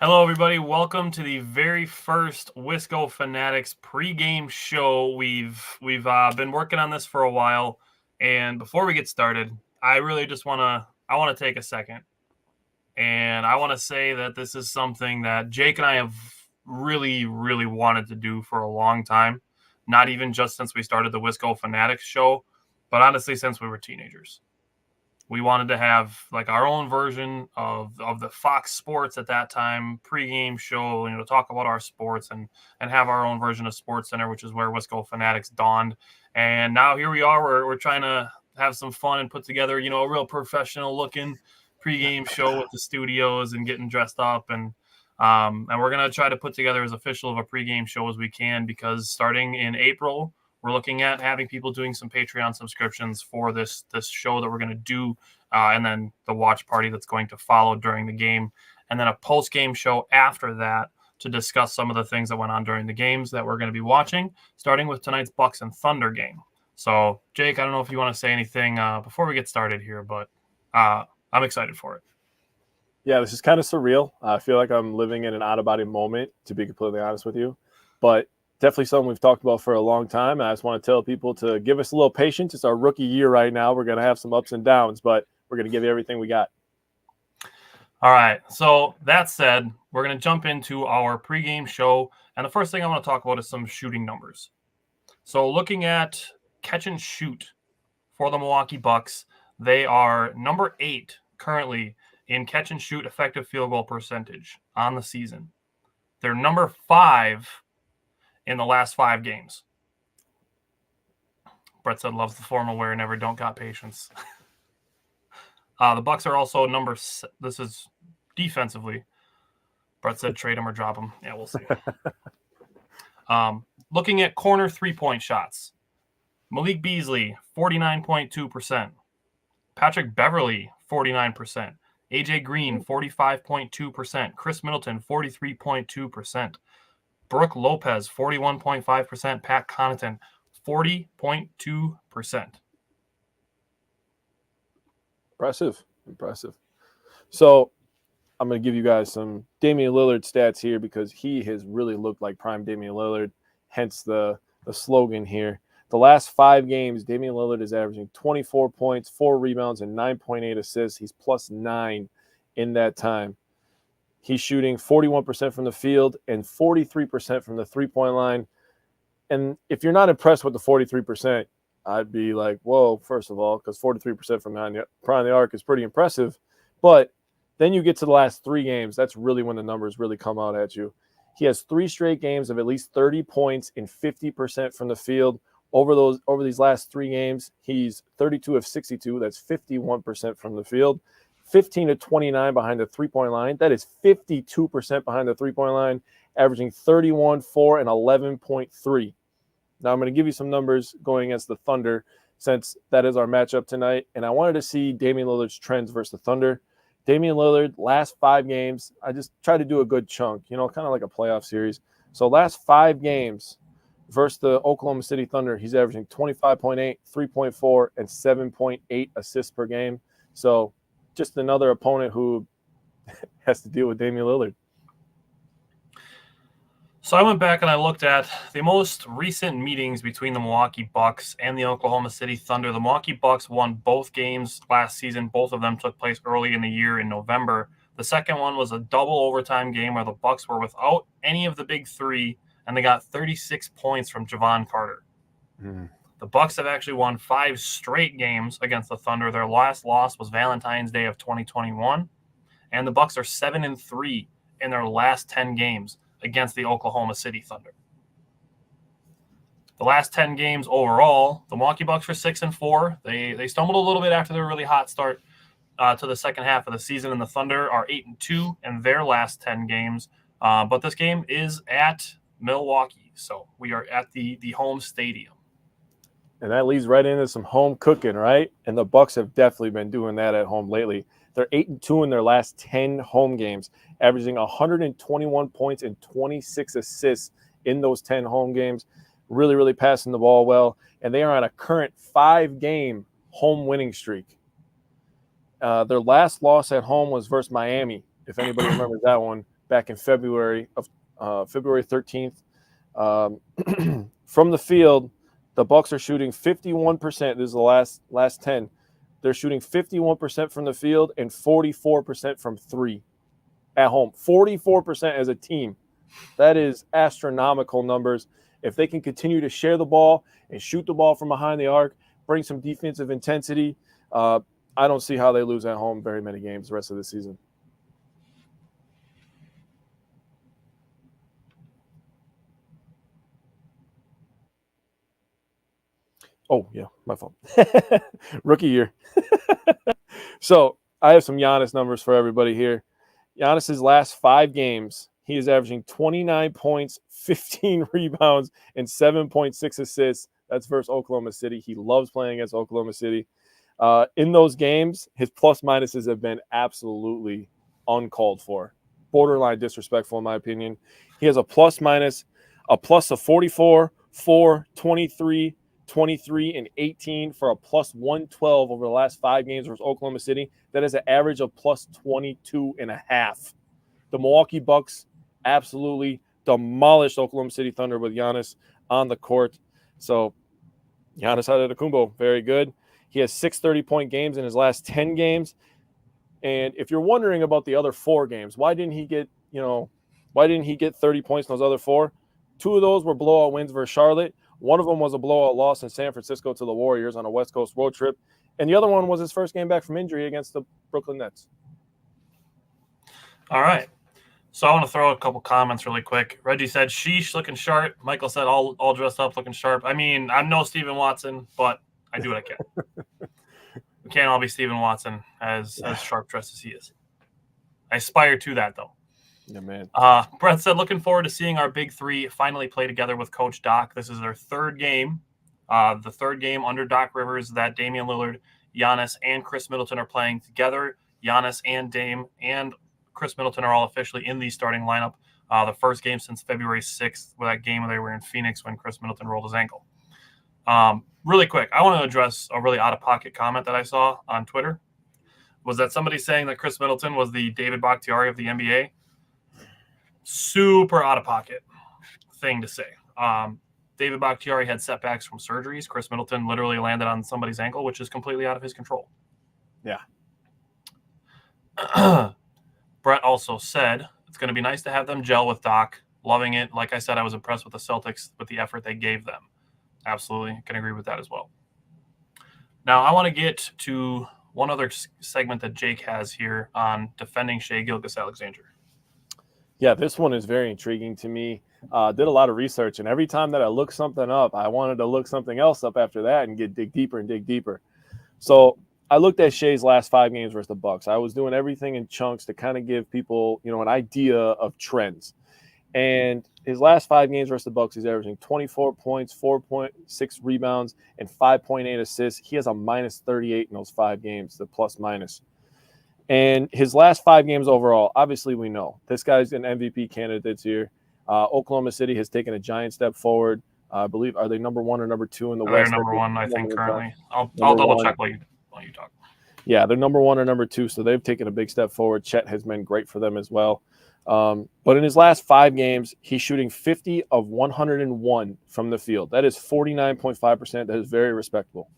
Hello, everybody. Welcome to the very first Wisco Fanatics pregame show. We've been working on this for a while, and before we get started, I really just want to take a second, and I want to say that this is something that Jake and I have really, really wanted to do for a long time. Not even just since we started the Wisco Fanatics show, but honestly, since we were teenagers. We wanted to have like our own version of the Fox Sports at that time pregame show, talk about our sports and have our own version of Sports Center, which is where Wisco Fanatics dawned. And now here we are. We're trying to have some fun and put together, a real professional looking pregame show with the studios and getting dressed up and we're gonna try to put together as official of a pregame show as we can, because starting in April, we're looking at having people doing some Patreon subscriptions for this show that we're going to do, and then the watch party that's going to follow during the game, and then a post-game show after that to discuss some of the things that went on during the games that we're going to be watching, starting with tonight's Bucks and Thunder game. So, Jake, I don't know if you want to say anything before we get started here, but I'm excited for it. Yeah, this is kind of surreal. I feel like I'm living in an out-of-body moment, to be completely honest with you. But definitely something we've talked about for a long time. And I just want to tell people to give us a little patience. It's our rookie year right now. We're going to have some ups and downs, but we're going to give you everything we got. All right. So that said, we're going to jump into our pregame show. And the first thing I want to talk about is some shooting numbers. So looking at catch and shoot for the Milwaukee Bucks, they are number 8 currently in catch and shoot effective field goal percentage on the season. They're number 5 in the last 5 games. Brett said loves the formal wear, never don't got patience. The Bucks are also this is defensively. Brett said trade him or drop him. Yeah, we'll see. Looking at corner 3-point shots, Malik Beasley, 49.2%. Patrick Beverley, 49%. AJ Green, 45.2%. Chris Middleton, 43.2%. Brooke Lopez, 41.5%. Pat Connaughton, 40.2%. Impressive. So I'm going to give you guys some Damian Lillard stats here, because he has really looked like prime Damian Lillard, hence the slogan here. The last 5 games, Damian Lillard is averaging 24 points, 4 rebounds, and 9.8 assists. He's plus 9 in that time. He's shooting 41% from the field and 43% from the three-point line. And if you're not impressed with the 43%, I'd be like, whoa, first of all, because 43% from behind the arc is pretty impressive. But then you get to the last 3 games. That's really when the numbers really come out at you. He has 3 straight games of at least 30 points and 50% from the field. Over these last 3 games, he's 32 of 62. That's 51% from the field. 15 to 29 behind the three-point line. That is 52% behind the three-point line, averaging 31, 4, and 11.3. Now I'm going to give you some numbers going against the Thunder, since that is our matchup tonight. And I wanted to see Damian Lillard's trends versus the Thunder. Damian Lillard, last 5 games, I just tried to do a good chunk, kind of like a playoff series. So last 5 games versus the Oklahoma City Thunder, he's averaging 25.8, 3.4, and 7.8 assists per game. So just another opponent who has to deal with Damian Lillard. So I went back and I looked at the most recent meetings between the Milwaukee Bucks and the Oklahoma City Thunder. The Milwaukee Bucks won both games last season. Both of them took place early in the year in November. The second one was a double overtime game where the Bucks were without any of the big 3, and they got 36 points from Javon Carter. The Bucks have actually won 5 straight games against the Thunder. Their last loss was Valentine's Day of 2021, and the Bucks are 7-3 in their last 10 games against the Oklahoma City Thunder. The last 10 games overall, the Milwaukee Bucks are 6-4. They stumbled a little bit after their really hot start to the second half of the season, and the Thunder are 8-2 in their last 10 games. But this game is at Milwaukee, so we are at the home stadium. And that leads right into some home cooking, right? And the Bucks have definitely been doing that at home lately. They're 8-2 in their last 10 home games, averaging 121 points and 26 assists in those 10 home games. Really, really passing the ball well. And they are on a current 5-game home winning streak. Their last loss at home was versus Miami, if anybody remembers that one, back in February 13th. From the field, the Bucks are shooting 51%. This is the last 10. They're shooting 51% from the field and 44% from three at home. 44% as a team. That is astronomical numbers. If they can continue to share the ball and shoot the ball from behind the arc, bring some defensive intensity, I don't see how they lose at home very many games the rest of the season. Oh, yeah, my fault. Rookie year. So I have some Giannis numbers for everybody here. Giannis's last 5 games, he is averaging 29 points, 15 rebounds, and 7.6 assists. That's versus Oklahoma City. He loves playing against Oklahoma City. In those games, his plus minuses have been absolutely uncalled for. Borderline disrespectful, in my opinion. He has a plus of 44, 4, 23, 23, and 18 for a plus 112 over the last 5 games versus Oklahoma City. That is an average of plus 22.5. The Milwaukee Bucks absolutely demolished Oklahoma City Thunder with Giannis on the court. So Giannis Antetokounmpo, very good. He has 6 30-point games in his last 10 games. And if you're wondering about the other 4 games, why didn't he get 30 points in those other 4? 2 of those were blowout wins versus Charlotte. One of them was a blowout loss in San Francisco to the Warriors on a West Coast road trip. And the other one was his first game back from injury against the Brooklyn Nets. All right. So I want to throw a couple comments really quick. Reggie said, sheesh, looking sharp. Michael said, all dressed up, looking sharp. I mean, I'm no Steven Watson, but I do what I can. We can't all be Steven Watson as sharp dressed as he is. I aspire to that, though. Yeah, man. Brett said, looking forward to seeing our big 3 finally play together with Coach Doc. This is their 3rd game. The 3rd game under Doc Rivers that Damian Lillard, Giannis, and Chris Middleton are playing together. Giannis and Dame and Chris Middleton are all officially in the starting lineup. The first game since February 6th, with that game where they were in Phoenix when Chris Middleton rolled his ankle. Really quick, I want to address a really out-of-pocket comment that I saw on Twitter. Was that somebody saying that Chris Middleton was the David Bakhtiari of the NBA? Super out-of-pocket thing to say. David Bakhtiari had setbacks from surgeries. Chris Middleton literally landed on somebody's ankle, which is completely out of his control. Yeah. Brett also said, it's going to be nice to have them gel with Doc. Loving it. Like I said, I was impressed with the Celtics with the effort they gave them. Absolutely. Can agree with that as well. Now, I want to get to one other segment that Jake has here on defending Shai Gilgeous-Alexander. Yeah, this one is very intriguing to me. Did a lot of research, and every time that I looked something up, I wanted to look something else up after that and dig deeper. So I looked at Shai's last 5 games versus the Bucks. I was doing everything in chunks to kind of give people, an idea of trends. And his last 5 games versus the Bucks, he's averaging 24 points, 4.6 rebounds, and 5.8 assists. He has a minus 38 in those 5 games, the plus minus. And his last 5 games overall, obviously we know this guy's an MVP candidate this year. Oklahoma City has taken a giant step forward. I believe, are they number 1 or number 2 in the West? They're number 1, I think, currently. I'll double check while you talk. Yeah, they're number 1 or number 2, so they've taken a big step forward. Chet has been great for them as well. But in his last 5 games, he's shooting 50 of 101 from the field. That is 49.5%. That is very respectable.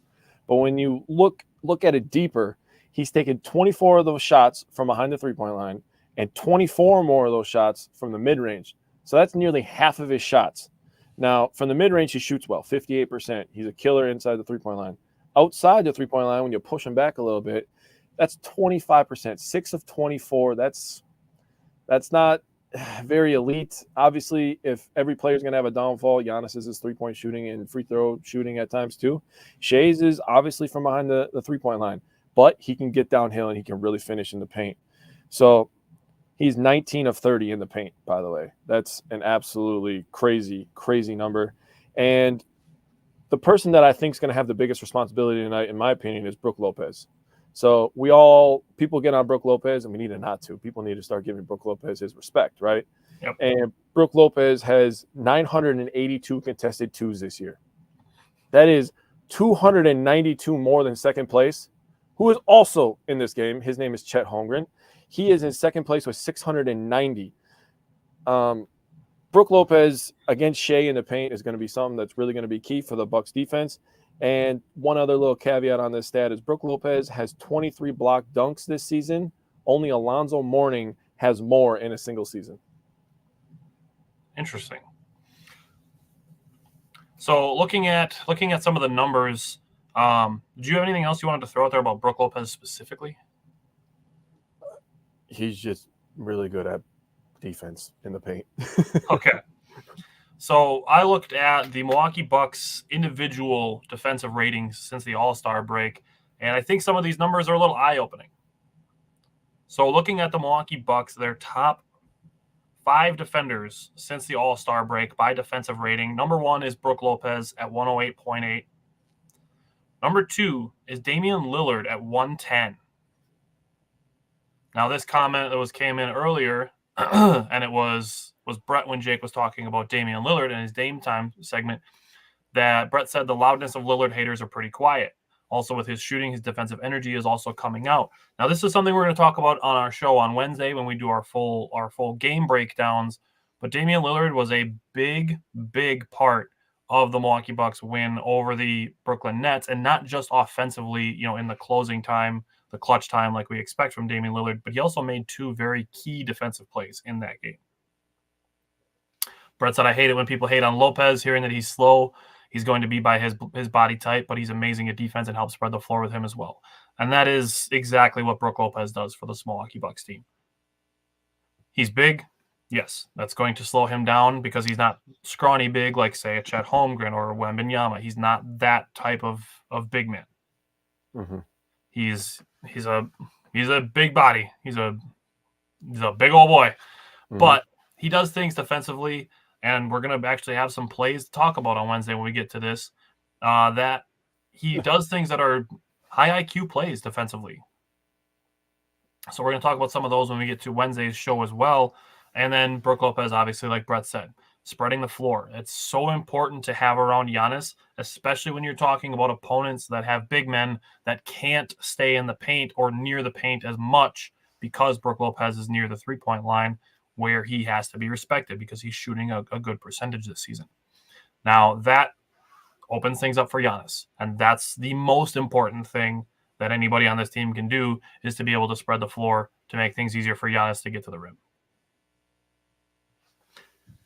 But when you look at it deeper, he's taken 24 of those shots from behind the three-point line and 24 more of those shots from the mid-range. So that's nearly half of his shots. Now, from the mid-range, he shoots well, 58%. He's a killer inside the three-point line. Outside the three-point line, when you push him back a little bit, that's 25%. 6 of 24, that's not very elite. Obviously, if every player is going to have a downfall, Giannis is his three-point shooting and free throw shooting at times too. Shai's is obviously from behind the three-point line, but he can get downhill and he can really finish in the paint. So he's 19 of 30 in the paint, by the way. That's an absolutely crazy, crazy number. And the person that I think is going to have the biggest responsibility tonight, in my opinion, is Brook Lopez. So people get on Brook Lopez, and we need to not to. People need to start giving Brook Lopez his respect, right? Yep. And Brook Lopez has 982 contested twos this year. That is 292 more than second place, who is also in this game. His name is Chet Holmgren. He is in second place with 690. Brook Lopez against Shea in the paint is going to be something that's really going to be key for the Bucks defense. And one other little caveat on this stat is Brook Lopez has 23 block dunks this season. Only Alonzo Mourning has more in a single season. Interesting. So looking at some of the numbers, do you have anything else you wanted to throw out there about Brook Lopez specifically? He's just really good at defense in the paint. Okay. So I looked at the Milwaukee Bucks individual defensive ratings since the All-Star break, and I think some of these numbers are a little eye-opening. So looking at the Milwaukee Bucks, their top 5 defenders since the All-Star break by defensive rating. Number 1 is Brook Lopez at 108.8. Number 2 is Damian Lillard at 110. Now, this comment that came in earlier, and it was Brett when Jake was talking about Damian Lillard in his Dame Time segment, that Brett said the loudness of Lillard haters are pretty quiet. Also, with his shooting, his defensive energy is also coming out. Now, this is something we're going to talk about on our show on Wednesday when we do our full game breakdowns. But Damian Lillard was a big, big part of the Milwaukee Bucks win over the Brooklyn Nets, and not just offensively, in the closing time, the clutch time like we expect from Damian Lillard, but he also made 2 very key defensive plays in that game. Brett said, I hate it when people hate on Lopez, hearing that he's slow. He's going to be by his body type, but he's amazing at defense and helps spread the floor with him as well. And that is exactly what Brook Lopez does for the Milwaukee Bucks team. He's big. Yes, that's going to slow him down because he's not scrawny big like, say, a Chet Holmgren or a Wembanyama. He's not that type of big man. Mm-hmm. He's a big body. He's a big old boy. Mm-hmm. But he does things defensively, and we're going to actually have some plays to talk about on Wednesday when we get to this, that he does things that are high IQ plays defensively. So we're going to talk about some of those when we get to Wednesday's show as well. And then Brook Lopez, obviously, like Brett said, spreading the floor. It's so important to have around Giannis, especially when you're talking about opponents that have big men that can't stay in the paint or near the paint as much because Brook Lopez is near the three-point line, where he has to be respected because he's shooting a good percentage this season. Now, that opens things up for Giannis, and that's the most important thing that anybody on this team can do, is to be able to spread the floor to make things easier for Giannis to get to the rim.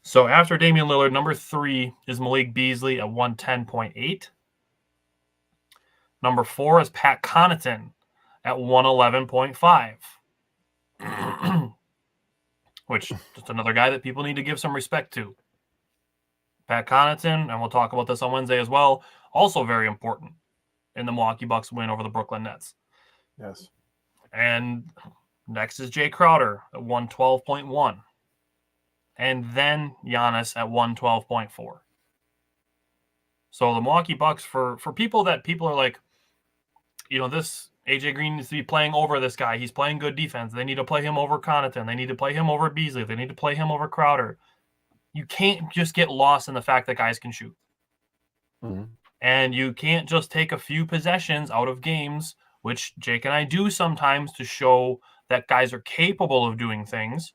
So after Damian Lillard, number 3 is Malik Beasley at 110.8. Number 4 is Pat Connaughton at 111.5. Which, just another guy that people need to give some respect to. Pat Connaughton, and we'll talk about this on Wednesday as well, also very important in the Milwaukee Bucks win over the Brooklyn Nets. Yes. And next is Jay Crowder at 112.1. And then Giannis at 112.4. So the Milwaukee Bucks, for people are like, this AJ Green needs to be playing over this guy. He's playing good defense. They need to play him over Connaughton. They need to play him over Beasley. They need to play him over Crowder. You can't just get lost in the fact that guys can shoot. Mm-hmm. And you can't just take a few possessions out of games, which Jake and I do sometimes, to show that guys are capable of doing things.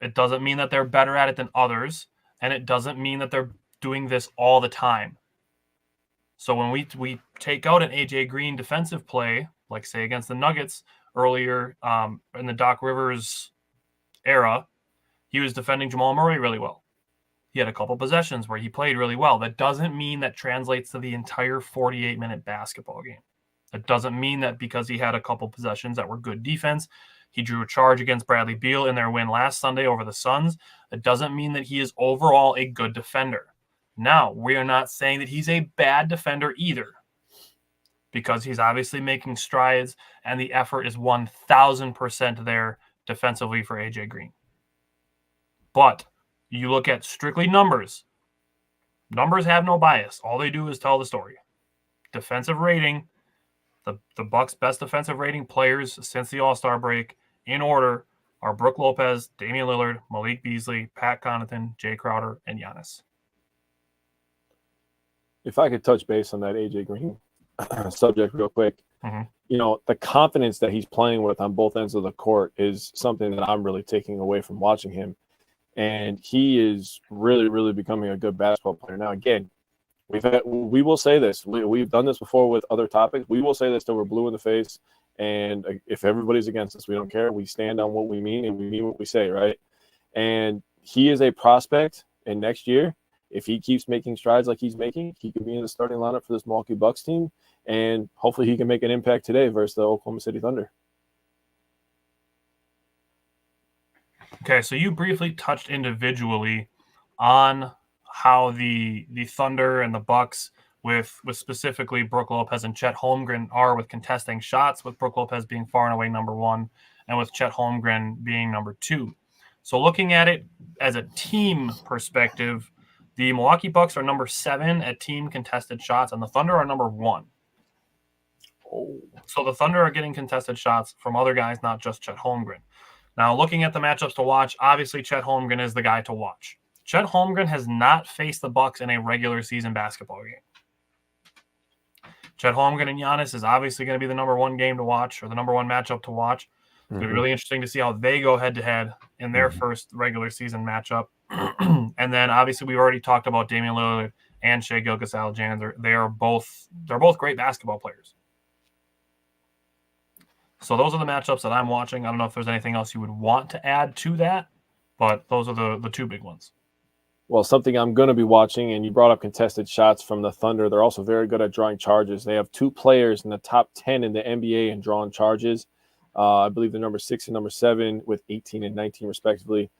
It doesn't mean that they're better at it than others, and it doesn't mean that they're doing this all the time. So when we take out an AJ Green defensive play, like say against the Nuggets earlier in the Doc Rivers era, he was defending Jamal Murray really well. He had a couple possessions where he played really well. That doesn't mean that translates to the entire 48-minute basketball game. It doesn't mean that because he had a couple possessions that were good defense, he drew a charge against Bradley Beal in their win last Sunday over the Suns. It doesn't mean that he is overall a good defender. Now, we are not saying that he's a bad defender either, because he's obviously making strides and the effort is 1,000% there defensively for AJ Green. But you look at strictly numbers. Numbers have no bias. All they do is tell the story. Defensive rating, the Bucks' best defensive rating players since the All-Star break, in order, are Brook Lopez, Damian Lillard, Malik Beasley, Pat Connaughton, Jay Crowder, and Giannis. If I could touch base on that AJ Green subject real quick, the confidence that he's playing with on both ends of the court is something that I'm really taking away from watching him. and he is really, really becoming a good basketball player. Now, again, we will say this. We've done this before with other topics. We will say this till we're blue in the face, and if everybody's against us, we don't care. We stand on what we mean, and we mean what we say, right? And he is a prospect, and next year, if he keeps making strides like he's making, he could be in the starting lineup for this Milwaukee Bucks team, and hopefully he can make an impact today versus the Oklahoma City Thunder. Okay, so you briefly touched individually on how the Thunder and the Bucks with specifically Brook Lopez and Chet Holmgren are with contesting shots, with Brook Lopez being far and away number one, and with Chet Holmgren being number two. So looking at it as a team perspective, the Milwaukee Bucks are number 7 at team contested shots, and the Thunder are number 1. Oh. So the Thunder are getting contested shots from other guys, not just Chet Holmgren. Now, looking at the matchups to watch, obviously Chet Holmgren is the guy to watch. Chet Holmgren has not faced the Bucks in a regular season basketball game. Chet Holmgren and Giannis is obviously going to be the number 1 game to watch, or the number 1 matchup to watch. It's going to be really interesting to see how they go head-to-head in their first regular season matchup. And then, obviously, we already talked about Damian Lillard and Shai Gilgeous-Alexander. They're both great basketball players. So those are the matchups that I'm watching. I don't know if there's anything else you would want to add to that, but those are the 2 big ones. Well, something I'm going to be watching, and you brought up contested shots from the Thunder. They're also very good at drawing charges. They have 2 players in the top 10 in the NBA in drawing charges. I believe they're number 6 and number 7 with 18 and 19 respectively.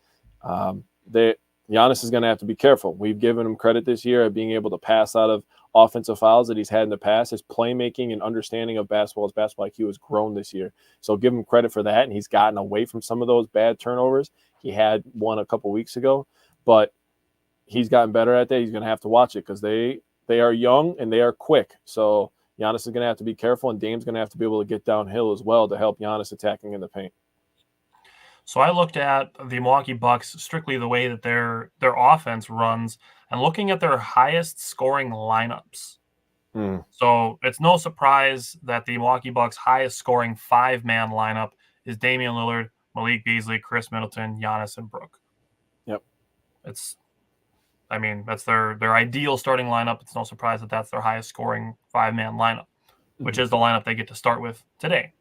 Giannis is going to have to be careful. We've given him credit this year at being able to pass out of offensive fouls that he's had in the past. His playmaking and understanding of basketball, his basketball IQ has grown this year. So give him credit for that, and he's gotten away from some of those bad turnovers. He had one a couple weeks ago, but he's gotten better at that. He's going to have to watch it because they are young and they are quick. So Giannis is going to have to be careful, and Dame's going to have to be able to get downhill as well to help Giannis attacking in the paint. So I looked at the Milwaukee Bucks, strictly the way that their offense runs, and looking at their highest scoring lineups. So it's no surprise that the Milwaukee Bucks' highest scoring 5-man lineup is Damian Lillard, Malik Beasley, Chris Middleton, Giannis, and Brook. Yep. That's their ideal starting lineup. It's no surprise that that's their highest scoring 5-man lineup, which is the lineup they get to start with today.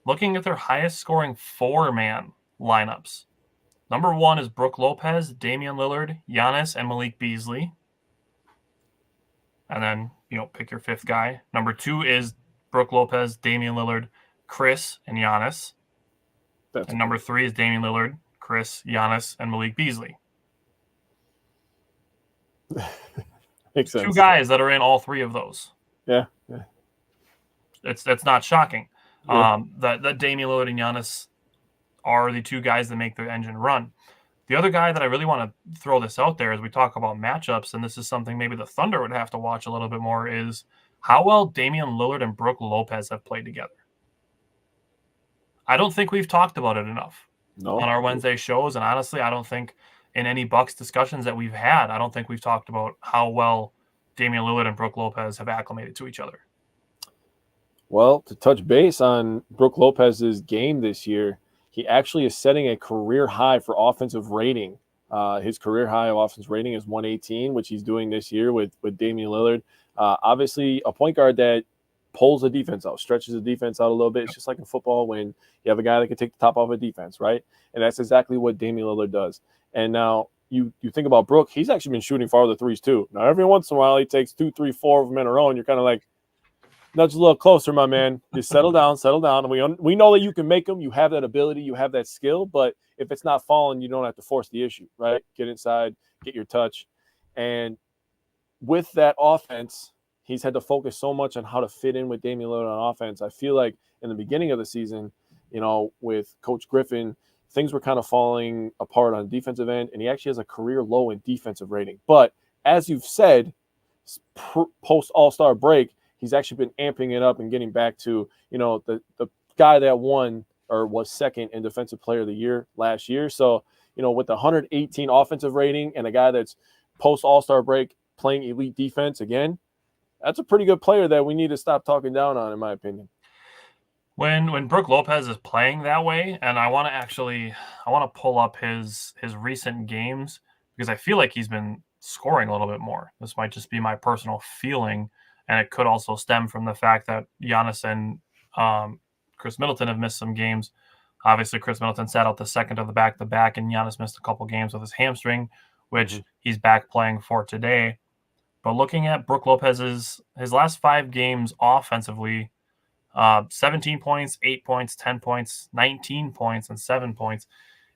Looking at their highest scoring 4-man lineups, number 1 is Brook Lopez, Damian Lillard, Giannis, and Malik Beasley. And then, pick your 5th guy. Number 2 is Brook Lopez, Damian Lillard, Chris, and Giannis. And number 3 is Damian Lillard, Chris, Giannis, and Malik Beasley. Makes sense. 2 guys that are in all 3 of those. Yeah. It's not shocking. Yeah. That Damian Lillard and Giannis are the 2 guys that make the engine run. The other guy that I really want to throw this out there as we talk about matchups, and this is something maybe the Thunder would have to watch a little bit more, is how well Damian Lillard and Brook Lopez have played together. I don't think we've talked about it enough on our Wednesday shows, and honestly, I don't think in any Bucks discussions that we've had, I don't think we've talked about how well Damian Lillard and Brook Lopez have acclimated to each other. Well, to touch base on Brook Lopez's game this year, he actually is setting a career high for offensive rating. His career high of offensive rating is 118, which he's doing this year with Damian Lillard. Obviously, a point guard that pulls the defense out, stretches the defense out a little bit. It's just like in football when you have a guy that can take the top off a defense, right? And that's exactly what Damian Lillard does. And now you think about Brook, he's actually been shooting farther threes too. Now, every once in a while, he takes 2, 3, 4 of them in a row, and you're kind of like, nudge a little closer, my man. Just settle down. And we know that you can make them. You have that ability. You have that skill. But if it's not falling, you don't have to force the issue, right? Get inside, get your touch. And with that offense, he's had to focus so much on how to fit in with Damian Lillard on offense. I feel like in the beginning of the season, with Coach Griffin, things were kind of falling apart on the defensive end, and he actually has a career low in defensive rating. But as you've said, post All-Star break, he's actually been amping it up and getting back to, the guy that won or was second in Defensive Player of the Year last year. So, with the 118 offensive rating and a guy that's post All-Star break playing elite defense again, that's a pretty good player that we need to stop talking down on, in my opinion. When Brook Lopez is playing that way, and I want to pull up his recent games because I feel like he's been scoring a little bit more. This might just be my personal feeling, and it could also stem from the fact that Giannis and Chris Middleton have missed some games. Obviously, Chris Middleton sat out the second of the back-to-back, and Giannis missed a couple games with his hamstring, which he's back playing for today. But looking at Brook Lopez's his last 5 games offensively, 17 points, 8 points, 10 points, 19 points, and 7 points.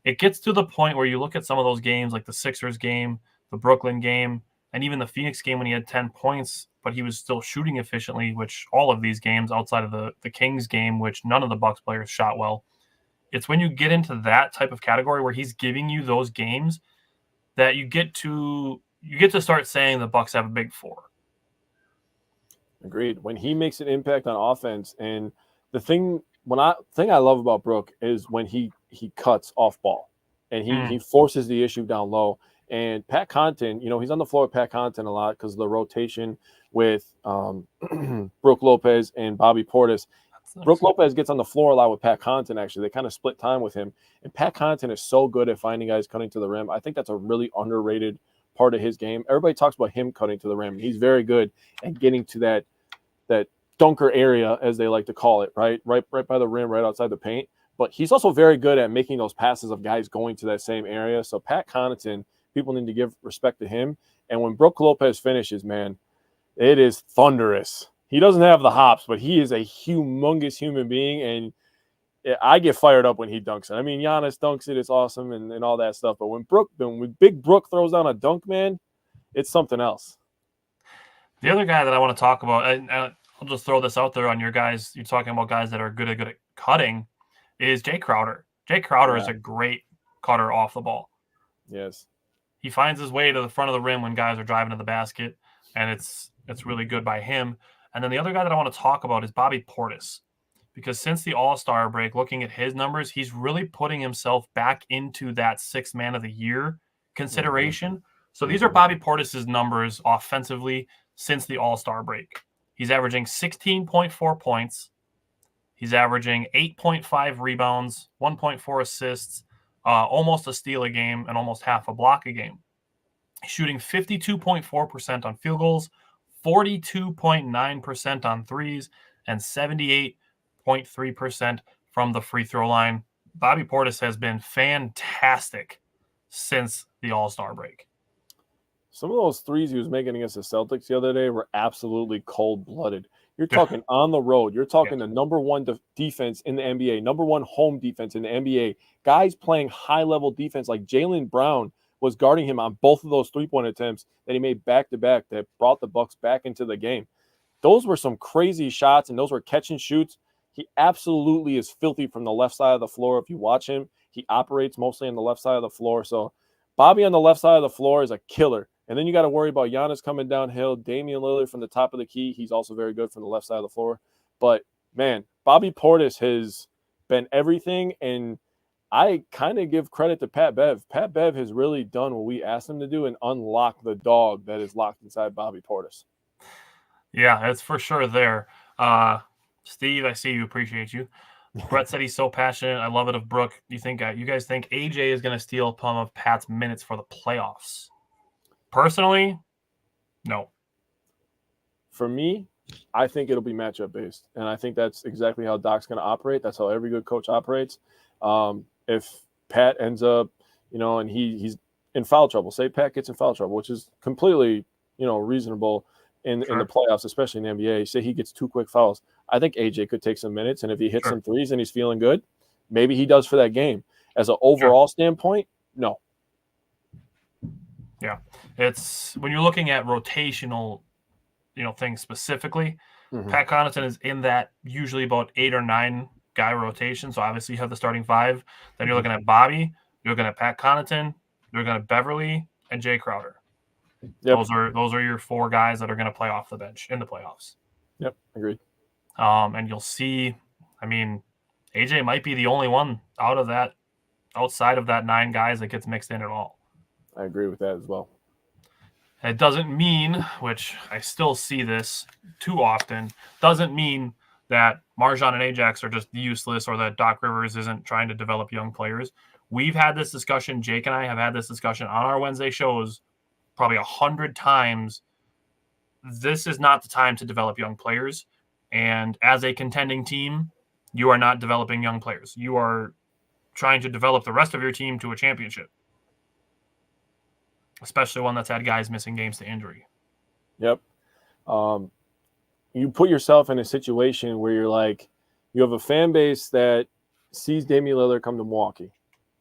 It gets to the point where you look at some of those games, like the Sixers game, the Brooklyn game, and even the Phoenix game when he had 10 points, but he was still shooting efficiently, which all of these games outside of the Kings game, which none of the Bucks players shot well. It's when you get into that type of category where he's giving you those games that you get to start saying the Bucks have a big four. Agreed. When he makes an impact on offense, and the thing I love about Brook is when he cuts off ball, and he forces the issue down low. And Pat Connaughton, he's on the floor with Pat Connaughton a lot because of the rotation with Brook Lopez and Bobby Portis. Nice. Brook Lopez gets on the floor a lot with Pat Connaughton, actually. They kind of split time with him. And Pat Connaughton is so good at finding guys cutting to the rim. I think that's a really underrated part of his game. Everybody talks about him cutting to the rim. He's very good at getting to that dunker area, as they like to call it, right by the rim, right outside the paint. But he's also very good at making those passes of guys going to that same area. So Pat Connaughton, people need to give respect to him. And when Brook Lopez finishes, man, it is thunderous. He doesn't have the hops, but he is a humongous human being, and I get fired up when he dunks it. I mean, Giannis dunks it, it's awesome and all that stuff. But when Big Brook throws down a dunk, man, it's something else. The other guy that I want to talk about, and I'll just throw this out there on your guys, you're talking about guys that are good at cutting, is Jay Crowder. Jay Crowder is a great cutter off the ball. Yes. He finds his way to the front of the rim when guys are driving to the basket, and it's really good by him. And then the other guy that I want to talk about is Bobby Portis, because since the All-Star break, looking at his numbers, he's really putting himself back into that 6th man of the year consideration. So these are Bobby Portis's numbers offensively since the All-Star break. He's averaging 16.4 points. He's averaging 8.5 rebounds, 1.4 assists, almost a steal a game, and almost half a block a game. He's shooting 52.4% on field goals, 42.9% on threes, and 78.3% from the free throw line. Bobby Portis has been fantastic since the All-Star break. Some of those threes he was making against the Celtics the other day were absolutely cold-blooded. You're talking on the road. You're talking the number one defense in the NBA, number one home defense in the NBA. Guys playing high-level defense like Jaylen Brown was guarding him on both of those three-point attempts that he made back-to-back that brought the Bucks back into the game. Those were some crazy shots, and those were catch and shoots. He absolutely is filthy from the left side of the floor. If you watch him, he operates mostly on the left side of the floor. So Bobby on the left side of the floor is a killer. And then you got to worry about Giannis coming downhill, Damian Lillard from the top of the key. He's also very good from the left side of the floor. But, man, Bobby Portis has been everything, and I kind of give credit to Pat Bev. Pat Bev has really done what we asked him to do and unlock the dog that is locked inside Bobby Portis. Yeah, it's for sure there. Steve, I see you. Appreciate you. Brett said he's so passionate. I love it of Brook. You guys think AJ is going to steal some of Pat's minutes for the playoffs? Personally, no. For me, I think it'll be matchup based, and I think that's exactly how Doc's going to operate. That's how every good coach operates. If Pat ends up, and he's in foul trouble, say Pat gets in foul trouble, which is completely, reasonable in the playoffs, especially in the NBA. Say he gets 2 quick fouls. I think AJ could take some minutes, and if he hits some threes and he's feeling good, maybe he does for that game. As an overall standpoint, no. Yeah, it's when you're looking at rotational, things specifically. Pat Connaughton is in that usually about 8 or 9 guy rotation. So obviously you have the starting 5. Then you're looking at Bobby. You're looking at Pat Connaughton. You're looking at Beverly and Jay Crowder. Yep. Those are your 4 guys that are going to play off the bench in the playoffs. Yep, agreed. And you'll see. I mean, AJ might be the only one outside of that 9 guys that gets mixed in at all. I agree with that as well. It doesn't mean, which I still see this too often, doesn't mean that Marjan and Ajax are just useless or that Doc Rivers isn't trying to develop young players. We've had this discussion. Jake and I have had this discussion on our Wednesday shows probably 100 times. This is not the time to develop young players. And as a contending team, you are not developing young players. You are trying to develop the rest of your team to a championship, especially one that's had guys missing games to injury. Yep. You put yourself in a situation where you're like, you have a fan base that sees Damian Lillard come to Milwaukee,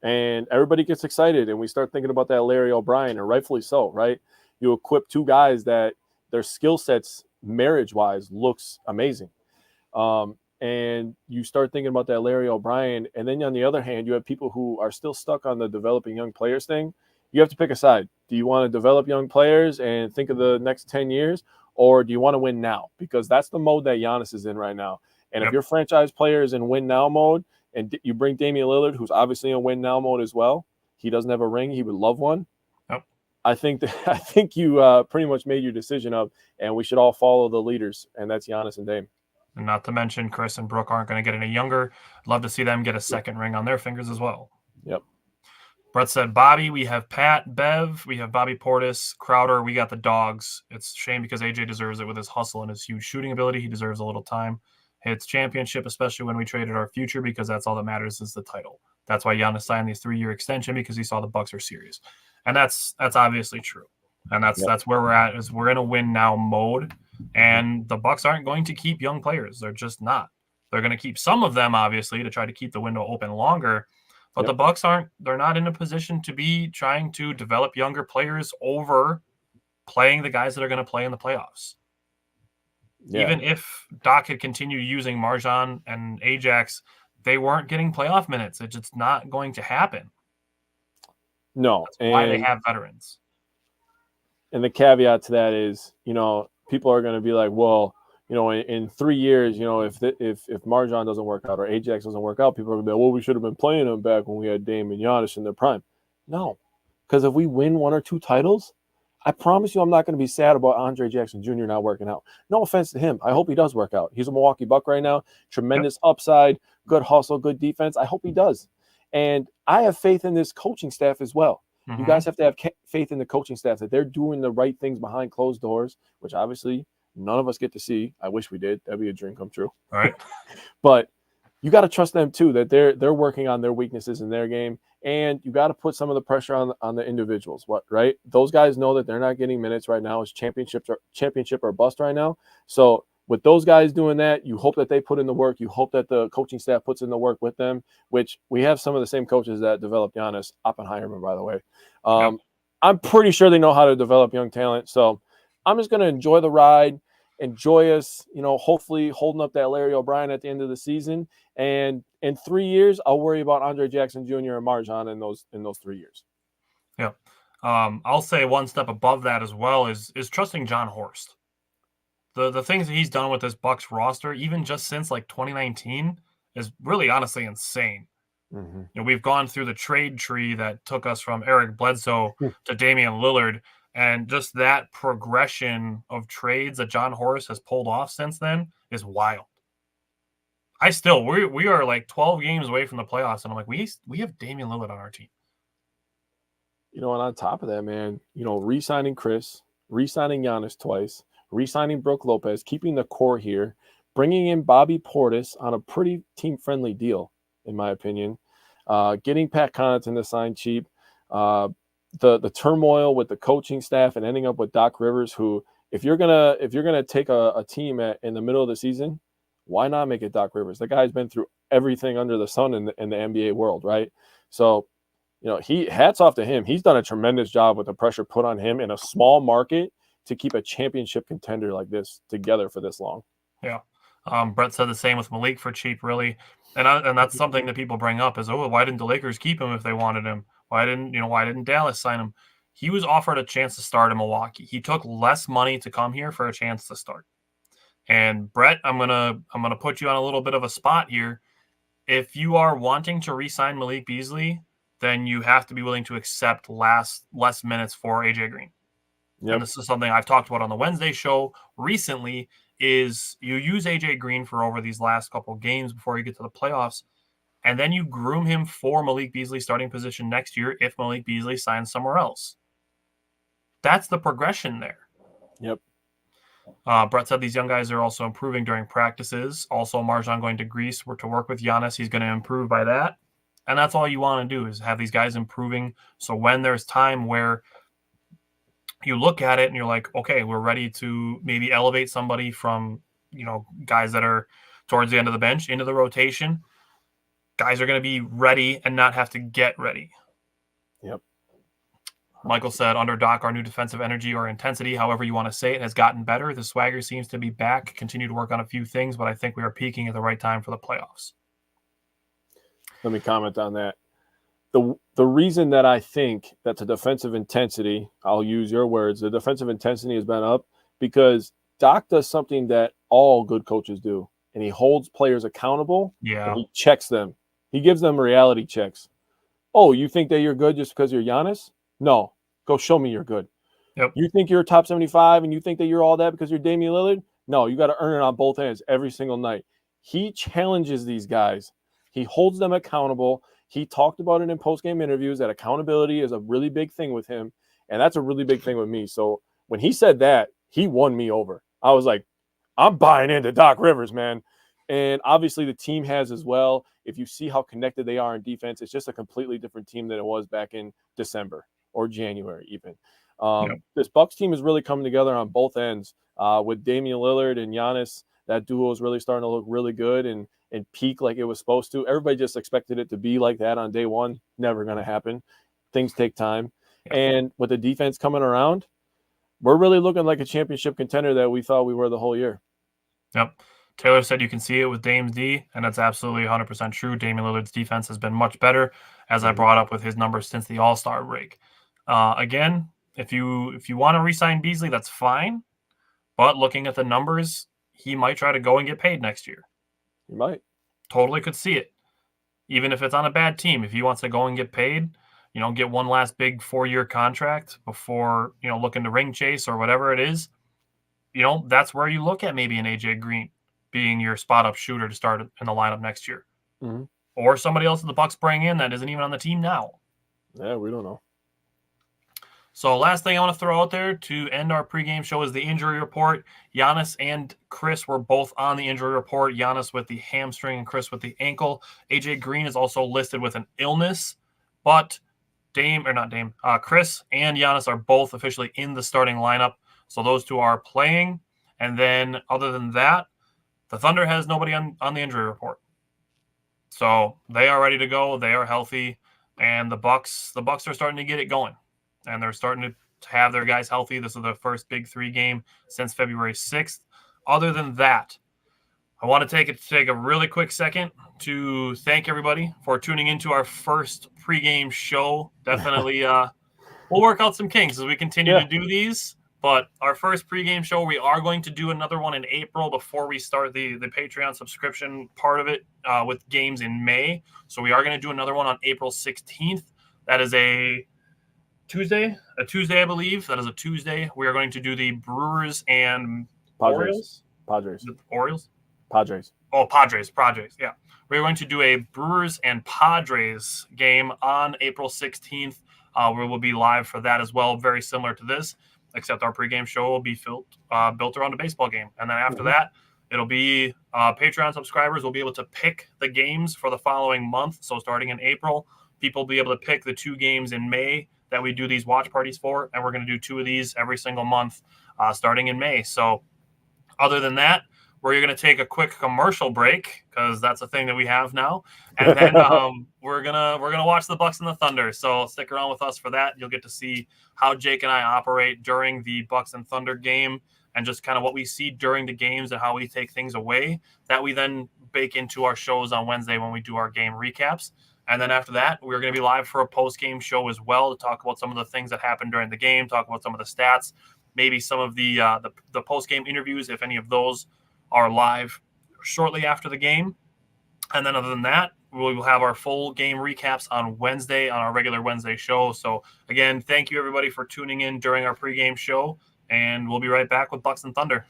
and everybody gets excited, and we start thinking about that Larry O'Brien, and rightfully so, right? You equip two guys that their skill sets, marriage-wise, looks amazing. And you start thinking about that Larry O'Brien, and then on the other hand, you have people who are still stuck on the developing young players thing. You have to pick a side. Do you want to develop young players and think of the next 10 years, or do you want to win now? Because that's the mode that Giannis is in right now. And if your franchise player is in win now mode, and you bring Damian Lillard, who's obviously in win now mode as well, he doesn't have a ring. He would love one. Yep. I think you pretty much made your decision of, and we should all follow the leaders, and that's Giannis and Dame. And not to mention Chris and Brooke aren't going to get any younger. I'd love to see them get a second ring on their fingers as well. Yep. Brett said, Bobby, we have Pat, Bev, we have Bobby Portis, Crowder, we got the dogs. It's a shame because AJ deserves it with his hustle and his huge shooting ability. He deserves a little time. It's championship, especially when we traded our future, because that's all that matters is the title. That's why Giannis signed these 3-year extension, because he saw the Bucks are serious. And that's obviously true. And that's where we're at, is we're in a win now mode. And the Bucks aren't going to keep young players. They're just not. They're going to keep some of them, obviously, to try to keep the window open longer. But the Bucks they're not in a position to be trying to develop younger players over playing the guys that are going to play in the playoffs. Yeah. Even if Doc had continued using Marjan and Ajax, they weren't getting playoff minutes. It's just not going to happen. No. That's why they have veterans. And the caveat to that is, people are going to be like, well, in 3 years, if Marjan doesn't work out or Ajax doesn't work out, people are going to be like, well, we should have been playing them back when we had Dame and Giannis in their prime. No, because if we win 1 or 2 titles, I promise you I'm not going to be sad about Andre Jackson Jr. not working out. No offense to him. I hope he does work out. He's a Milwaukee Buck right now. Tremendous upside, good hustle, good defense. I hope he does. And I have faith in this coaching staff as well. Mm-hmm. You guys have to have faith in the coaching staff that they're doing the right things behind closed doors, which obviously none of us get to see. I wish we did. That'd be a dream come true. All right. But you got to trust them too, that they're working on their weaknesses in their game. And you got to put some of the pressure on the individuals. Right? Those guys know that they're not getting minutes right now. It's championship or bust right now. So with those guys doing that, you hope that they put in the work. You hope that the coaching staff puts in the work with them, which we have some of the same coaches that developed Giannis, Oppenheimer, by the way. I'm pretty sure they know how to develop young talent. So I'm just going to enjoy the ride, enjoy us, hopefully holding up that Larry O'Brien at the end of the season. And in 3 years, I'll worry about Andre Jackson Jr. and Marjan in those 3 years. Yeah. I'll say one step above that as well is trusting John Horst. The things that he's done with this Bucks roster, even just since like 2019, is really honestly insane. Mm-hmm. We've gone through the trade tree that took us from Eric Bledsoe to Damian Lillard, and just that progression of trades that John Horst has pulled off since then is wild. We are like 12 games away from the playoffs, and I'm like, we have Damian Lillard on our team. And on top of that, man, re-signing Chris, re-signing Giannis twice, re-signing Brook Lopez, keeping the core here, bringing in Bobby Portis on a pretty team-friendly deal, in my opinion, getting Pat Connaughton to sign cheap, the turmoil with the coaching staff and ending up with Doc Rivers, who, if you're gonna take a team in the middle of the season, why not make it Doc Rivers? The guy's been through everything under the sun in the NBA world, right? So, hats off to him. He's done a tremendous job with the pressure put on him in a small market to keep a championship contender like this together for this long. Yeah. Brett said the same with Malik for cheap, really. And that's something that people bring up is, why didn't the Lakers keep him if they wanted him? Why didn't Dallas sign him? He was offered a chance to start in Milwaukee. He took less money to come here for a chance to start. And Brett, I'm gonna put you on a little bit of a spot here. If you are wanting to re-sign Malik Beasley, then you have to be willing to accept less minutes for AJ Green. Yep. And this is something I've talked about on the Wednesday show recently, is you use AJ Green for over these last couple games before you get to the playoffs, and then you groom him for Malik Beasley's starting position next year if Malik Beasley signs somewhere else. That's the progression there. Yep. Brett said these young guys are also improving during practices. Also, Marjan going to Greece to work with Giannis. He's going to improve by that. And that's all you want to do is have these guys improving. So when there's time where you look at it and you're like, okay, we're ready to maybe elevate somebody from, guys that are towards the end of the bench into the rotation, guys are going to be ready and not have to get ready. Yep. Michael said, under Doc, our new defensive energy or intensity, however you want to say it, has gotten better. The swagger seems to be back. Continue to work on a few things, but I think we are peaking at the right time for the playoffs. Let me comment on that. The reason that I think that the defensive intensity, I'll use your words, the defensive intensity has been up because Doc does something that all good coaches do, and he holds players accountable. Yeah. And he checks them. He gives them reality checks. Oh, you think that you're good just because you're Giannis? No. Go show me you're good. Yep. You think you're top 75 and you think that you're all that because you're Damian Lillard? No, you got to earn it on both ends every single night. He challenges these guys. He holds them accountable. He talked about it in post-game interviews that accountability is a really big thing with him, and that's a really big thing with me. So when he said that, he won me over. I was like, I'm buying into Doc Rivers, man. And obviously the team has as well. If you see how connected they are in defense, it's just a completely different team than it was back in December or January even. This Bucks team is really coming together on both ends with Damian Lillard and Giannis. That duo is really starting to look really good and peak like it was supposed to. Everybody just expected it to be like that on day one. Never going to happen. Things take time. Yeah. And with the defense coming around, we're really looking like a championship contender that we thought we were the whole year. Yep. Taylor said you can see it with Dame's D, and that's absolutely 100% true. Damian Lillard's defense has been much better, as I brought up with his numbers since the All-Star break. Again, if you want to re-sign Beasley, that's fine. But looking at the numbers, he might try to go and get paid next year. He might. Totally could see it. Even if it's on a bad team, if he wants to go and get paid, get one last big 4-year contract before, looking to ring chase or whatever it is, that's where you look at maybe an AJ Green being your spot up shooter to start in the lineup next year. Mm-hmm. Or somebody else that the Bucks bring in that isn't even on the team now. Yeah, we don't know. So last thing I want to throw out there to end our pregame show is the injury report. Giannis and Chris were both on the injury report. Giannis with the hamstring and Chris with the ankle. AJ Green is also listed with an illness, but Chris and Giannis are both officially in the starting lineup. So those two are playing. And then other than that, the Thunder has nobody on the injury report. So they are ready to go. They are healthy. And the Bucks are starting to get it going. And they're starting to have their guys healthy. This is the first Big 3 game since February 6th. Other than that, I want to take a really quick second to thank everybody for tuning into our first pregame show. Definitely we'll work out some kinks as we continue to do these. But our first pregame show, we are going to do another one in April before we start the Patreon subscription part of it with games in May. So we are going to do another one on April 16th. That is a Tuesday, I believe. That is a Tuesday. We are going to do the Brewers and Padres. Orioles? Padres. Oh, Padres. Yeah. We're going to do a Brewers and Padres game on April 16th. We will be live for that as well, very similar to this, except our pregame show will be built around a baseball game. And then after that, it'll be Patreon subscribers will be able to pick the games for the following month. So starting in April, people will be able to pick the 2 games in May that we do these watch parties for. And we're going to do 2 of these every single month starting in May. So other than that, we're going to take a quick commercial break because that's a thing that we have now. And then we're gonna watch the Bucks and the Thunder. So stick around with us for that. You'll get to see how Jake and I operate during the Bucks and Thunder game and just kind of what we see during the games and how we take things away that we then bake into our shows on Wednesday when we do our game recaps. And then after that, we're going to be live for a post-game show as well to talk about some of the things that happened during the game, talk about some of the stats, maybe some of the post-game interviews, if any of those are live shortly after the game. And then other than that, we will have our full game recaps on Wednesday on our regular Wednesday show. So again, thank you everybody for tuning in during our pregame show, and we'll be right back with Bucks and Thunder.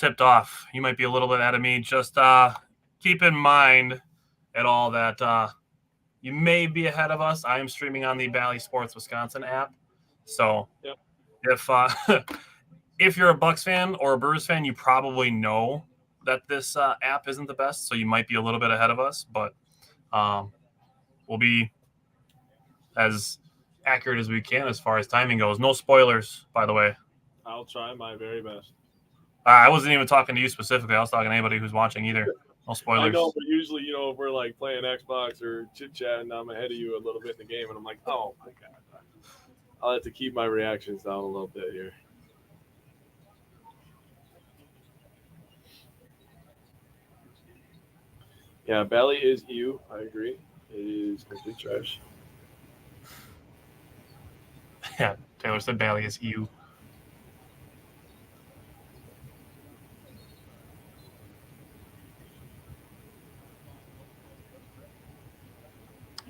tipped off. You might be a little bit ahead of me. Just keep in mind at all that you may be ahead of us. I am streaming on the Bally Sports Wisconsin app. So Yep. if if you're a Bucks fan or a Brewers fan, you probably know that this app isn't the best. So you might be a little bit ahead of us, but we'll be as accurate as we can as far as timing goes. No spoilers, by the way. I'll try my very best. I wasn't even talking to you specifically. I was talking to anybody who's watching either. No spoilers. I know, but usually, if we're like playing Xbox or chit-chatting, I'm ahead of you a little bit in the game, and I'm like, oh, my God. I'll have to keep my reactions down a little bit here. Yeah, Bally is you. I agree. It is complete trash. Yeah, Taylor said Bally is you.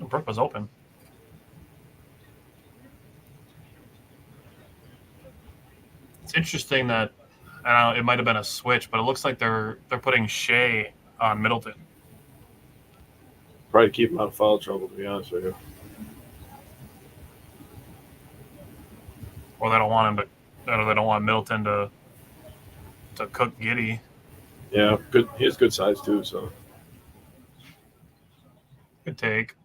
Brooke was open. It's interesting that I don't know, it might have been a switch, but it looks like they're putting Shea on Middleton. Probably keep him out of foul trouble, to be honest with you. Or they don't want him to. They don't want Middleton to cook Giddey. Yeah, good. He has good size too. So good take.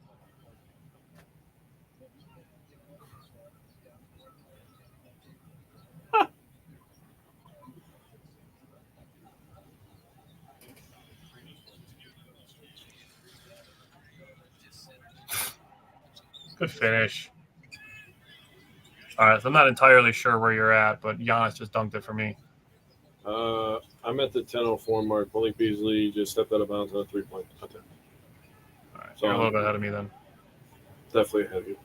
Good finish. All right, so I'm not entirely sure where you're at, but Giannis just dunked it for me. I'm at the 10:04 mark. Malik Beasley just stepped out of bounds on a 3-point attempt. All right, so you're a little bit ahead of me then. Definitely ahead of you.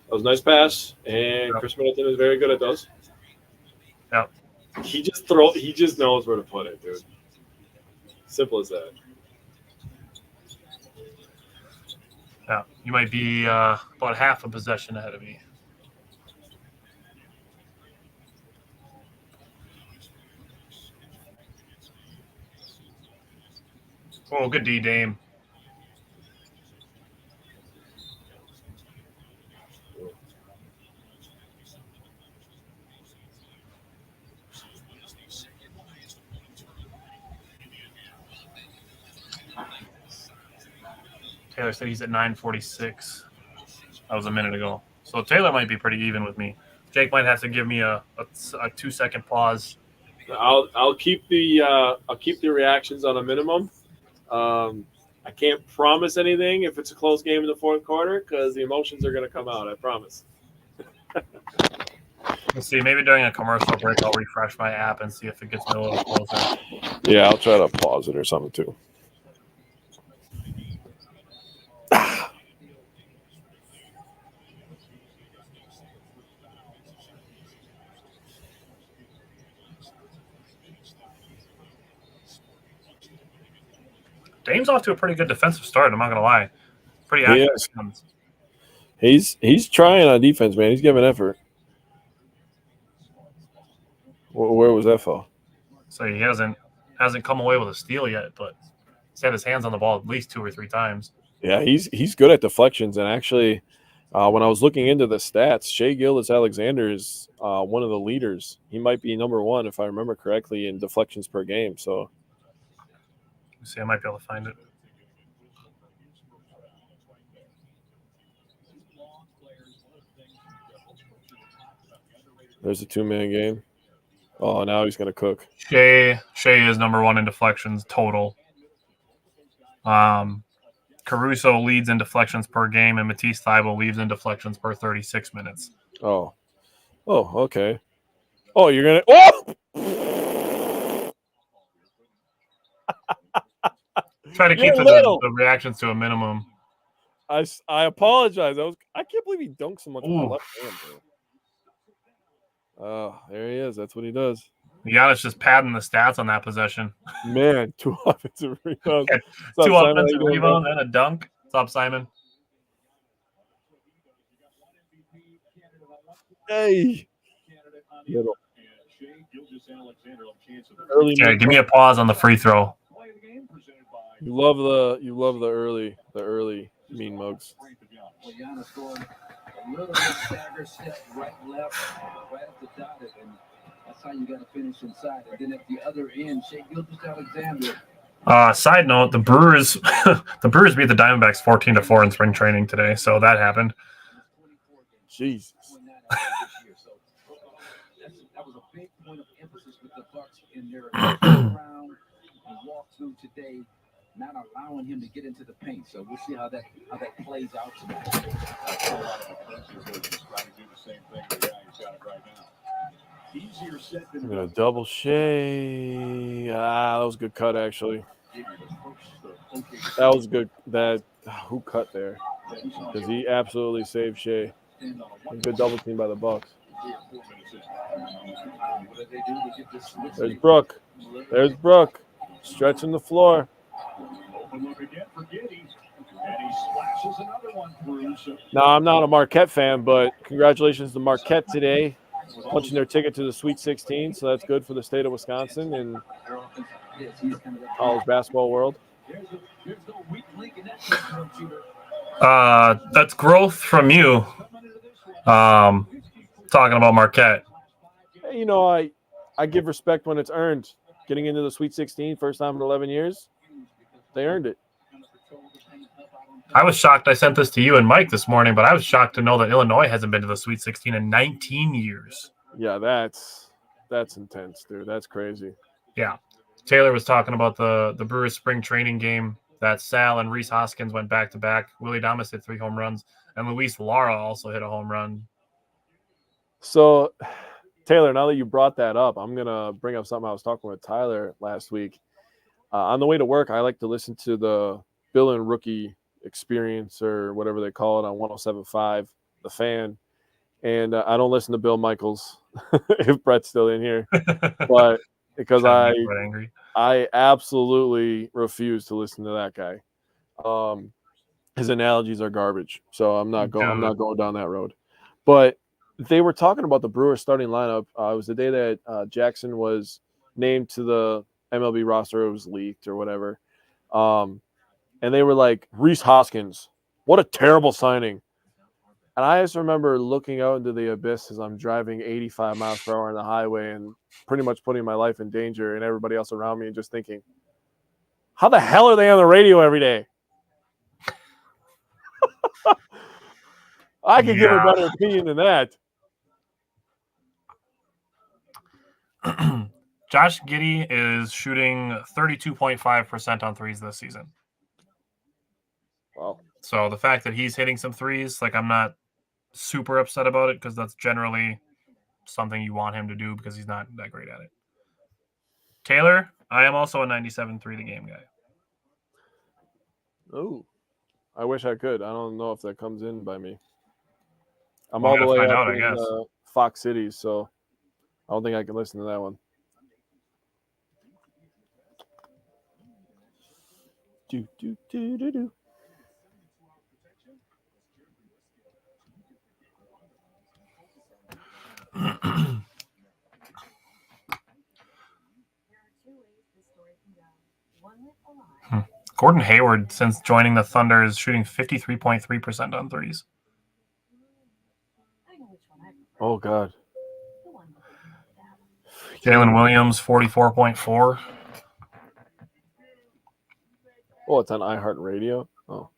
That was a nice pass, and Chris Middleton is very good at those. Yep. He just knows where to put it, dude. Simple as that. Yeah, you might be about half a possession ahead of me. Oh, good D, Dame. Taylor said he's at 9:46. That was a minute ago. So Taylor might be pretty even with me. Jake might have to give me a 2-second pause. I'll keep the reactions on a minimum. I can't promise anything if it's a close game in the fourth quarter because the emotions are going to come out. I promise. Let's see. Maybe during a commercial break, I'll refresh my app and see if it gets me a little closer. Yeah, I'll try to pause it or something too. Dame's off to a pretty good defensive start. I'm not gonna lie. Pretty active. He's trying on defense, man. He's giving effort. Where was that for? So he hasn't come away with a steal yet, but he's had his hands on the ball at least 2 or 3 times. Yeah, he's good at deflections, and actually, when I was looking into the stats, Shai Gilgeous-Alexander is one of the leaders. He might be number 1 if I remember correctly in deflections per game. So. See, I might be able to find it. There's a 2-man game. Oh, now he's going to cook. Shai is number 1 in deflections total. Caruso leads in deflections per game, and Matisse Thybulle leads in deflections per 36 minutes. Oh, okay. Oh, you're going to – oh! Try to keep the reactions to a minimum. I apologize. I can't believe he dunked so much with the left hand, bro. Oh, there he is. That's what he does. Giannis just padding the stats on that possession. Man, 2 offensive rebounds. 2 offensive rebounds and a dunk. What's up, Simon? Hey. Early Yeah, give me a pause on the free throw. You love the early mean mugs. Well, Giannis going a little bit stagger step, right, left, right at the dot, and that's how you got to finish inside. And then at the other end, Shea Gilgeous-Alexander. Side note: the Brewers, the Brewers beat the Diamondbacks 14-4 in spring training today, so that happened. Jesus. That was a big point of emphasis with the Bucks in their round and walkthrough today, not allowing him to get into the paint. So we'll see how that plays out tonight. I'm gonna double Shea. That was a good cut actually. That was good. Who cut there? Because he absolutely saved Shea. Good double team by the Bucks. There's Brooke. There's Brooke. Stretching the floor. Now, I'm not a Marquette fan, but congratulations to Marquette today, punching their ticket to the Sweet 16. So that's good for the state of Wisconsin and college basketball world. That's growth from you. Talking about Marquette. Hey, you know, I give respect when it's earned. Getting into the Sweet 16, first time in 11 years, they earned it. I was shocked. I sent this to you and Mike this morning, but I was shocked to know that Illinois hasn't been to the Sweet 16 in 19 years. Yeah, that's intense, dude. That's crazy. Yeah. Taylor was talking about the Brewers spring training game that Sal and Reese Hoskins went back-to-back. Willie Adames hit 3 home runs, and Luis Lara also hit a home run. So, Taylor, now that you brought that up, I'm going to bring up something I was talking with Tyler last week. On the way to work, I like to listen to the Bill and Rookie Experience or whatever they call it on 107.5, The Fan. And I don't listen to Bill Michaels if Brett's still in here. But because I absolutely refuse to listen to that guy. His analogies are garbage. So I'm not going down that road. But they were talking about the Brewers starting lineup. It was the day that Jackson was named to the MLB roster. It was leaked or whatever. And they were like, Reese Hoskins, what a terrible signing. And I just remember looking out into the abyss as I'm driving 85 miles per hour on the highway and pretty much putting my life in danger and everybody else around me and just thinking, how the hell are they on the radio every day? I could give a better opinion than that. Josh Giddey is shooting 32.5% on threes this season. Wow. So the fact that he's hitting some threes, like I'm not super upset about it because that's generally something you want him to do because he's not that great at it. Taylor, I am also a 97.3 the game guy. Oh, I wish I could. I don't know if that comes in by me. I'm all the way up in Fox City, so I don't think I can listen to that one. Do. Gordon Hayward, since joining the Thunder, is shooting 53.3% on threes. Oh, God. Jalen Williams, 44.4. Oh, it's on iHeartRadio. Oh.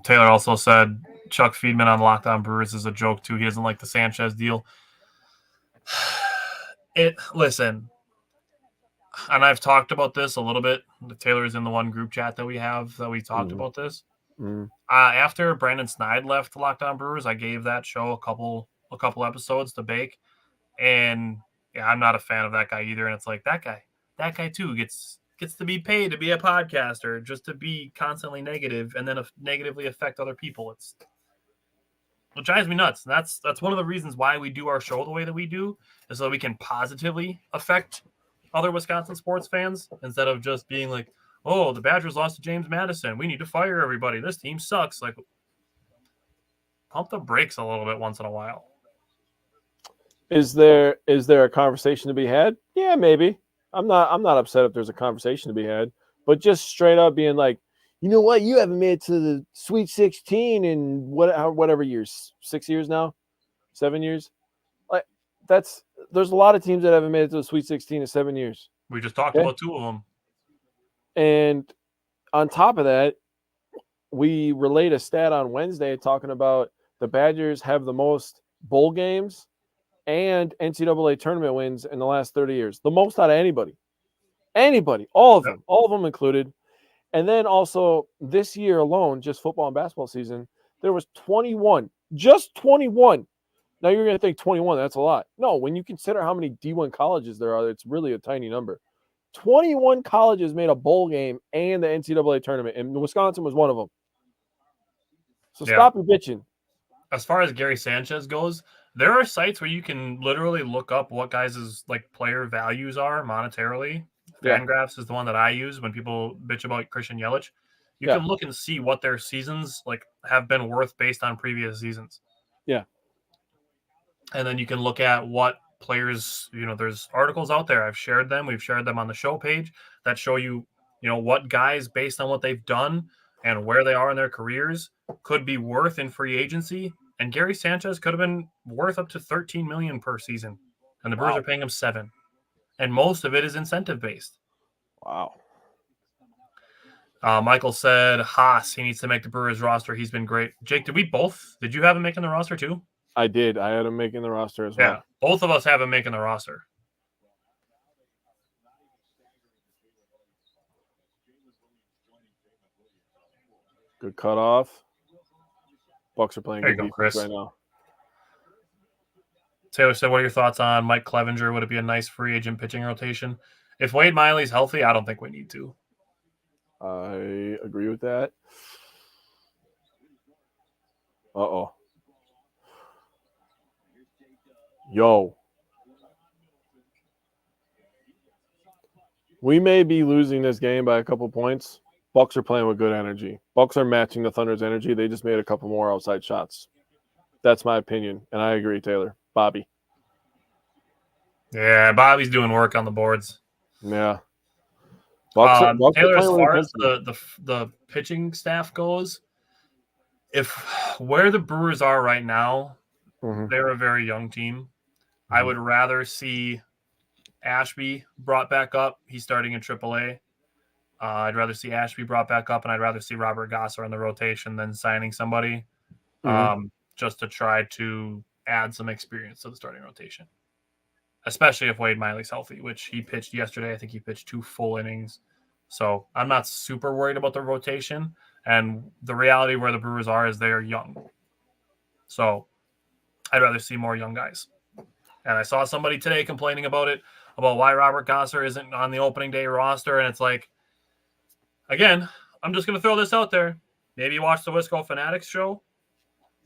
Taylor also said Chuck Feedman on Locked On Brewers is a joke, too. He doesn't like the Sanchez deal. Listen, and I've talked about this a little bit. Taylor is in the one group chat that we have that we talked about this. After Brandon Snide left Locked On Brewers, I gave that show a couple episodes to bake, and yeah, I'm not a fan of that guy either. And it's like that guy too gets to be paid to be a podcaster just to be constantly negative and then negatively affect other people. It drives me nuts. And that's one of the reasons why we do our show the way that we do, is so that we can positively affect other Wisconsin sports fans instead of just being like, oh, the Badgers lost to James Madison. We need to fire everybody. This team sucks. Like, pump the brakes a little bit once in a while. Is there a conversation to be had? Yeah, maybe. I'm not upset if there's a conversation to be had, but just straight up being like, you know what, you haven't made it to the Sweet 16 in whatever years, 6 years now, 7 years. Like there's a lot of teams that haven't made it to the Sweet 16 in 7 years. We just talked about two of them. And on top of that, we relayed a stat on Wednesday talking about the Badgers have the most bowl games and NCAA tournament wins in the last 30 years. The most out of anybody. Anybody. All of them included. And then also this year alone, just football and basketball season, there was 21. Just 21. Now you're going to think 21, that's a lot. No, when you consider how many D1 colleges there are, it's really a tiny number. 21 colleges made a bowl game and the NCAA tournament, and Wisconsin was one of them. So stop your bitching. As far as Gary Sanchez goes, there are sites where you can literally look up what guys' like player values are monetarily. Fangraphs is the one that I use when people bitch about Christian Yelich. You can look and see what their seasons like have been worth based on previous seasons. Yeah. And then you can look at what players, there's articles out there. I've shared them. We've shared them on the show page that show you, what guys based on what they've done and where they are in their careers could be worth in free agency. And Gary Sanchez could have been worth up to $13 million per season. And the Brewers are paying him $7 million. And most of it is incentive based. Wow. Michael said Haas, he needs to make the Brewers roster. He's been great. Jake, did you have him making the roster too? I did. I had him making the roster as well. Yeah, both of us have him making the roster. Good cutoff. Bucks are playing good defense Chris. Right now. Taylor said, what are your thoughts on Mike Clevenger? Would it be a nice free agent pitching rotation? If Wade Miley's healthy, I don't think we need to. I agree with that. Uh-oh. Yo. We may be losing this game by a couple points. Bucks are playing with good energy. Bucks are matching the Thunder's energy. They just made a couple more outside shots. That's my opinion, and I agree, Taylor. Bobby. Yeah, Bobby's doing work on the boards. Yeah. Bucks Taylor, as far as the pitching staff goes, if where the Brewers are right now, they're a very young team. I would rather see Ashby brought back up. He's starting in AAA. I'd rather see Ashby brought back up, and I'd rather see Robert Gosser in the rotation than signing somebody just to try to add some experience to the starting rotation, especially if Wade Miley's healthy, which he pitched yesterday. I think he pitched 2 full innings. So I'm not super worried about the rotation. And the reality where the Brewers are is they are young. So I'd rather see more young guys. And I saw somebody today complaining about why Robert Gosser isn't on the opening day roster. And it's like, again, I'm just going to throw this out there. Maybe you watch the Wisco Fanatics show.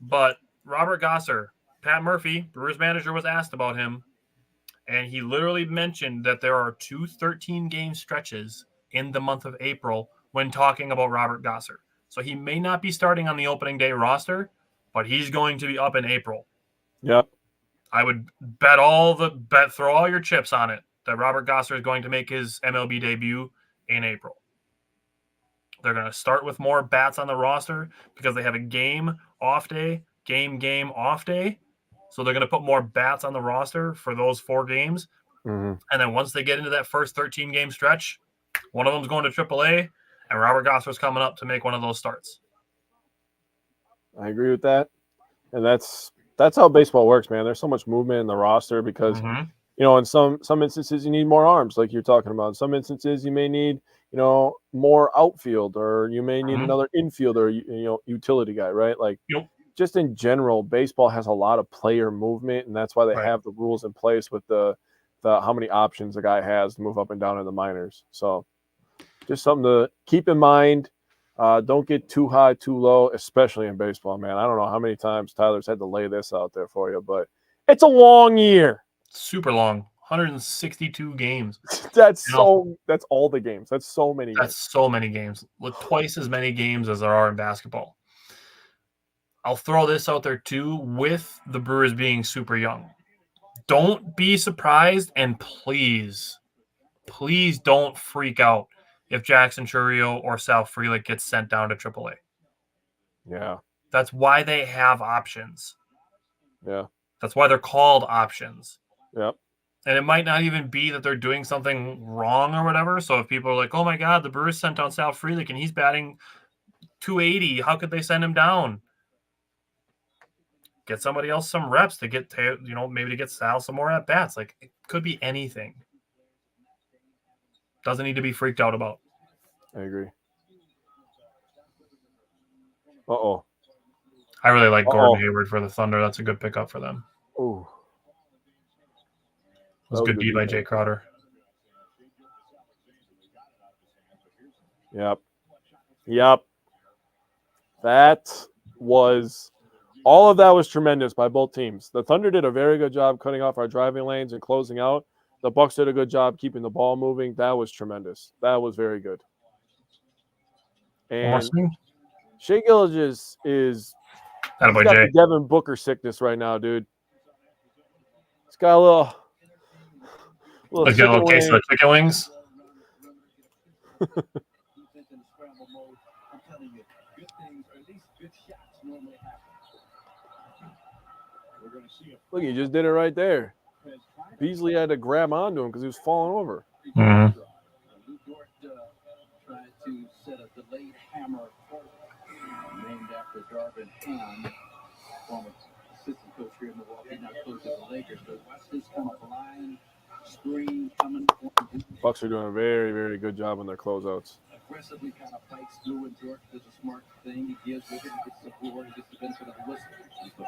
But Robert Gosser, Pat Murphy, Brewers manager, was asked about him. And he literally mentioned that there are 2 13-game stretches in the month of April when talking about Robert Gosser. So he may not be starting on the opening day roster, but he's going to be up in April. Yep. I would throw all your chips on it that Robert Gosser is going to make his MLB debut in April. They're going to start with more bats on the roster because they have a game, off day, game, off day. So they're going to put more bats on the roster for those 4 games. And then once they get into that first 13-game stretch, one of them's going to AAA, and Robert Gosser's coming up to make one of those starts. I agree with that. And that's how baseball works, man. There's so much movement in the roster because, in some instances you need more arms, like you're talking about. In some instances you may need, more outfield, or you may need another infielder, utility guy, right? Like, just in general, baseball has a lot of player movement, and that's why they have the rules in place with the how many options a guy has to move up and down in the minors. So just something to keep in mind. Don't get too high, too low, especially in baseball, man. I don't know how many times Tyler's had to lay this out there for you, but it's a long year. Super long. 162 games. That's all the games. That's so many games. That's so many games. With twice as many games as there are in basketball. I'll throw this out there too, with the Brewers being super young. don't be surprised, and please don't freak out if Jackson Chourio or Sal Frelick gets sent down to AAA. Yeah. That's why they have options. Yeah. That's why they're called options. Yep. And it might not even be that they're doing something wrong or whatever. So if people are like, oh my God, the Brewers sent down Sal Frelick and he's batting 280, how could they send him down? Get somebody else some reps to get, maybe to get Sal some more at bats. Like, it could be anything. Doesn't need to be freaked out about. I agree. Uh-oh. I really like Gordon Hayward for the Thunder. That's a good pickup for them. Ooh. It was good D by Jay Crowder. Yep. All of that was tremendous by both teams. The Thunder did a very good job cutting off our driving lanes and closing out. The Bucks did a good job keeping the ball moving. That was tremendous. That was very good. And Shea Gilgeous is he's got the Devin Booker sickness right now, dude. He's got a little case of chicken wings. Look, he just did it right there. Beasley had to grab onto him because he was falling over. Mm-hmm. Tried to set a delayed hammer named after Darvin Ham, former assistant coach here in Milwaukee, now coach of the Lakers. But watch this kind of blind screen coming. Bucks are doing a very, very good job on their closeouts. Aggressively kind of fights through, and George does a smart thing. He gives with it, he gets support, he gets the benefit of the whistle.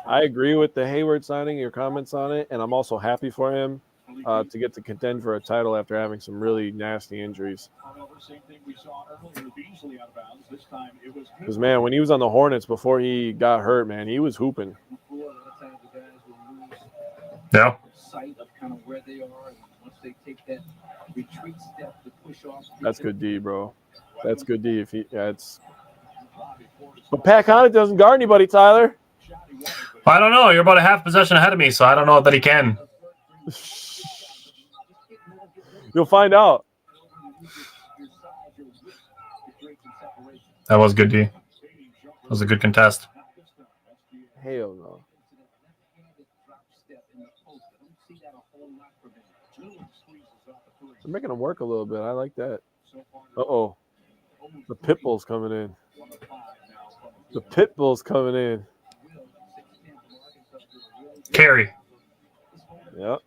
I agree with the Hayward signing, your comments on it, and I'm also happy for him to get to contend for a title after having some really nasty injuries. Because, man, when he was on the Hornets before he got hurt, man, he was hooping. Yeah. Sight of kind of where they are, and once they take that retreat step to push off. That's good D, bro. That's good D. But Pat Connaughton doesn't guard anybody, Tyler. I don't know. You're about a half possession ahead of me, so I don't know that he can. You'll find out. That was good D. That was a good contest. Hell no. They're making him work a little bit. I like that. Uh-oh. The Pitbull's coming in. The Pitbull's coming in. Carry. Yep.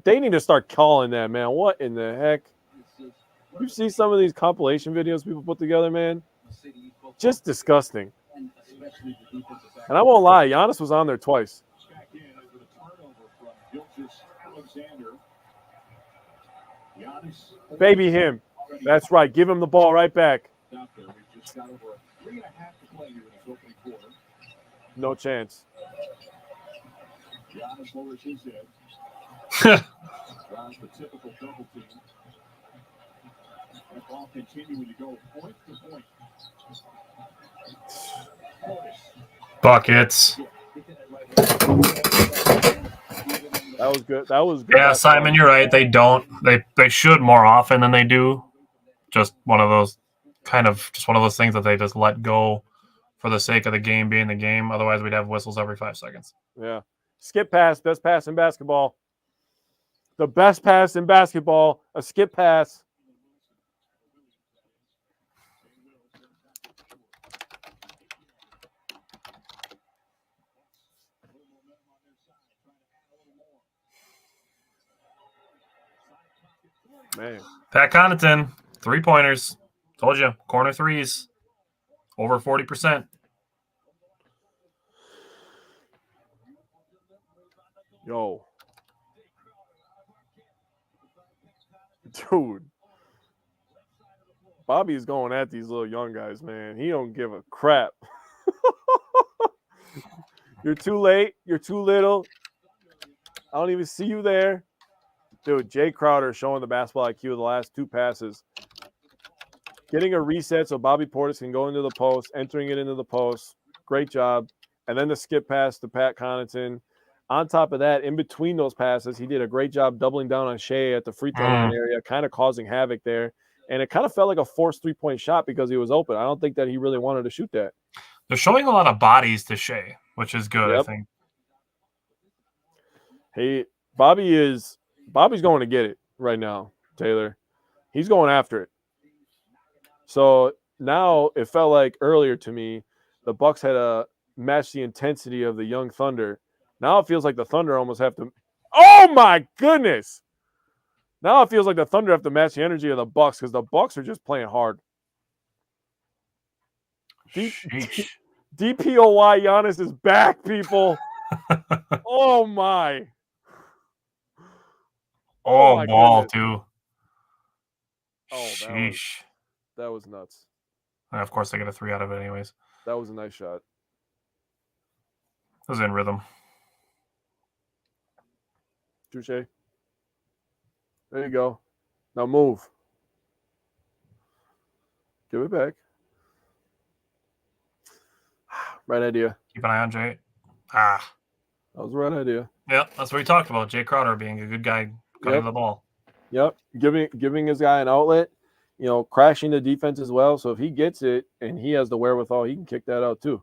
They need to start calling that, man. What in the heck? You see some of these compilation videos people put together, man? Just disgusting. And I won't lie, Giannis was on there twice. Baby him. That's right. Give him the ball right back. No chance. Giannis lowers his head. Drives the typical double team. That ball continuing to go point to point. Buckets. That was good. That was good. Yeah, Simon, you're right. They don't. They should more often than they do. Just one of those things that they just let go for the sake of the game being the game. Otherwise, we'd have whistles every 5 seconds. Yeah. Skip pass, best pass in basketball. The best pass in basketball, a skip pass. Man. Pat Connaughton, 3-pointers. Told you, corner threes, over 40%. Yo. Dude. Bobby's going at these little young guys, man. He don't give a crap. You're too late. You're too little. I don't even see you there. Dude, Jay Crowder showing the basketball IQ of the last 2 passes. Getting a reset so Bobby Portis can go into the post, entering it into the post. Great job. And then the skip pass to Pat Connaughton. On top of that, in between those passes, he did a great job doubling down on Shea at the free throw line area, kind of causing havoc there. And it kind of felt like a forced 3-point shot because he was open. I don't think that he really wanted to shoot that. They're showing a lot of bodies to Shea, which is good, Yep. I think. Hey, Bobby's going to get it right now, Taylor. He's going after it. So now it felt like earlier to me, the Bucks had to match the intensity of the young Thunder. Now it feels like the Thunder almost have to. Oh my goodness! Now it feels like the Thunder have to match the energy of the Bucks because the Bucks are just playing hard. Sheesh. DPOY Giannis is back, people. Oh my! Oh, my ball goodness. too. Oh, Sheesh. that was nuts. And of course, they get a 3 out of it, anyways. That was a nice shot. It was in rhythm. Touche. There you go. Now move. Give it back. Right idea. Keep an eye on Jay. That was the right idea. Yeah, that's what we talked about. Jay Crowder being a good guy cutting the ball. Yep. Giving his guy an outlet, crashing the defense as well. So if he gets it and he has the wherewithal, he can kick that out too.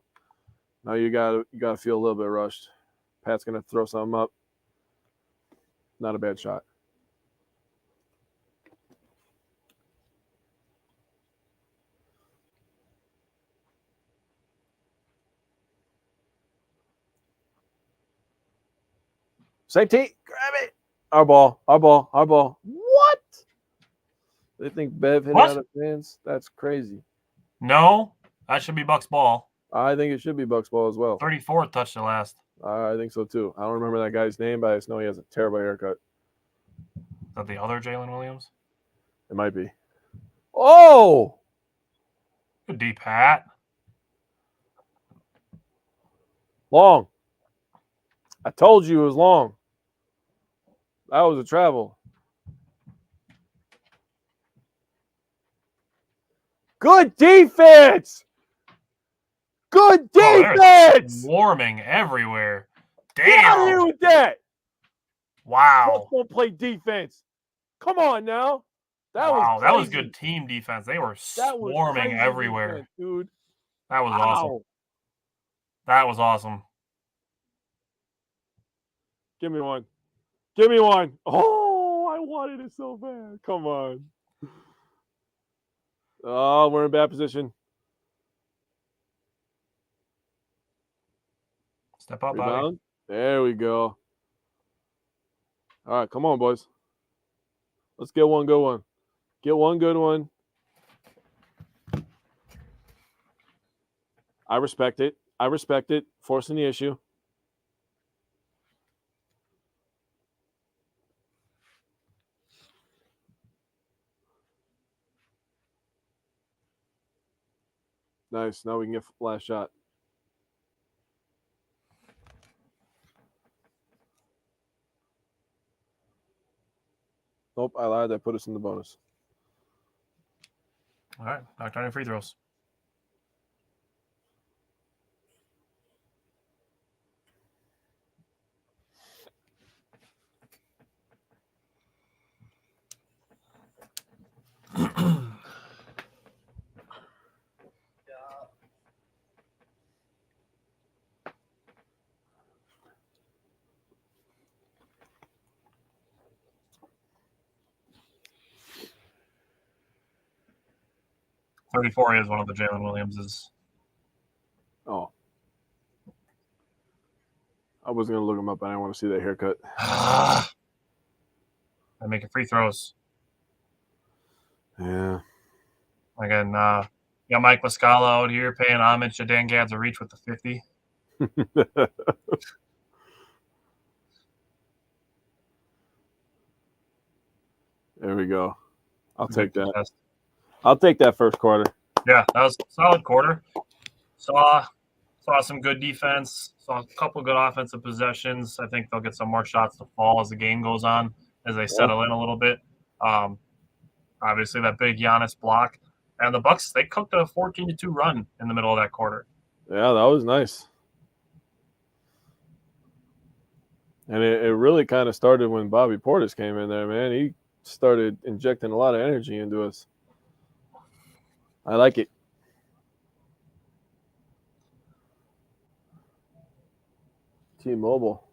Now you gotta feel a little bit rushed. Pat's gonna throw something up. Not a bad shot. Same team. Grab it. Our ball. What? They think Bev hit What? out of fans? That's crazy. No, that should be Bucks ball. I think it should be Bucks ball as well. 34th touched the last. I think so too. I don't remember that guy's name, but I just know he has a terrible haircut. Is that the other Jalen Williams? It might be. Oh! Good deep hat. Long. I told you it was long. That was a travel. Good defense. Good defense. Swarming everywhere. Get out of here Damn. with that. Wow. Bucks don't play defense. Come on now. That was good team defense. They were That was swarming crazy everywhere. defense, dude. That was awesome. Wow. That was awesome. Give me one. Give me one. Oh, I wanted it so bad. Come on. Oh, we're in bad position. Step up, Bobby. Rebound. There we go. All right, come on, boys. Let's get one good one. Get one good one. I respect it. Forcing the issue. Nice. Now we can get last shot. Nope, I lied. That put us in the bonus. All right, knock down your free throws. $34 is one of the Jalen Williamses. Oh. I was going to look him up. I didn't want to see that haircut. They're making free throws. Yeah. Again, got Mike Muscala out here paying homage to Dan Gad's reach with the 50. There we go. I'll take that. Test. I'll take that first quarter. Yeah, that was a solid quarter. Saw some good defense. Saw a couple good offensive possessions. I think they'll get some more shots to fall as the game goes on, as they settle in a little bit. Obviously, that big Giannis block. And the Bucks, they cooked a 14-2 run in the middle of that quarter. Yeah, that was nice. And it really kind of started when Bobby Portis came in there, man. He started injecting a lot of energy into us. I like it. T-Mobile.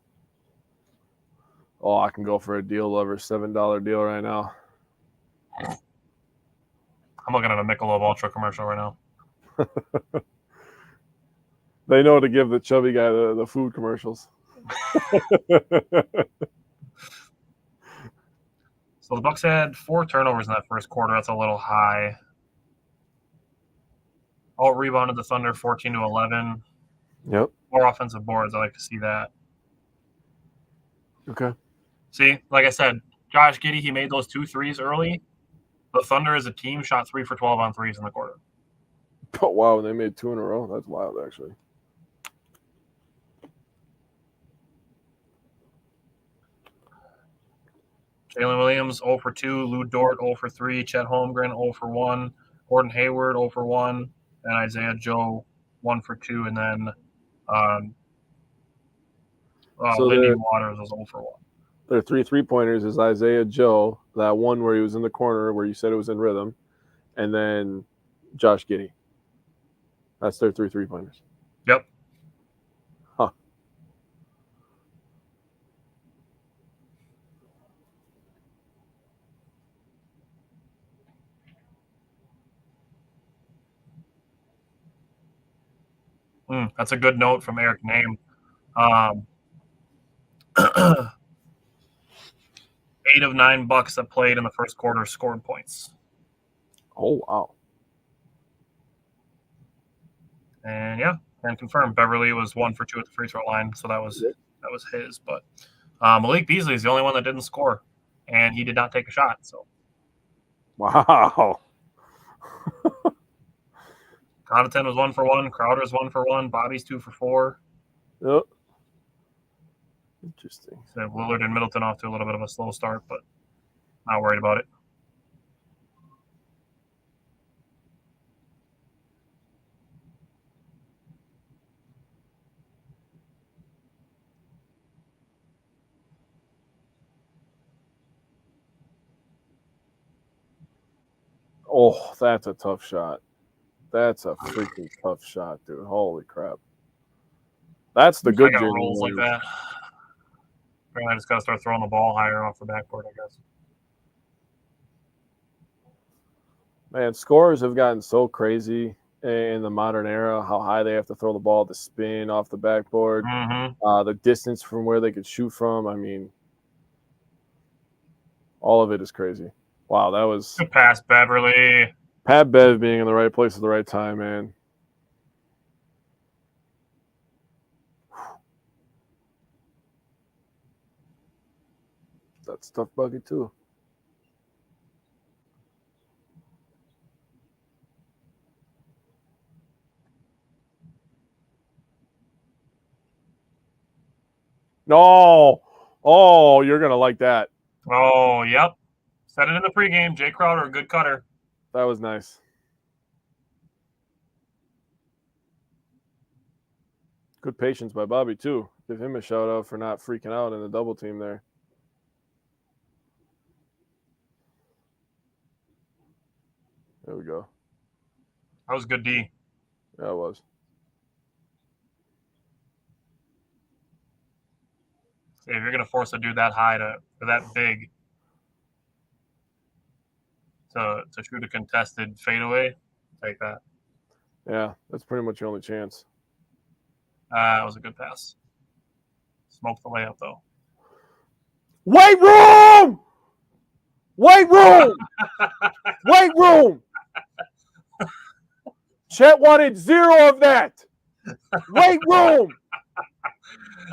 Oh, I can go for a deal lover, $7 deal right now. I'm looking at a Michelob Ultra commercial right now. They know to give the chubby guy the food commercials. So the Bucks had 4 turnovers in that first quarter. That's a little high. All rebounded the Thunder 14-11. Yep. More offensive boards. I like to see that. Okay. See, like I said, Josh Giddey, he made those 2 threes early. The Thunder as a team shot 3 for 12 on threes in the quarter. Oh, wow. They made 2 in a row. That's wild, actually. Jalen Williams 0 for 2, Lou Dort 0 for 3, Chet Holmgren 0 for 1, Gordon Hayward 0 for 1, and Isaiah Joe 1 for 2, and then Lindy Waters was 0 for 1. Their 3 3-pointers is Isaiah Joe, that one where he was in the corner where you said it was in rhythm, and then Josh Giddey. That's their 3 3-pointers. Yep. Huh. That's a good note from Eric Name. 8 of 9 Bucks that played in the first quarter scored points. Oh, wow. And yeah, can confirm Beverly was 1 for 2 at the free throw line, so that was his. But Malik Beasley is the only one that didn't score, and he did not take a shot. So wow. Connaughton was 1 for 1, Crowder's 1 for 1, Bobby's 2 for 4. Yep. Interesting. So Lillard and Middleton off to a little bit of a slow start, but not worried about it. Oh, that's a tough shot. That's a freaking tough shot, dude. Holy crap. That's the good I got Jalen rolls like Williams. that. I just got to start throwing the ball higher off the backboard, I guess. Man, scorers have gotten so crazy in the modern era, how high they have to throw the ball, the spin off the backboard, the distance from where they could shoot from. I mean, all of it is crazy. Wow, that was good pass, Beverly. Pat Bev being in the right place at the right time, man. That's a tough bucket, too. No. Oh, you're going to like that. Oh, yep. Said it in the pregame. Jay Crowder, good cutter. That was nice. Good patience by Bobby, too. Give him a shout out for not freaking out in the double team there. There we go. That was good D. Yeah, it was. See, if you're going to force a dude that high or that big to shoot a contested fadeaway, take that. Yeah, that's pretty much your only chance. That was a good pass. Smoked the layup, though. Weight room! Weight room! Weight room! Chet wanted 0 of that. Weight room!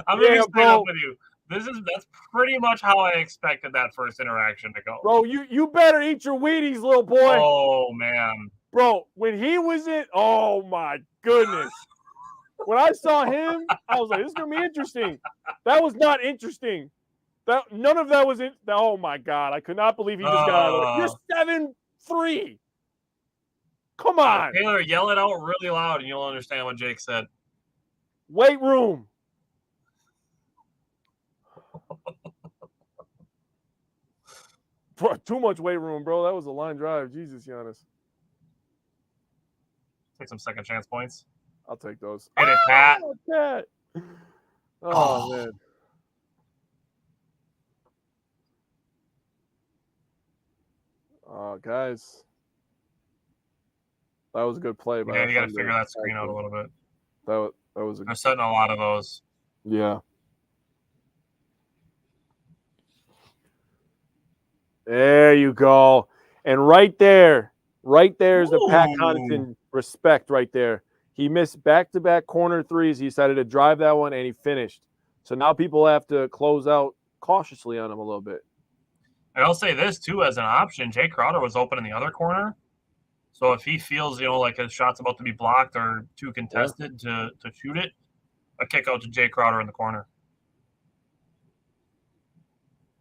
I'm going to be straight up with you. That's pretty much how I expected that first interaction to go. Bro, you better eat your Wheaties, little boy. Oh, man. Bro, when he was in, oh, my goodness. When I saw him, I was like, this is going to be interesting. That was not interesting. None of that was in. Oh, my God. I could not believe he just got out of it. You're 7-3. Come on. Taylor, yell it out really loud and you'll understand what Jake said. Weight room. Too much weight room, bro. That was a line drive. Jesus, Giannis. Take some second chance points. I'll take those. Hit it, Pat. Pat. Oh, man. Guys. That was a good play. Yeah, you got to figure that screen out a little bit. That was They're setting a lot of those. Yeah. There you go. And right there is the Pat Connaughton respect right there. He missed back-to-back corner threes. He decided to drive that one, and he finished. So now people have to close out cautiously on him a little bit. And I'll say this, too, as an option. Jay Crowder was open in the other corner. So if he feels, like his shot's about to be blocked or too contested to shoot it, a kick out to Jay Crowder in the corner.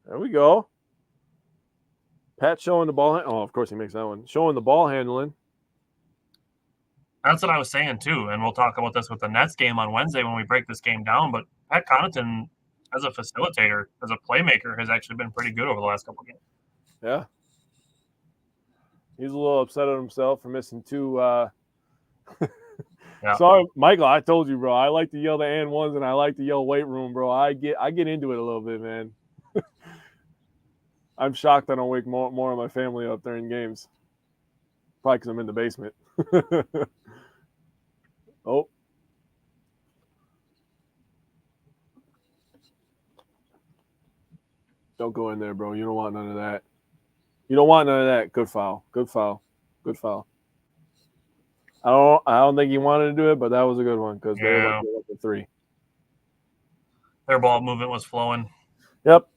There we go. Pat showing the ball. Oh, of course he makes that one. Showing the ball handling. That's what I was saying, too. And we'll talk about this with the Nets game on Wednesday when we break this game down. But Pat Connaughton, as a facilitator, as a playmaker, has actually been pretty good over the last couple of games. Yeah. He's a little upset at himself for missing two. Yeah. Sorry, Michael. I told you, bro. I like to yell the and ones, and I like to yell weight room, bro. I get into it a little bit, man. I'm shocked I don't wake more of my family up during games. Probably because I'm in the basement. Oh. Don't go in there, bro. You don't want none of that. You don't want none of that. Good foul. Good foul. Good foul. I don't think he wanted to do it, but that was a good one because they were up to 3. Their ball movement was flowing. Yep.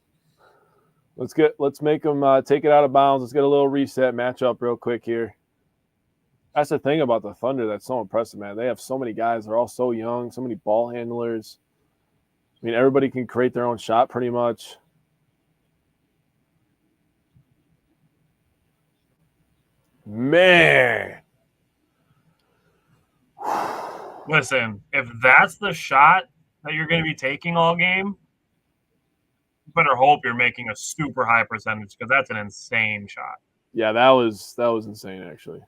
Let's make them take it out of bounds. Let's get a little reset, match up real quick here. That's the thing about the Thunder that's so impressive, man. They have so many guys. They're all so young, so many ball handlers. I mean, everybody can create their own shot pretty much. Man. Listen, if that's the shot that you're going to be taking all game, you better hope you're making a super high percentage because that's an insane shot. Yeah, that was insane, actually.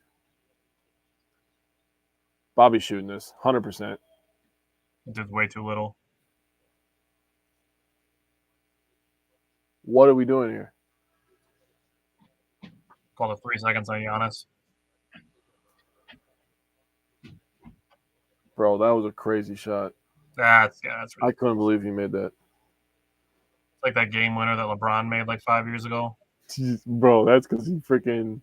Bobby's shooting this 100%. It did way too little. What are we doing here? Call it 3 seconds on Giannis. Bro, that was a crazy shot. That's ridiculous. I couldn't believe he made that. It's like that game winner that LeBron made like 5 years ago. Jeez, bro, that's because he freaking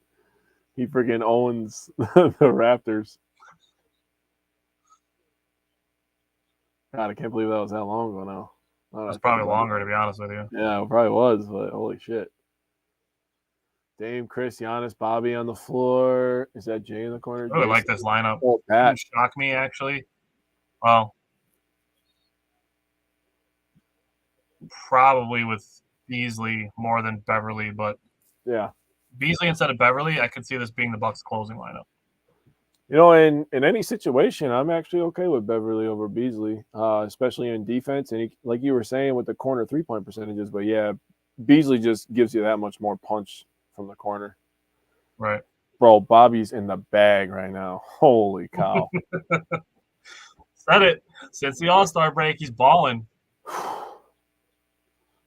owns the Raptors. God, I can't believe that was that long ago now. It was probably longer, to be honest with you. Yeah, it probably was, but holy shit. Dame, Chris, Giannis, Bobby on the floor. Is that Jay in the corner? I really like this lineup. Oh, Pat. It didn't shock me, actually. Well, probably with Beasley more than Beverly, but yeah, Beasley instead of Beverly, I could see this being the Bucks' closing lineup. In any situation, I'm actually okay with Beverly over Beasley, especially in defense. And like you were saying with the corner 3-point percentages, but yeah, Beasley just gives you that much more punch from the corner. Right. Bro, Bobby's in the bag right now. Holy cow. Said it. Since the All-Star break, he's balling.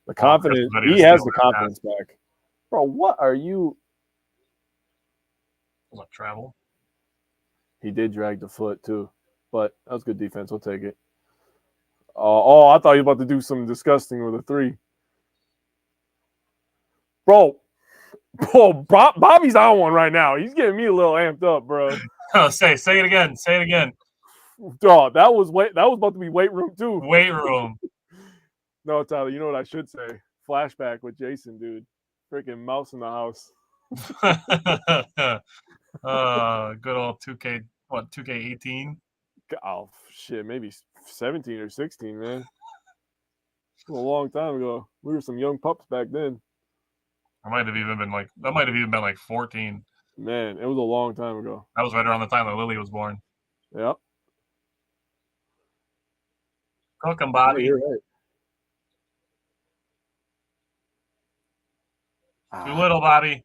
The confidence. He has the confidence back. Bro, what are you? Was that travel? He did drag the foot too, but that was good defense. We'll take it. Oh, I thought you were about to do something disgusting with a 3. Bro, Bobby's on one right now. He's getting me a little amped up, bro. Oh, say it again. Say it again. Dog, that was about to be weight room too. Weight room. No, Tyler, you know what I should say? Flashback with Jason, dude. Freaking mouse in the house. Good old 2K. What, 2K18? Oh shit, maybe 17 or 16, man. A long time ago. We were some young pups back then. That might have even been like 14. Man, it was a long time ago. That was right around the time that Lily was born. Yep. Cook 'em, Bobby. You're right. Too little, Bobby.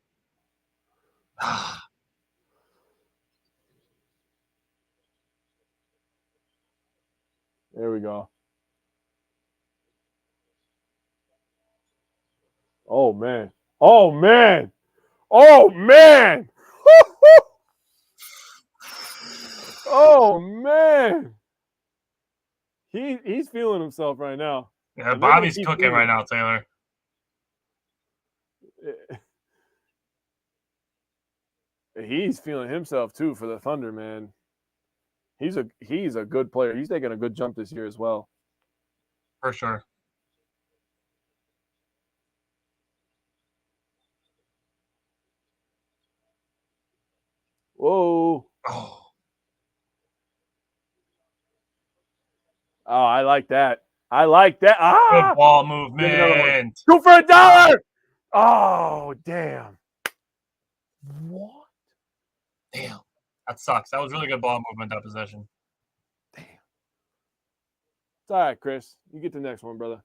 There we go. Oh, man. Oh, man. Oh, man. Oh, man. He's feeling himself right now. Yeah, And they're gonna Bobby's keep cooking doing right it. now, Taylor. He's feeling himself too for the Thunder, man. He's a good player. He's taking a good jump this year as well. For sure. Whoa. Oh, Oh, I like that. I like that. good Ah! ball Give me another one. movement. 2 for $1. Oh, damn. What? Damn. That sucks. That was really good ball movement, that possession. Damn. It's all right, Chris. You get the next one, brother.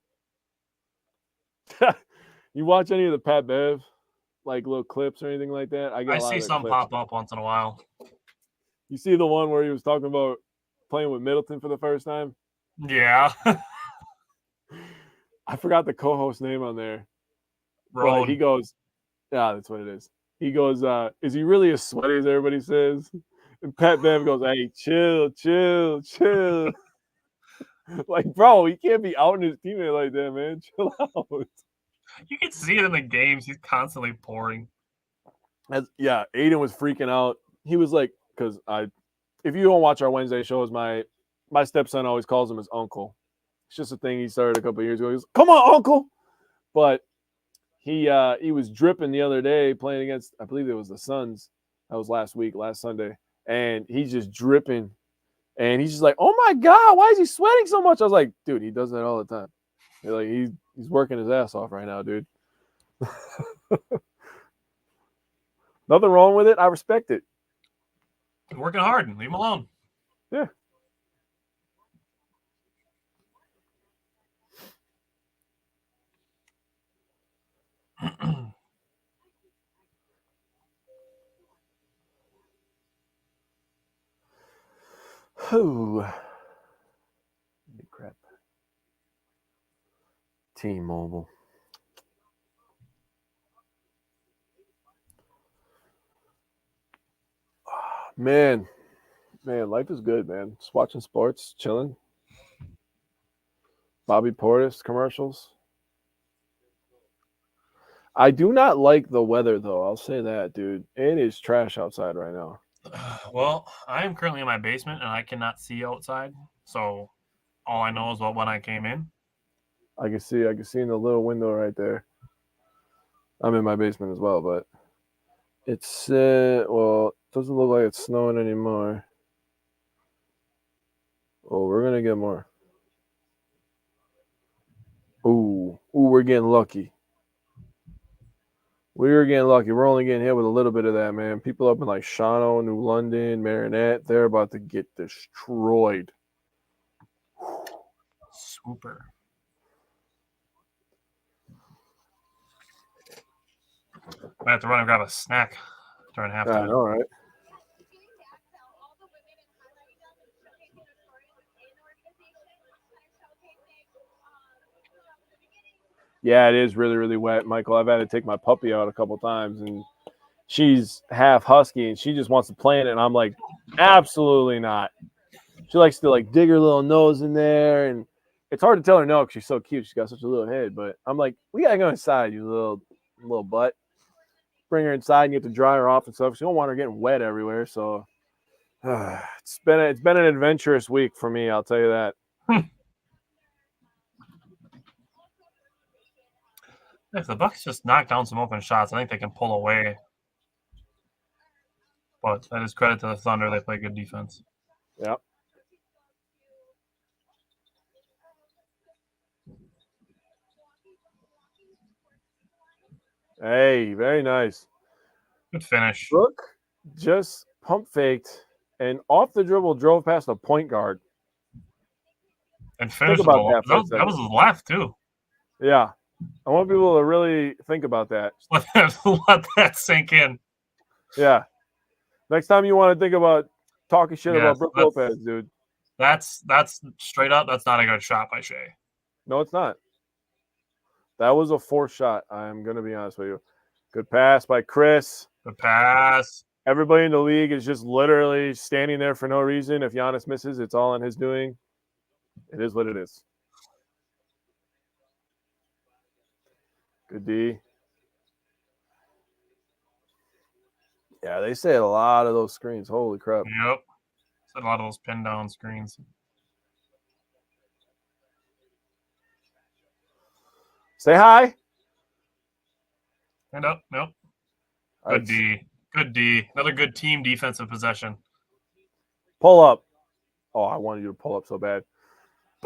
You watch any of the Pat Bev, like little clips or anything like that? I get a lot see of their some clips. pop up once in a while. You see the one where he was talking about playing with Middleton for the first time? Yeah. I forgot the co-host name on there. But Road. he goes, yeah, that's what it is. He goes, is he really as sweaty as everybody says? And Pat Bev goes, hey, chill. Like, bro, he can't be outing his teammate like that, man. Chill out. You can see it in the games. He's constantly pouring. Yeah, Aiden was freaking out. He was like, because if you don't watch our Wednesday shows, my stepson always calls him his uncle. It's just a thing he started a couple of years ago. He goes, come on, uncle. But he was dripping the other day playing against, I believe it was the Suns. That was last Sunday. And he's just dripping. And he's just like, oh my God, why is he sweating so much? I was like, dude, he does that all the time. Like he's working his ass off right now, dude. Nothing wrong with it. I respect it. He's working hard. Leave him alone. Yeah. Ooh. Crap. T-Mobile. Man, life is good, man. Just watching sports, chilling. Bobby Portis commercials. I do not like the weather, though. I'll say that, dude. It is trash outside right now. Well, I am currently in my basement and I cannot see outside. So all I know is when I came in. I can see in the little window right there. I'm in my basement as well, but it's well, it doesn't look like it's snowing anymore. Oh, we're gonna get more. Ooh, we're getting lucky. We're getting lucky. We're only getting hit with a little bit of that, man. People up in like Shawano, New London, Marinette, they're about to get destroyed. Super. I have to run and grab a snack during halftime. All right. Yeah, it is really, really wet, Michael. I've had to take my puppy out a couple times, and she's half husky, and she just wants to play in it, and I'm like, absolutely not. She likes to like dig her little nose in there, and it's hard to tell her no because she's so cute. She's got such a little head, but I'm like, we gotta go inside, you little butt. Bring her inside, and you have to dry her off and stuff. She don't want her getting wet everywhere, so it's been an adventurous week for me. I'll tell you that. If the Bucks just knock down some open shots, I think they can pull away. But that is credit to the Thunder. They play good defense. Yep. Hey, very nice. Good finish. Brooke just pump faked and off the dribble drove past a point guard. And finished about that that for a was his left, too. Yeah. I want people to really think about that. Let that sink in. Yeah. Next time you want to think about talking shit about Yes, Brooke that's- Lopez, dude. That's straight up. That's not a good shot by Shea. No, it's not. That was a forced shot. I'm going to be honest with you. Good pass by Chris. The pass. Everybody in the league is just literally standing there for no reason. If Giannis misses, it's all on his doing. It is what it is. Good D. Yeah, they say a lot of those screens. Holy crap. Yep. Said a lot of those pin down screens. Say hi. Stand up. Nope. All Good right, D. Good D. Another good team defensive possession. pull up. Oh, I wanted you to pull up so bad.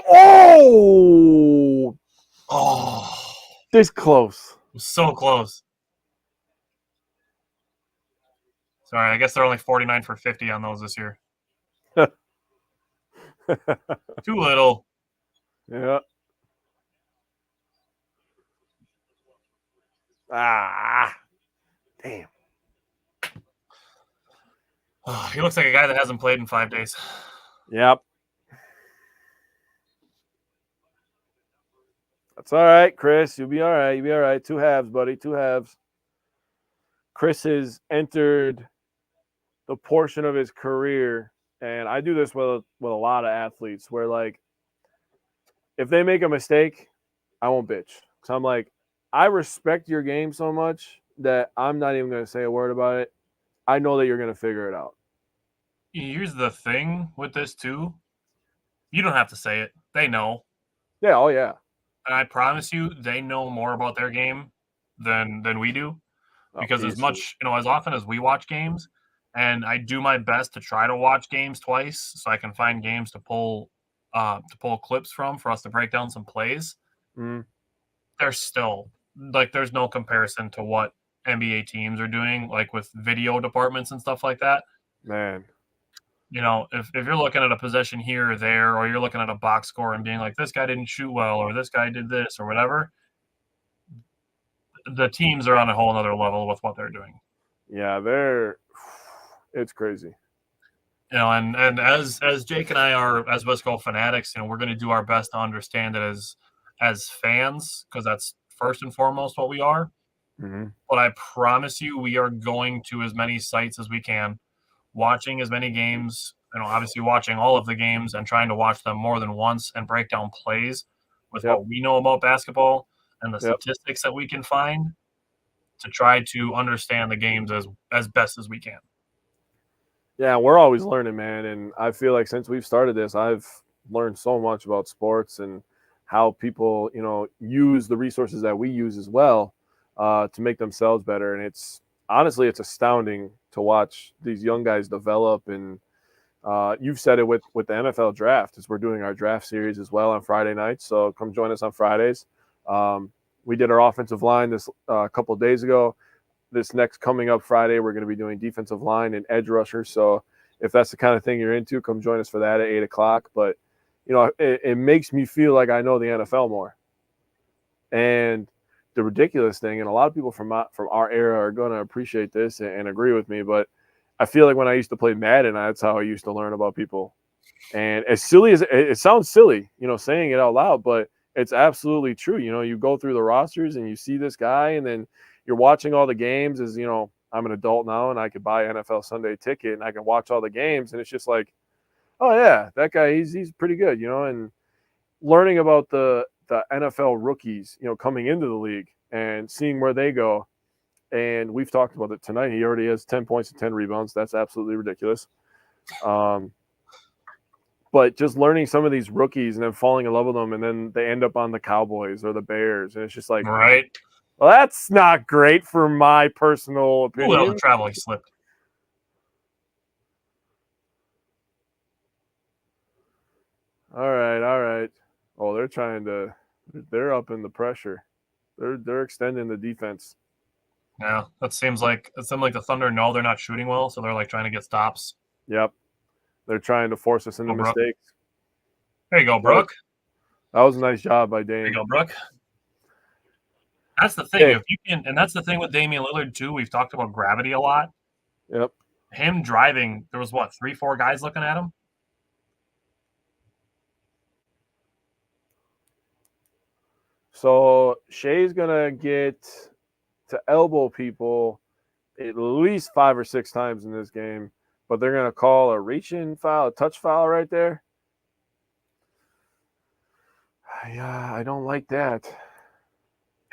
Oh, Oh, this close. so close. Sorry, I guess they're only 49 for 50 on those this year. Too little. Yeah. Ah, damn. Oh, he looks like a guy that hasn't played in 5 days. Yep. That's all right, Chris. You'll be all right. You'll be all right. 2 halves, buddy. 2 halves. Chris has entered the portion of his career, and I do this with a lot of athletes, where like if they make a mistake, I won't bitch. So I'm like, I respect your game so much that I'm not even going to say a word about it. I know that you're going to figure it out. Here's the thing with this, too. You don't have to say it. They know. Yeah. Oh yeah. And I promise you, they know more about their game than we do. Because as Easily. much, as often as we watch games, and I do my best to try to watch games twice so I can find games to pull clips from for us to break down some plays. Mm. There's still there's no comparison to what NBA teams are doing, like with video departments and stuff like that. Man. If you're looking at a possession here or there, or you're looking at a box score and being like, this guy didn't shoot well, or this guy did this, or whatever, the teams are on a whole other level with what they're doing. Yeah, it's crazy. And as Jake and I are, as Wisco fanatics, we're going to do our best to understand it as fans, because that's first and foremost what we are. Mm-hmm. But I promise you, we are going to as many sites as we can, watching as many games, obviously watching all of the games and trying to watch them more than once and break down plays with Yep. what we know about basketball and the Yep. statistics that we can find to try to understand the games as best as we can. Yeah, we're always learning, man. And I feel like since we've started this, I've learned so much about sports and how people, use the resources that we use as well to make themselves better. And it's astounding to watch these young guys develop. And you've said it with the NFL draft, as we're doing our draft series as well on Friday nights. So come join us on Fridays. We did our offensive line this a couple of days ago. This next coming up Friday, we're going to be doing defensive line and edge rushers. So if that's the kind of thing you're into, come join us for that at 8:00. But, it makes me feel like I know the NFL more. And the ridiculous thing, and a lot of people from our era are going to appreciate this and agree with me, but I feel like when I used to play Madden, that's how I used to learn about people. And as silly as it sounds silly, saying it out loud, but it's absolutely true. You go through the rosters and you see this guy, and then you're watching all the games as, I'm an adult now and I could buy an NFL Sunday ticket and I can watch all the games. And it's just like, oh yeah, that guy, he's pretty good, and learning about the NFL rookies, coming into the league and seeing where they go. And we've talked about it tonight. He already has 10 points and 10 rebounds. That's absolutely ridiculous. But just learning some of these rookies and then falling in love with them, and then they end up on the Cowboys or the Bears. And it's just like, right. Well, that's not great for my personal opinion. Ooh, that was a traveling slip. All right. Oh, they're up in the pressure. They're extending the defense. Yeah, it seems like the Thunder know they're not shooting well, so they're like trying to get stops. Yep. They're trying to force us into mistakes. There you go, Brooke. That was a nice job by Dame. There you go, Brooke. That's the thing. Hey. If you can, and that's the thing with Damian Lillard too. We've talked about gravity a lot. Yep. Him driving, there was what, 3-4 guys looking at him. So Shea's gonna get to elbow people at least 5 or 6 times in this game, but they're gonna call a reach-in foul, a touch foul right there. Yeah, I don't like that.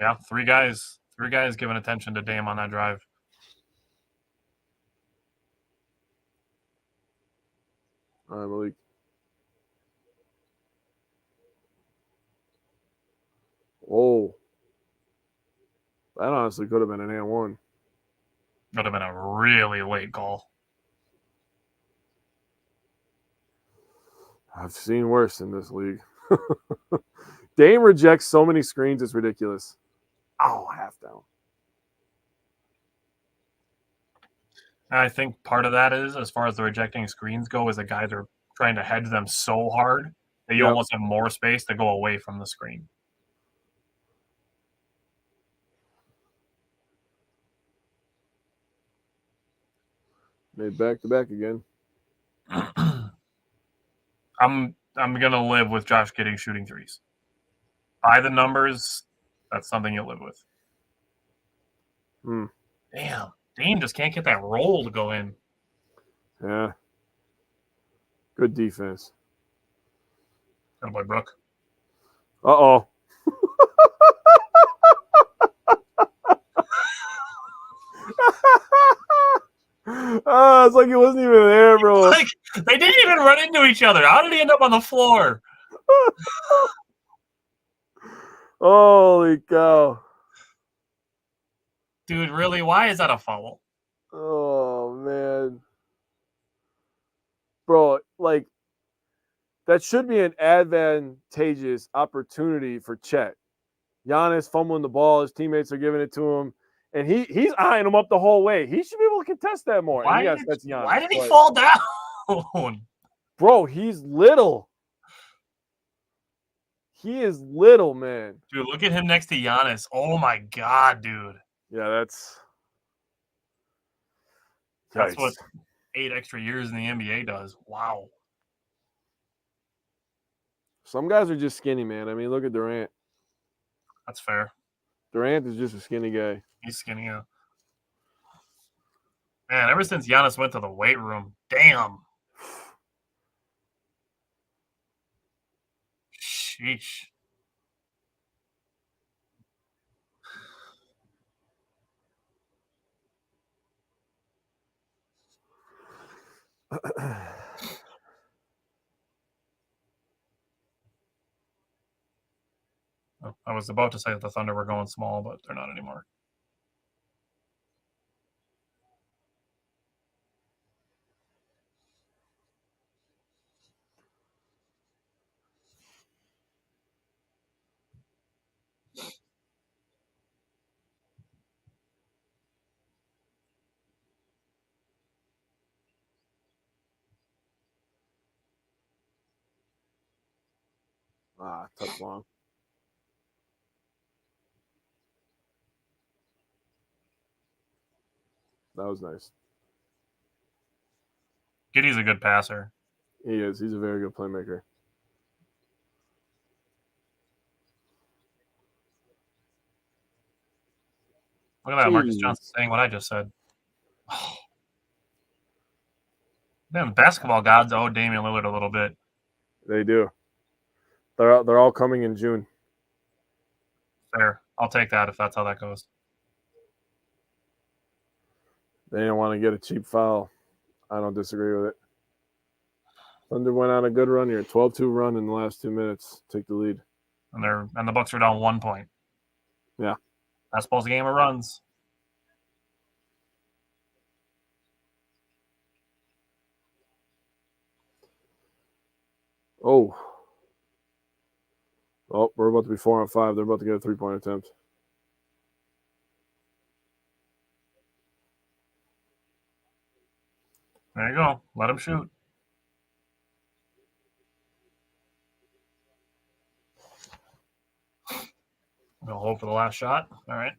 Yeah, three guys giving attention to Dame on that drive. All right, Malik. Oh, that honestly could have been an and one. Would have been a really late call. I've seen worse in this league. Dame rejects so many screens, it's ridiculous. Oh, half down. And I think part of that is, as far as the rejecting screens go, is that guys are trying to hedge them so hard that you almost have more space to go away from the screen. Made back-to-back again. I'm gonna live with Josh Giddey shooting threes. By the numbers, that's something you live with. Damn, Dame just can't get that roll to go in. Yeah. Good defense. Good boy, Brooke. Uh-oh. Oh, it's like he wasn't even there, bro. Like, they didn't even run into each other. How did he end up on the floor? Holy cow. Dude, really? Why is that a foul? Oh, man. Bro, like, that should be an advantageous opportunity for Chet. Giannis fumbling the ball. His teammates are giving it to him. And he's eyeing him up the whole way. He should be able to contest that more. Why, and yes, that's Giannis. Why did he fall down? Bro, he's little. He is little, man. Dude, look at him next to Giannis. Oh, my God, dude. Yeah, that's what 8 extra years in the NBA does. Wow. Some guys are just skinny, man. I mean, look at Durant. That's fair. Durant is just a skinny guy. He's skinny. Man, ever since Giannis went to the weight room, damn. Sheesh. I was about to say that the Thunder were going small, but they're not anymore. Touch long. That was nice. Giddey's a good passer. He is. He's a very good playmaker. Look at that. Marcus Johnson saying what I just said. Oh. Man, the basketball gods owe Damian Lillard a little bit. They do. They're all coming in June. Fair. I'll take that if that's how that goes. They didn't want to get a cheap foul. I don't disagree with it. Thunder went on a good run here. 12-2 run in the last 2 minutes. Take the lead. And the Bucks are down 1 point. Yeah. Basketball's a game of runs. Oh, we're about to be 4 on 5. They're about to get a 3-point attempt. There you go. Let him shoot. We'll hope for the last shot. All right.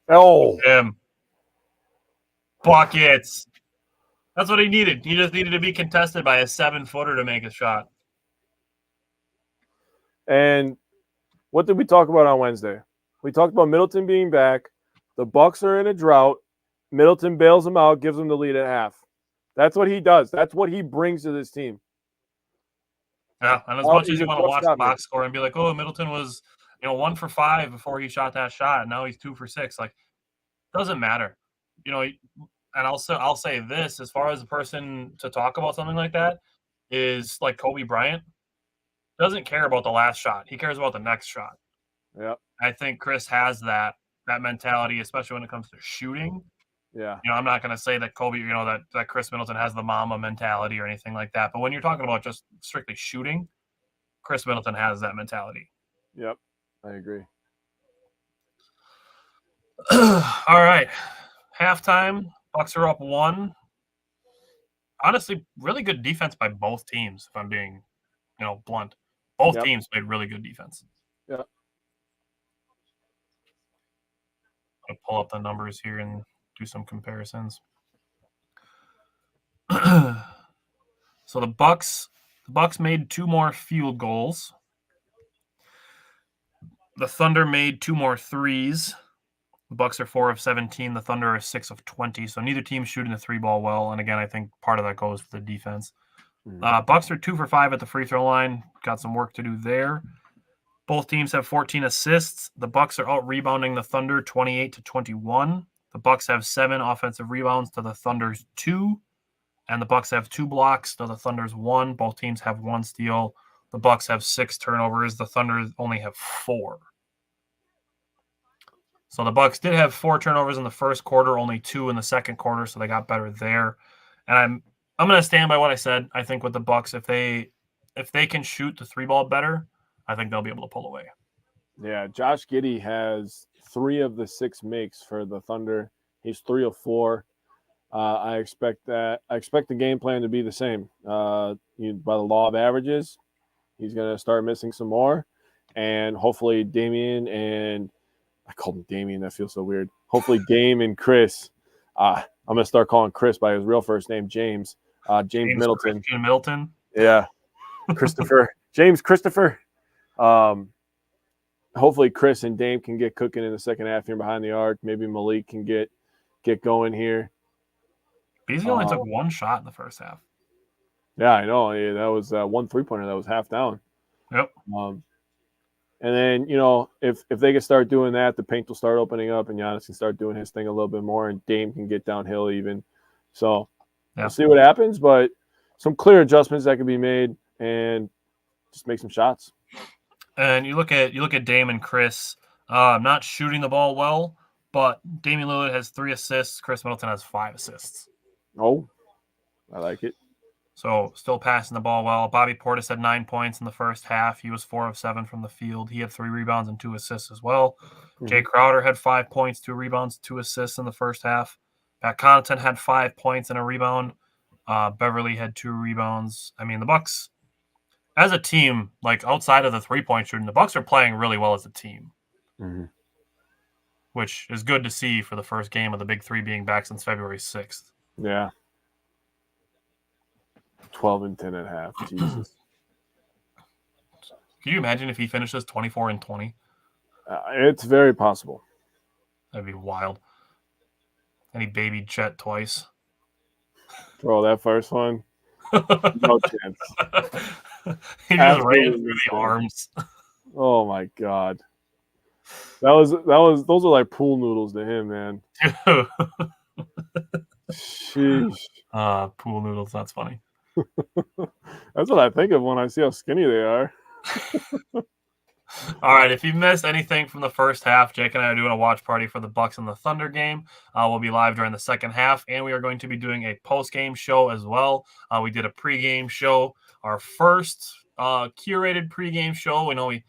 Oh, Him. Buckets. That's what he needed. He just needed to be contested by a 7-footer to make a shot. and what did we talk about on Wednesday? We talked about Middleton being back. The Bucks are in a drought. Middleton bails them out, gives them the lead at half. That's what he does. That's what he brings to this team. Yeah, and as much as you want to watch the box score and be like, oh, Middleton was, 1 for 5 before he shot that shot, and now he's 2 for 6. Like, doesn't matter. And I'll say this, as far as the person to talk about something like that is like Kobe Bryant. Doesn't care about the last shot. He cares about the next shot. Yep. I think Chris has that mentality, especially when it comes to shooting. Yeah. I'm not going to say that Kobe, that Chris Middleton has the mama mentality or anything like that. But when you're talking about just strictly shooting, Chris Middleton has that mentality. Yep. I agree. All right. Halftime, Bucks are up 1. Honestly, really good defense by both teams, if I'm being, blunt. Both teams played really good defense. Yeah. I'll pull up the numbers here and do some comparisons. So the Bucks made 2 more field goals. The Thunder made 2 more threes. The Bucks are 4 of 17. The Thunder are 6 of 20. So neither team's shooting the 3-ball well. And again, I think part of that goes to the defense. Bucks are 2 for 5 at the free throw line. Got some work to do there. Both teams have 14 assists. The Bucks are out rebounding the Thunder 28-21. The Bucks have 7 offensive rebounds to the Thunder's 2, and the Bucks have 2 blocks to the Thunder's 1. Both teams have 1 steal. The Bucks have 6 turnovers. The Thunder only have 4. So the Bucks did have 4 turnovers in the first quarter, only 2 in the second quarter, so they got better there. And I'm going to stand by what I said. I think with the Bucks, if they can shoot the 3-ball better, I think they'll be able to pull away. Yeah, Josh Giddey has 3 of the 6 makes for the Thunder. He's 3 of 4. I expect the game plan to be the same. By the law of averages, he's going to start missing some more, and hopefully Damian and I called him Damian. That feels so weird. Hopefully Dame and Chris. I'm going to start calling Chris by his real first name, James. James Middleton. Christian Middleton. Yeah, Christopher. James Christopher. Hopefully Chris and Dame can get cooking in the second half here behind the arc. Maybe Malik can get going here. Beasley only took 1 shot in the first half. Yeah, I know. Yeah, that was 1 3-pointer that was half down. Yep. And then, if they can start doing that, the paint will start opening up and Giannis can start doing his thing a little bit more and Dame can get downhill even. So we'll see what happens, but some clear adjustments that can be made and just make some shots. And you look at Dame and Chris, not shooting the ball well, but Damian Lillard has 3 assists. Chris Middleton has 5 assists. Oh, I like it. So still passing the ball well. Bobby Portis had 9 points in the first half. He was 4 of 7 from the field. He had 3 rebounds and 2 assists as well. Mm-hmm. Jay Crowder had 5 points, 2 rebounds, 2 assists in the first half. Pat Connaughton had 5 points and a rebound. Beverly had 2 rebounds. I mean, the Bucks, as a team, like outside of the 3-point shooting, the Bucks are playing really well as a team, which is good to see for the first game of the Big 3 being back since February 6th. Yeah. 12 and 10 and a half. Jesus. Can you imagine if he finishes 24 and 20? It's very possible. That'd be wild. And he babied Chet twice. Bro, that first one, no chance. He just ran through the arms. Oh my god. Those are like pool noodles to him, man. Sheesh. Pool noodles, that's funny. That's what I think of when I see how skinny they are. All right, if you missed anything from the first half, Jake and I are doing a watch party for the Bucks and the Thunder game. We'll be live during the second half, and we are going to be doing a post-game show as well. We did a pregame show, our first curated pregame show. We know we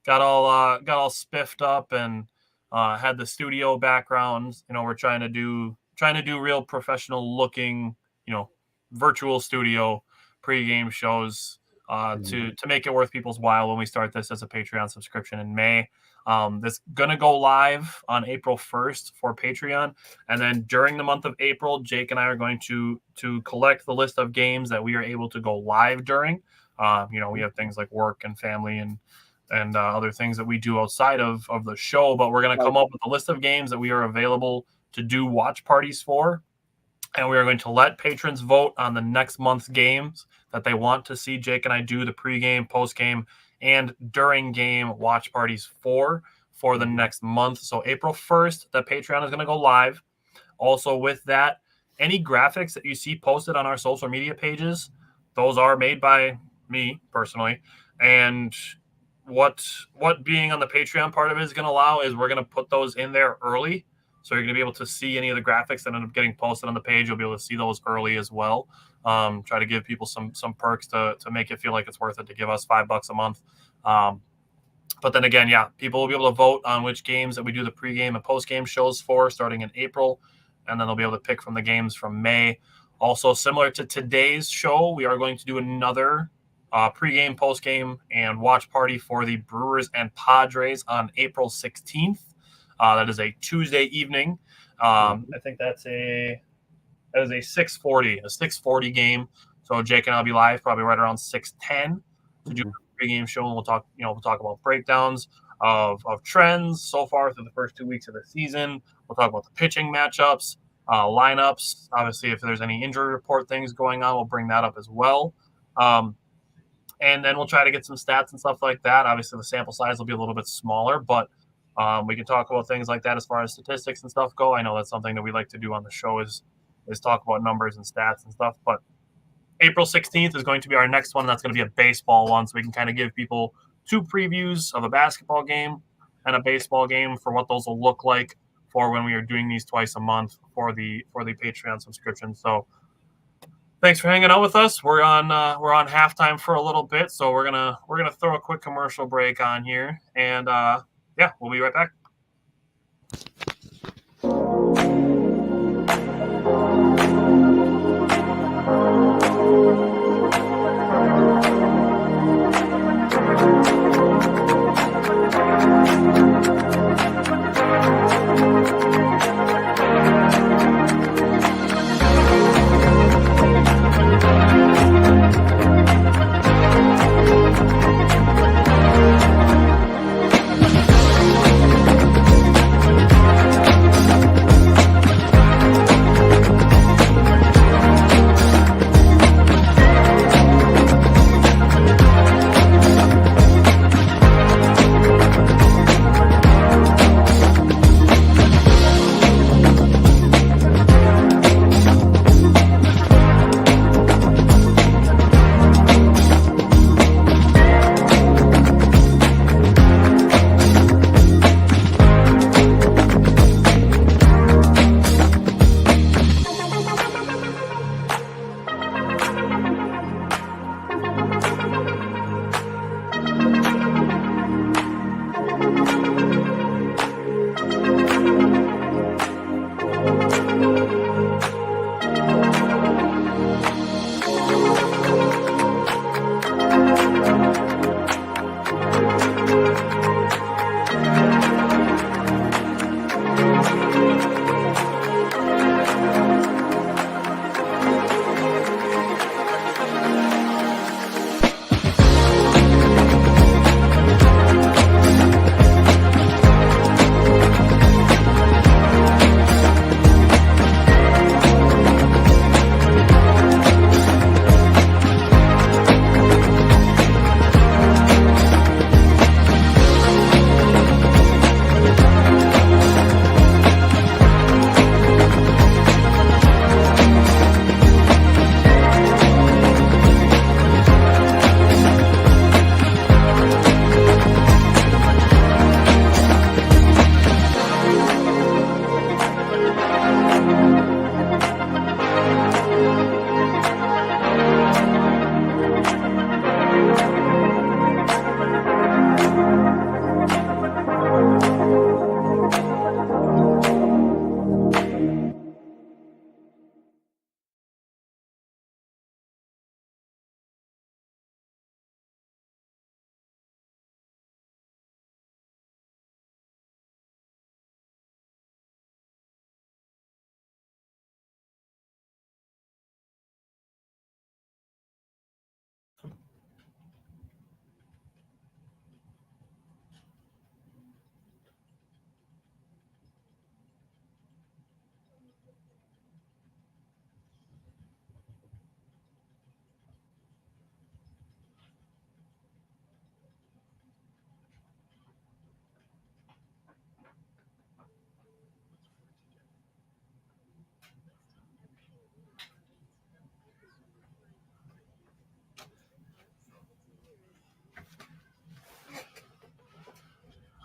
got all spiffed up and had the studio backgrounds. We're trying to do trying to do real professional looking, virtual studio pregame shows to make it worth people's while when we start this as a Patreon subscription in May. That's going to go live on April 1st for Patreon. And then during the month of April, Jake and I are going to collect the list of games that we are able to go live during. We have things like work and family and other things that we do outside of the show, but we're going to come up with a list of games that we are available to do watch parties for. And we are going to let patrons vote on the next month's games that they want to see Jake and I do the pregame, postgame, and during game watch parties for the next month. So April 1st, the Patreon is going to go live. Also with that, any graphics that you see posted on our social media pages, those are made by me personally. And what being on the Patreon part of it is going to allow is we're going to put those in there early. So you're going to be able to see any of the graphics that end up getting posted on the page. You'll be able to see those early as well. Try to give people some perks to make it feel like it's worth it to give us $5 a month. But then again, people will be able to vote on which games that we do the pregame and postgame shows for starting in April. And then they'll be able to pick from the games from May. Also, similar to today's show, we are going to do another pregame, postgame, and watch party for the Brewers and Padres on April 16th. That is a Tuesday evening. I think that is a 6:40 game. So Jake and I'll be live probably right around 6:10 to do a pregame show, and we'll talk about breakdowns of trends so far through the first 2 weeks of the season. We'll talk about the pitching matchups, lineups. Obviously, if there's any injury report things going on, we'll bring that up as well. And then we'll try to get some stats and stuff like that. Obviously, the sample size will be a little bit smaller, but we can talk about things like that as far as statistics and stuff go. I know that's something that we like to do on the show is talk about numbers and stats and stuff. But April 16th is going to be our next one. That's going to be a baseball one, so we can kind of give people 2 previews of a basketball game and a baseball game for what those will look like for when we are doing these twice a month for the Patreon subscription. So thanks for hanging out with us. We're on halftime for a little bit, so we're gonna throw a quick commercial break on here, and we'll be right back.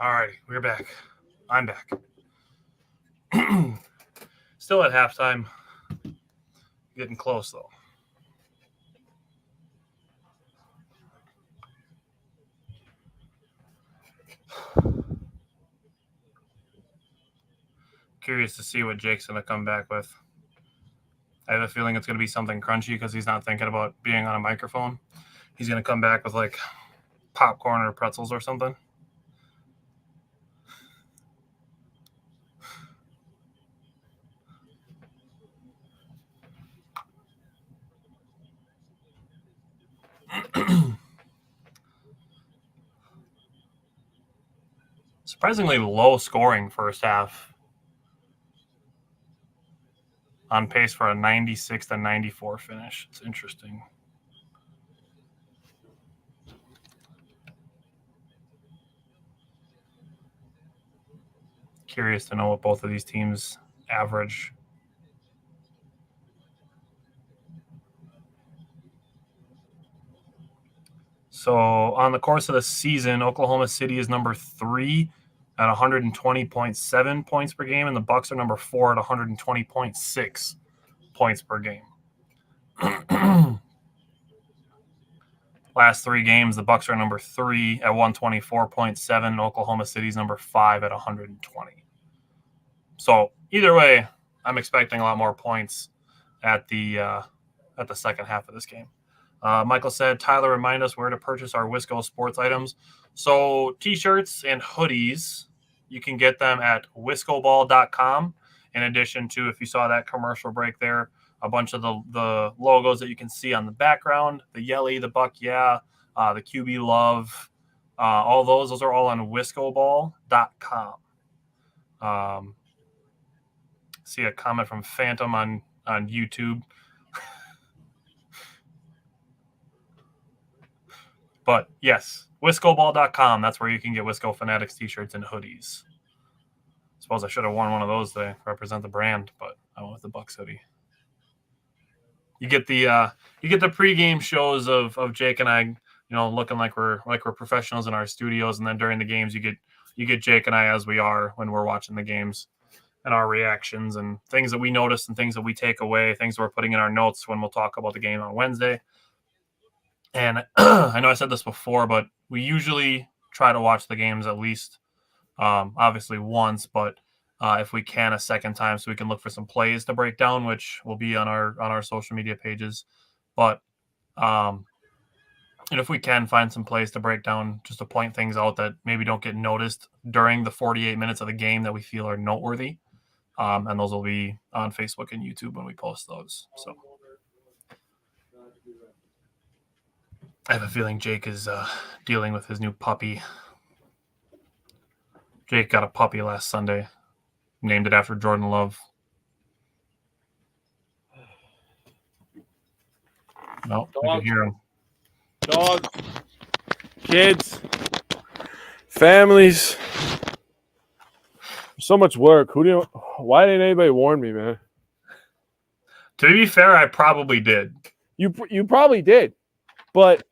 All right, we're back. I'm back. Still at halftime. Getting close, though. Curious to see what Jake's going to come back with. I have a feeling it's going to be something crunchy because he's not thinking about being on a microphone. He's going to come back with like popcorn or pretzels or something. Surprisingly low scoring first half. On pace for a 96-94 finish. It's interesting. Curious to know what both of these teams average. So on the course of the season, Oklahoma City is number 3 at 120.7 points per game, and the Bucks are number 4 at 120.6 points per game. Last 3 games, the Bucks are number 3 at 124.7, and Oklahoma City's number 5 at 120. So either way, I'm expecting a lot more points at the second half of this game. Michael said, Tyler, remind us where to purchase our Wisco sports items. So T-shirts and hoodies, you can get them at wiscoball.com. In addition to, if you saw that commercial break there, a bunch of the logos that you can see on the background, the Yelly, the Buck Yeah, the QB Love, all those are all on wiscoball.com. See a comment from Phantom on YouTube. But yes, wiscoball.com. That's where you can get Wisco Fanatics t-shirts and hoodies. Suppose I should have worn one of those to represent the brand, but I went with the Bucks hoodie. You get the pregame shows of Jake and I, looking like we're professionals in our studios, and then during the games you get Jake and I as we are when we're watching the games, and our reactions and things that we notice and things that we take away, things that we're putting in our notes when we'll talk about the game on Wednesday. And I know I said this before, but we usually try to watch the games at least, obviously once, but if we can a second time, so we can look for some plays to break down, which will be on our social media pages. But and if we can find some plays to break down, just to point things out that maybe don't get noticed during the 48 minutes of the game that we feel are noteworthy, and those will be on Facebook and YouTube when we post those. So. I have a feeling Jake is dealing with his new puppy. Jake got a puppy last Sunday, named it after Jordan Love. No, I can hear him. Dogs, kids, families. So much work. Why didn't anybody warn me, man? To be fair, I probably did. You probably did, but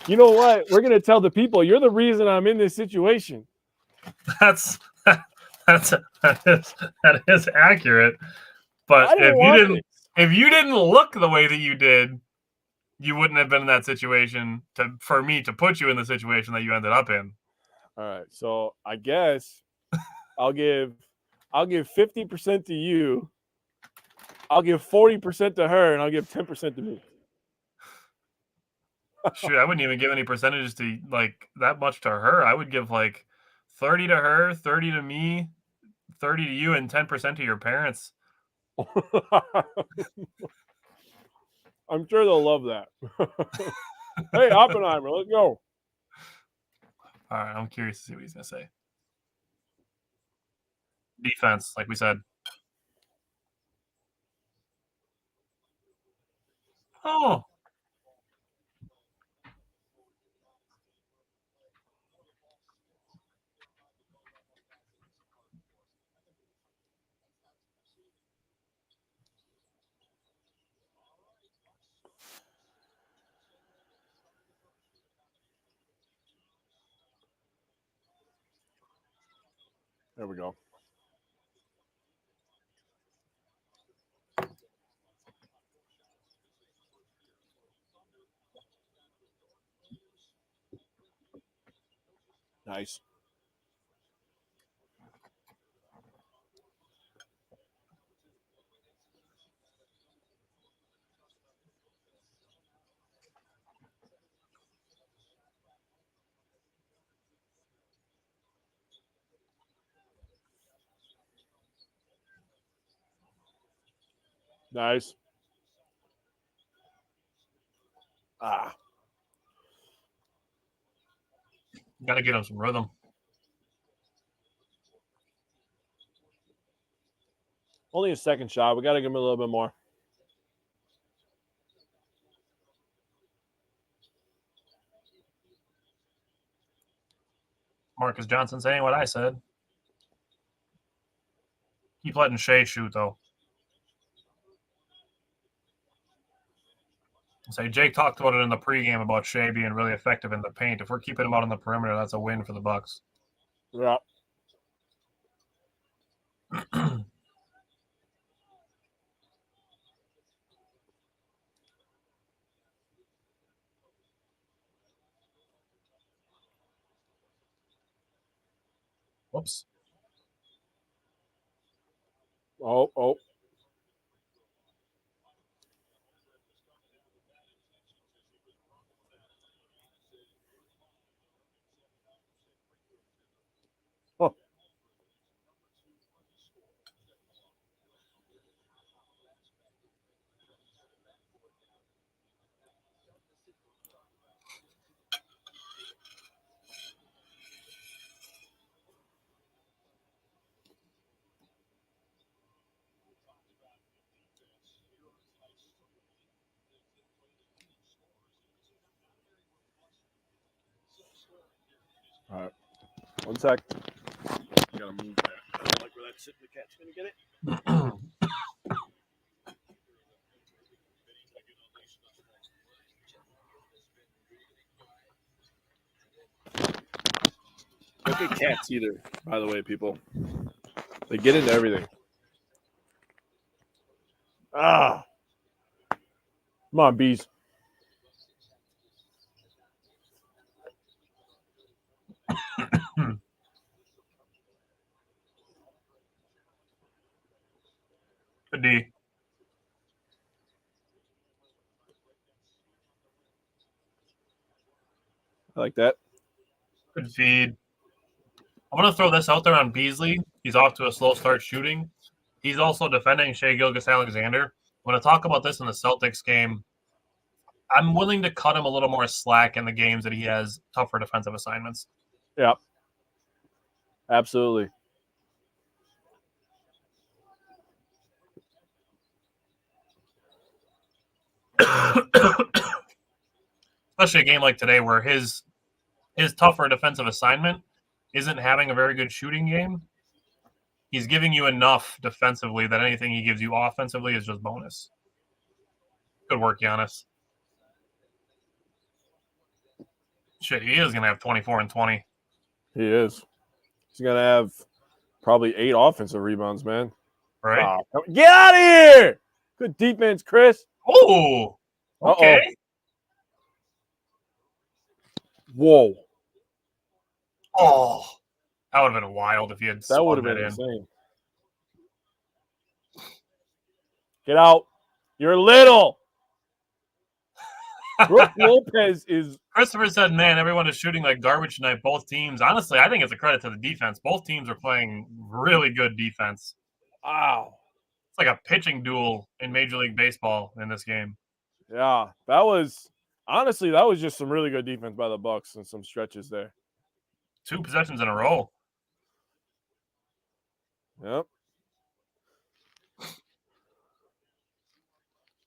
you know what? We're gonna tell the people you're the reason I'm in this situation. That is accurate. But if you didn't look the way that you did, you wouldn't have been in that situation for me to put you in the situation that you ended up in. All right, so I guess I'll give 50% to you. I'll give 40% to her, and I'll give 10% to me. Shoot, I wouldn't even give any percentages to like that much to her. I would give like 30 to her, 30 to me, 30 to you, and 10% to your parents. I'm sure they'll love that. Hey, Oppenheimer, let's go. All right, I'm curious to see what he's going to say. Defense, like we said. Oh. There we go. Nice. Nice. Ah. Got to get him some rhythm. Only a second shot. We got to give him a little bit more. Marcus Johnson saying what I said. Keep letting Shea shoot, though. Say Jake talked about it in the pregame about Shea being really effective in the paint. If we're keeping him out on the perimeter, that's a win for the Bucks. Yeah. Whoops. Oh. Oh. All right. 1 sec. Gotta move that. I don't like where that's sitting. The cat's gonna get it. Don't get cats either, by the way, people. They get into everything. Ah. Come on, bees. Good D. I like that. Good feed. I'm going to throw this out there on Beasley. He's off to a slow start shooting. He's also defending Shea Gilgeous-Alexander. I'm going to talk about this in the Celtics game. I'm willing to cut him a little more slack in the games that he has tougher defensive assignments. Yeah. Absolutely. Especially a game like today where his tougher defensive assignment isn't having a very good shooting game. He's giving you enough defensively that anything he gives you offensively is just bonus. Good work, Giannis. Shit, he is going to have 24 and 20. He is. He's going to have probably 8 offensive rebounds, man. Right? Get out of here! Good defense, Chris. Oh, okay. Uh-oh. Whoa. Oh, that would have been wild if he had That would have spun been in. insane. Get out. You're little. Brooke Lopez is. Christopher said, man, everyone is shooting like garbage tonight, both teams. Honestly, I think it's a credit to the defense. Both teams are playing really good defense. Wow. It's like a pitching duel in Major League Baseball in this game. Yeah, that was honestly just some really good defense by the Bucks and some stretches there. 2 possessions in a row. Yep.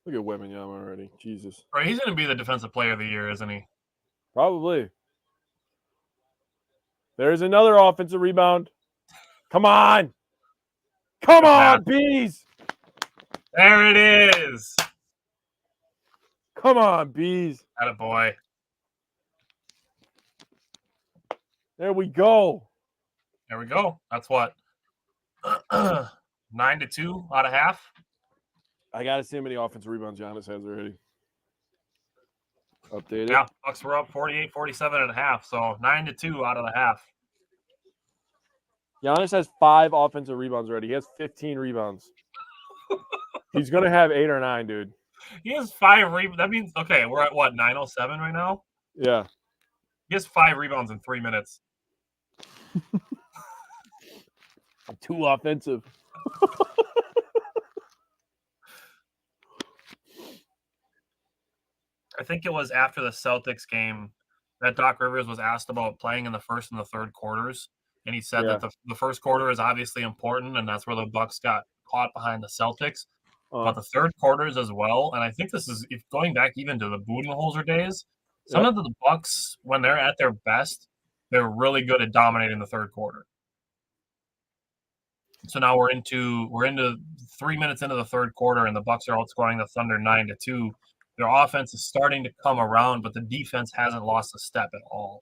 Look at Wembanyama already. Jesus. Right, he's going to be the defensive player of the year, isn't he? Probably. There's another offensive rebound. Come on. Come on, Bees. There it is. Come on, Bees. Attaboy. There we go. There we go. That's what? 9-2 out of half. I got to see how many offensive rebounds Giannis has already. Updated. Yeah, Bucks were up 48-47 at half, so 9-2 out of the half. Giannis has 5 offensive rebounds already. He has 15 rebounds. He's going to have 8 or 9, dude. He has 5 rebounds. That means, okay, we're at what, 9:07 right now? Yeah. He has 5 rebounds in 3 minutes. I'm too offensive. I think it was after the Celtics game that Doc Rivers was asked about playing in the first and the third quarters, and he said Yeah. that the first quarter is obviously important, and that's where the Bucks got caught behind the Celtics. But the third quarters as well, and I think this is if going back even to the Budenholzer days. Some of the Bucks, when they're at their best, they're really good at dominating the third quarter. So now we're into 3 minutes into the third quarter, and the Bucks are outscoring the Thunder 9-2. Their offense is starting to come around, but the defense hasn't lost a step at all.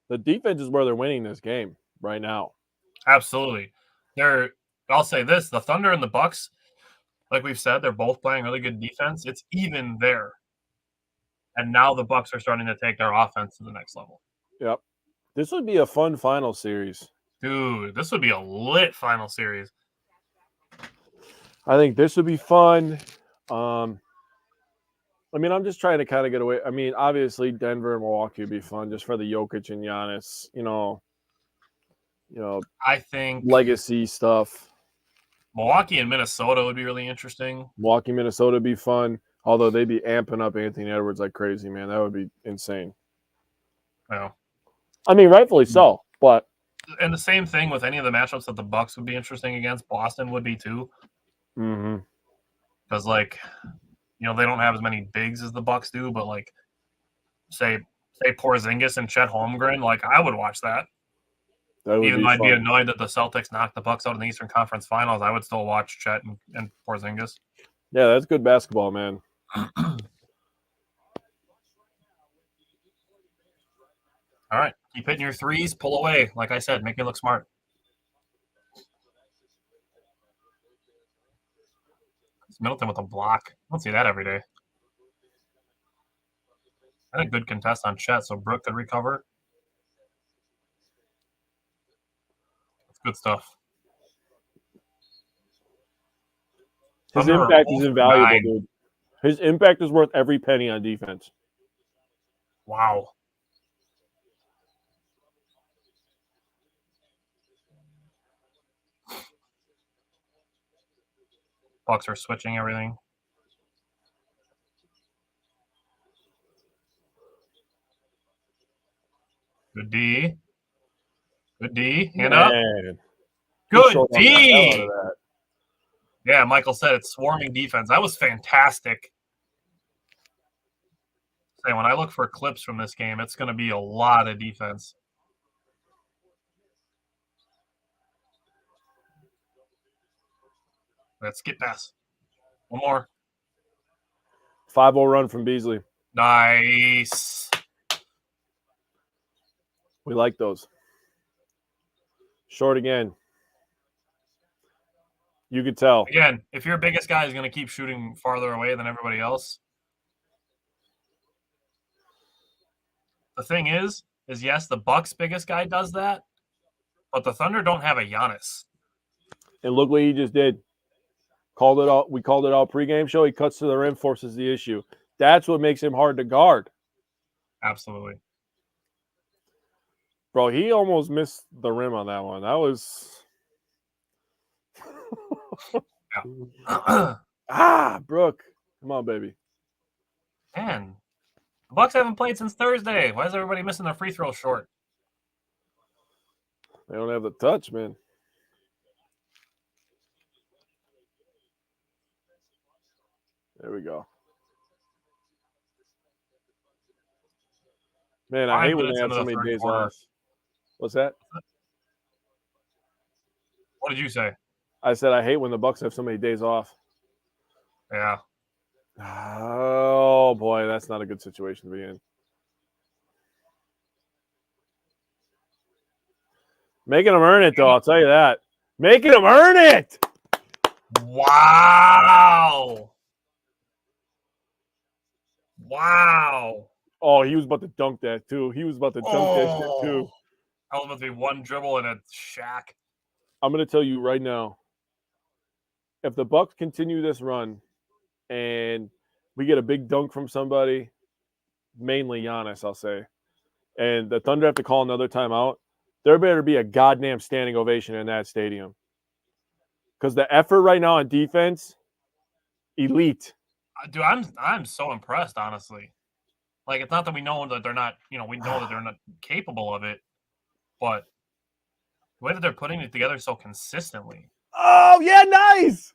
The defense is where they're winning this game right now. Absolutely. I'll say this, the Thunder and the Bucks, like we've said, they're both playing really good defense. It's even there. And now the Bucks are starting to take their offense to the next level. Yep. This would be a fun final series. Dude, this would be a lit final series. I think this would be fun. I mean, I'm just trying to kind of get away. I mean, obviously, Denver and Milwaukee would be fun just for the Jokic and Giannis, you know, I think legacy stuff. Milwaukee and Minnesota would be really interesting. Milwaukee, Minnesota would be fun, although they'd be amping up Anthony Edwards like crazy, man. That would be insane. Yeah. I mean, rightfully so, but And the same thing with any of the matchups that the Bucks would be interesting against. Boston would be too. Because, like, you know, they don't have as many bigs as the Bucks do, but, like, say Porzingis and Chet Holmgren, like, I would watch that. that would Even be though I'd be fun. annoyed that the Celtics knocked the Bucks out in the Eastern Conference Finals, I would still watch Chet and Porzingis. Yeah, that's good basketball, man. All right, keep hitting your threes, pull away. Like I said, make me look smart. It's Middleton with a block. I don't see that every day. I had a good contest on Chet, so Brooke could recover. That's good stuff. His Thunder are impact is 0 for invaluable, 9. dude. His impact is worth every penny on defense. Wow. Bucks are switching everything. Good D. Good D. Hand up. Man, he Good showed off the hell out D. of that. Yeah, Michael said it's swarming defense. That was fantastic. Say, when I look for clips from this game, it's going to be a lot of defense. Let's skip pass. One more. 5-0 run from Beasley. Nice. We like those. Short again. You could tell. Again, if your biggest guy is going to keep shooting farther away than everybody else, the thing is yes, the Bucks' biggest guy does that, but the Thunder don't have a Giannis. And look what he just did. Called it out. We called it out pregame show. He cuts to the rim, forces the issue. That's what makes him hard to guard. Absolutely. Bro, he almost missed the rim on that one. That was Brooke. Come on, baby. Man, the Bucks haven't played since Thursday. Why is everybody missing their free throw short? They don't have the touch, man. There we go. Man, I 5 hate when minutes they have into so the many third days quarter. off. What's that? What did you say? I said I hate when the Bucks have so many days off. Yeah. Oh boy, that's not a good situation to be in. Making them earn it though, I'll tell you that. Making him earn it. Wow. Wow. Oh, he was about to dunk that too. He was about to dunk that shit too. That was about to be one dribble and a shack. I'm going to tell you right now, if the Bucks continue this run and we get a big dunk from somebody, mainly Giannis, I'll say, and the Thunder have to call another timeout, there better be a goddamn standing ovation in that stadium. Because the effort right now on defense, elite. Dude, I'm so impressed, honestly. Like, it's not that we know that they're not, we know that they're not capable of it, but the way that they're putting it together so consistently. Oh, yeah, nice.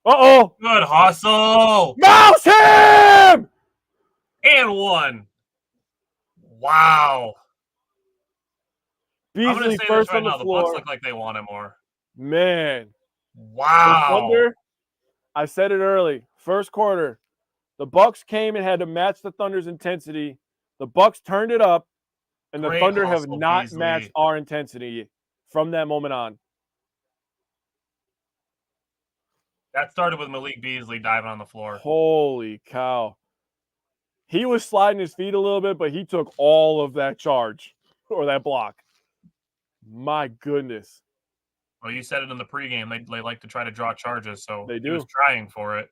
Uh-oh. Good hustle. Mouse him! And one. Wow. I'm going to Beasley say first this right on the now. The Bucks floor. look like they want it more. Man. The Wow. Thunder, I said it early. First quarter, the Bucks came and had to match the Thunder's intensity. The Bucks turned it up, and the Great Thunder have hustle, not Beasley. matched our intensity from that moment on. That started with Malik Beasley diving on the floor. Holy cow. He was sliding his feet a little bit, but he took all of that charge or that block. My goodness. Well, you said it in the pregame. They like to try to draw charges, so They he was do. trying for it.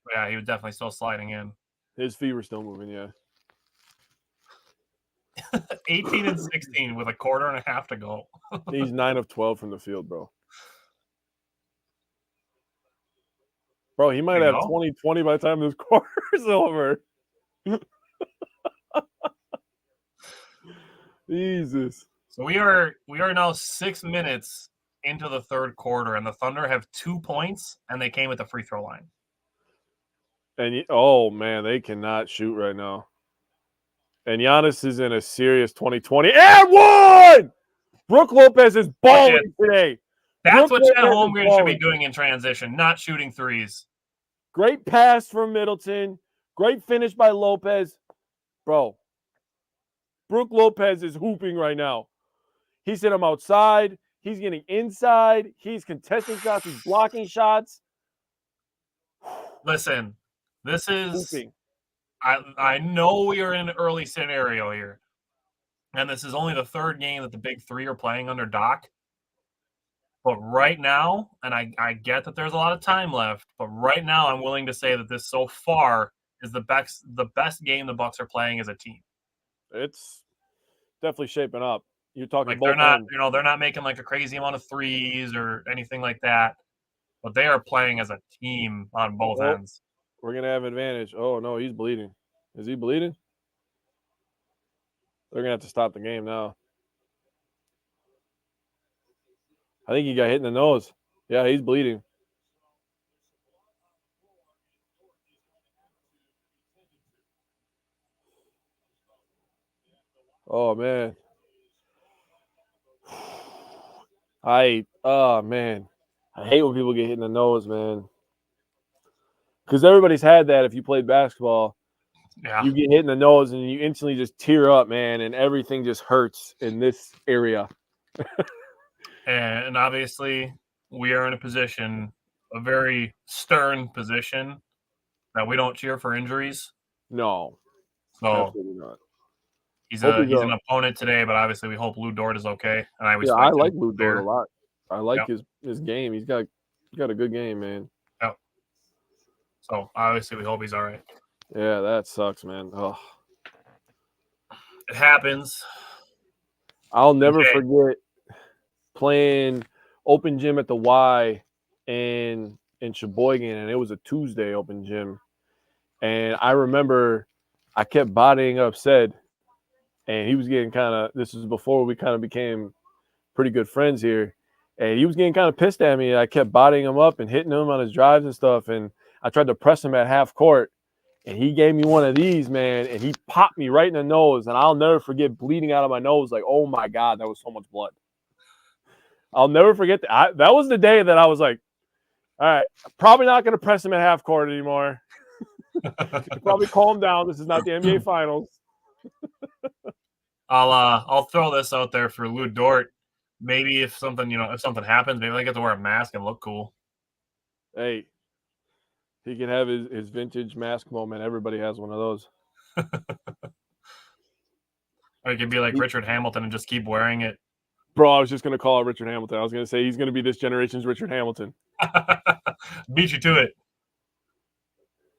But yeah, he was definitely still sliding in. His feet were still moving, yeah. 18 and 16 with a quarter and a half to go. He's 9 of 12 from the field, bro. Bro, he might There you have go. 20-20 by the time this quarter's over. Jesus. So we are now 6 minutes into the third quarter, and the Thunder have 2 points, and they came at the free throw line. And oh man, they cannot shoot right now. And Giannis is in a serious 2020 and one. Brooke Lopez is balling today. That's Brooke what Chet Lopez is Holmgren should be balling. doing in transition, not shooting threes. Great pass from Middleton. Great finish by Lopez. Bro, Brooke Lopez is hooping right now. He's hit him outside. He's getting inside. He's contesting shots. He's blocking shots. Listen, this is Hooping. I know we are in an early scenario here, and this is only the third game that the big three are playing under Doc. But right now, and I get that there's a lot of time left, but right now I'm willing to say that this so far is the best game the Bucks are playing as a team. It's definitely shaping up. You're talking Like both they're not, ends. they're not making like a crazy amount of threes or anything like that, but they are playing as a team on both Oh. ends. We're going to have advantage. Oh, no, he's bleeding. Is he bleeding? They're going to have to stop the game now. I think he got hit in the nose. Yeah, he's bleeding. Oh, man. Man. I hate when people get hit in the nose, man. Because everybody's had that if you played basketball. Yeah. You get hit in the nose and you instantly just tear up, man, and everything just hurts in this area. And obviously, we are in a position, a very stern position, that we don't cheer for injuries. No, So absolutely not. he's Hope he's an opponent today, but obviously we hope Lou Dort is okay. And I Yeah, respect I him like Lou Dort there. a lot. I like Yep. his game. He's got a good game, man. So obviously we hope he's all right. Yeah, that sucks, man. Oh, It happens. I'll never Okay. forget playing open gym at the Y in Sheboygan, and it was a Tuesday open gym. And I remember I kept bodying up Sed, and he was getting this was before we kind of became pretty good friends here. And he was getting kind of pissed at me. I kept bodying him up and hitting him on his drives and stuff. And I tried to press him at half court, and he gave me one of these, man, and he popped me right in the nose. And I'll never forget bleeding out of my nose. Like, oh my God, that was so much blood. I'll never forget that. That was the day that I was like, all right, probably not going to press him at half court anymore. Probably calm down. This is not the NBA Finals. I'll throw this out there for Lou Dort. maybe if something happens, maybe they get to wear a mask and look cool. Hey, he can have his vintage mask moment. Everybody has one of those. Or he could be like Richard Hamilton and just keep wearing it. Bro, I was just gonna call it Richard Hamilton. I was gonna say he's gonna be this generation's Richard Hamilton. Beat you to it.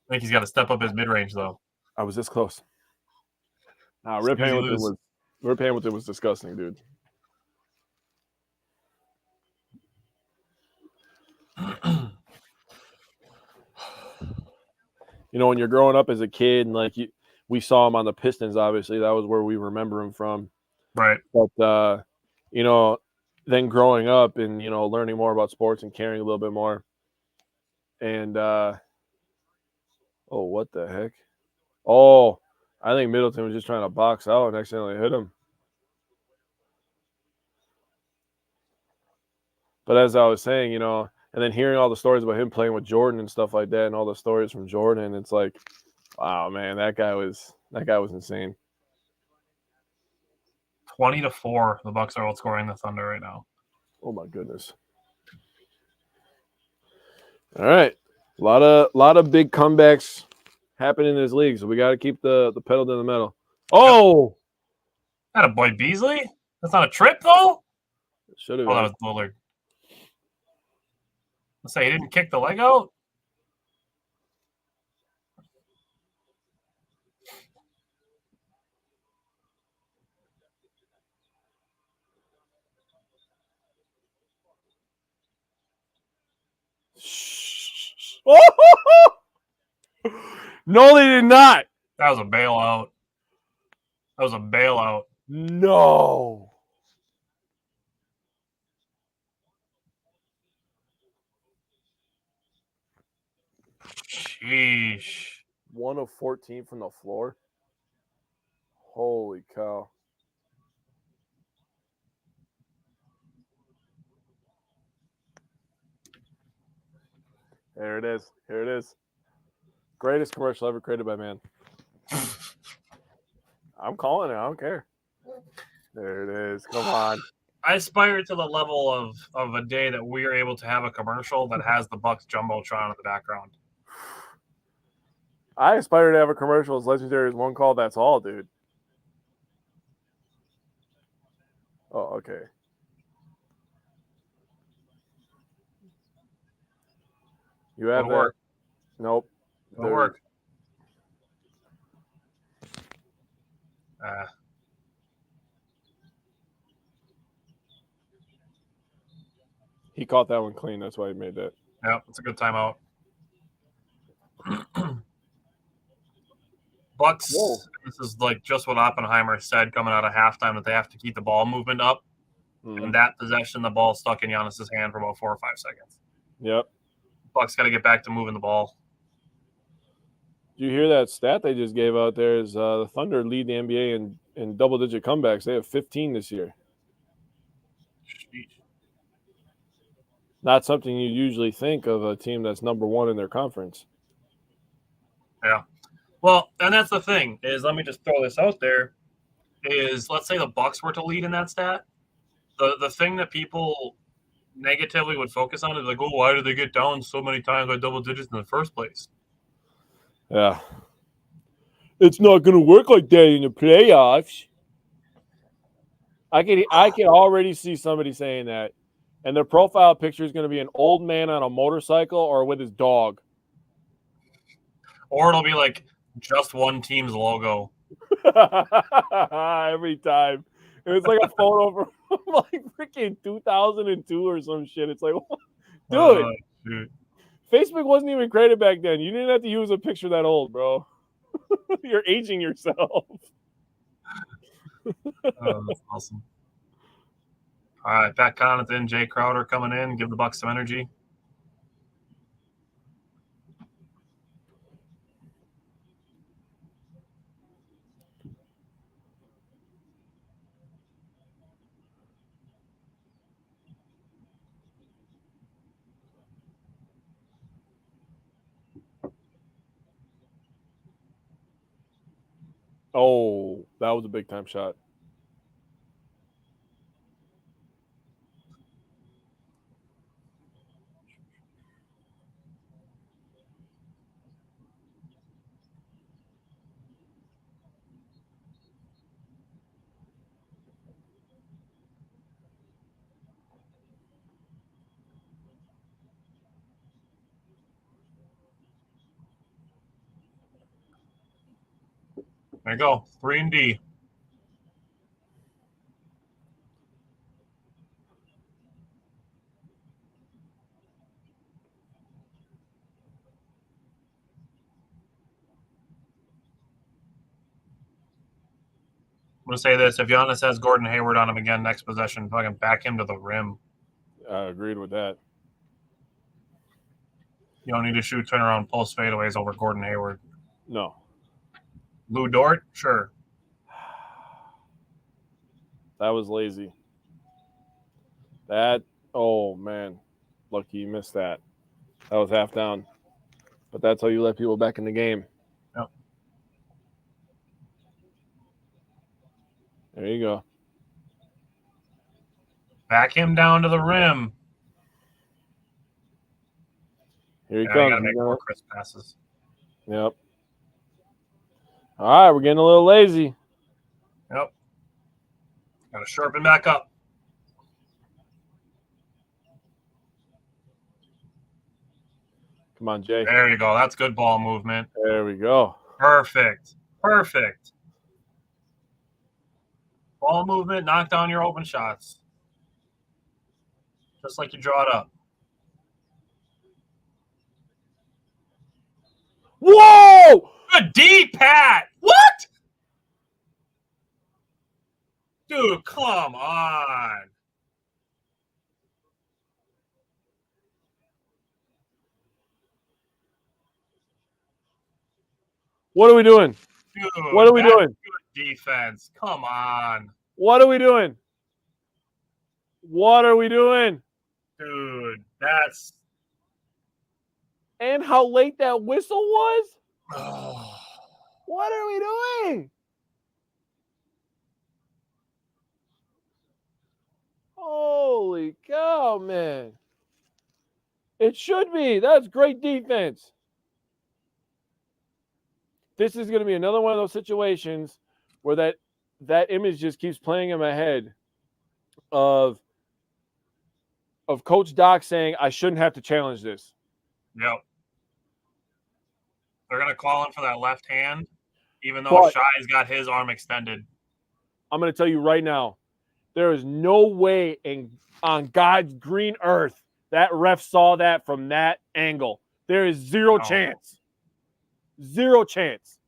I think he's got to step up his mid-range though. I was this close. Rip Hamilton was disgusting, dude. You know, when you're growing up as a kid, and like we saw him on the Pistons, obviously that was where we remember him from. Right. But you know, then growing up and learning more about sports and caring a little bit more. And oh, what the heck? Oh, I think Middleton was just trying to box out and accidentally hit him. But as I was saying, and then hearing all the stories about him playing with Jordan and stuff like that, and all the stories from Jordan, it's like, wow, man, that guy was insane. 20-4, the Bucks are outscoring the Thunder right now. Oh my goodness! All right, a lot of big comebacks happening in this league, so we got to keep the pedal to the metal. Oh, That a boy Beasley? That's not a trip though. Should have. Oh, that was Lillard. Let's say he didn't kick the leg out. No, they did not. That was a bailout. That was a bailout. No. Sheesh. 1 of 14 from the floor. Holy cow. There it is. Here it is. Greatest commercial ever created by man. I'm calling it. I don't care. There it is. Come on. I aspire to the level of a day that we are able to have a commercial that has the Bucks Jumbotron in the background. I aspire to have a commercial as legendary as One Call, That's All, dude. Oh, okay. You have Don't that? work. Nope. Don't work. He caught that one clean. That's why he made that. Yeah, it's a good timeout. Bucks, Whoa. this is like just what Oppenheimer said coming out of halftime, that they have to keep the ball movement up. And that possession, the ball stuck in Giannis's hand for about 4 or 5 seconds. Yep. Bucks got to get back to moving the ball. Did you hear that stat they just gave out there? Is the Thunder lead the NBA in double-digit comebacks. They have 15 this year. Sheesh. Not something you usually think of a team that's number one in their conference. Yeah. Well, and that's the thing is, let me just throw this out there, is let's say the Bucks were to lead in that stat. The thing that people negatively would focus on is like, oh, why did they get down so many times by double digits in the first place? Yeah. It's not going to work like that in the playoffs. I can already see somebody saying that. And their profile picture is going to be an old man on a motorcycle or with his dog. Or it'll be like just one team's logo. Every time. It was like a photo from like freaking 2002 or some shit. It's like, dude, Facebook wasn't even created back then. You didn't have to use a picture that old, bro. You're aging yourself. Oh, that's awesome. All right, Pat Connaughton, Jay Crowder coming in, give the Bucks some energy. Oh, that was a big time shot. There you go. 3 and D. I'm gonna say this: if Giannis has Gordon Hayward on him again next possession, fucking back him to the rim. I agreed with that. You don't need to shoot turnaround post fadeaways over Gordon Hayward. No. Lou Dort, sure. That was lazy. That, oh, man. Lucky you missed that. That was half down. But that's how you let people back in the game. Yep. There you go. Back him down to the rim. Here he You comes. gotta make more crisp passes. Yep. All right, we're getting a little lazy. Yep. Gotta sharpen back up. Come on, Jay. There you go. That's good ball movement. There we go. Perfect. Perfect. Ball movement, knock down your open shots. Just like you draw it up. Whoa! Good D, Pat. What? Dude, come on. What are we doing? Dude, What are we that's doing? Good defense. Come on. What are we doing? What are we doing? Dude, that's. And how late that whistle was? Oh. What are we doing? Holy cow, man. It should be. That's great defense. This is going to be another one of those situations where that image just keeps playing in my head of Coach Doc saying, I shouldn't have to challenge this. Yep. They're going to call him for that left hand, even though But- Shai's got his arm extended. I'm going to tell you right now, there is no way on God's green earth that ref saw that from that angle. There is zero chance. Zero chance.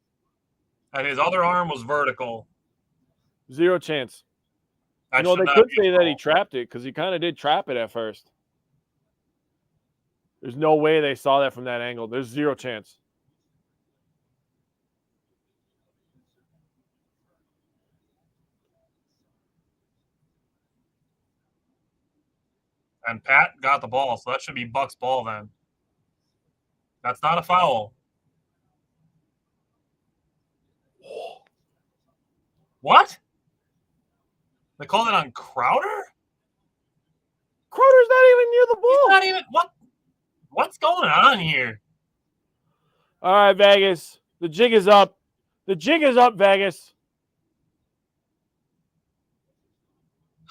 And his other arm was vertical. Zero chance. That They should not could be say a that he call. trapped it because he kind of did trap it at first. There's no way they saw that from that angle. There's zero chance. And Pat got the ball, so that should be Buck's ball then. That's not a foul. What? They called it on Crowder? Crowder's not even near the He's ball. not even what's going on here? All right, Vegas. The jig is up. The jig is up, Vegas.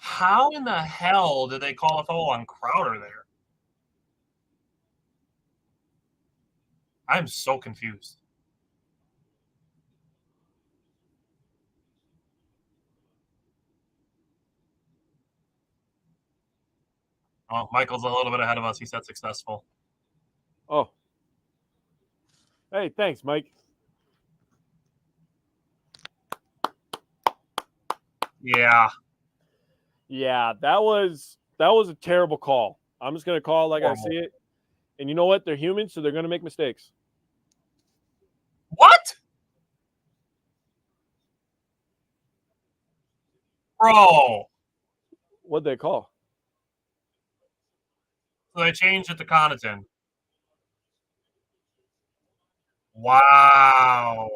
How in the hell did they call a foul on Crowder there? I'm so confused. Oh, Michael's a little bit ahead of us. He said successful. Oh. Hey, thanks, Mike. Yeah. Yeah, that was a terrible call. I'm just gonna call it like Horrible. I see it. And you know what? They're humans, so they're gonna make mistakes. What? Bro. What'd they call? So they changed it to Connaughton. Wow.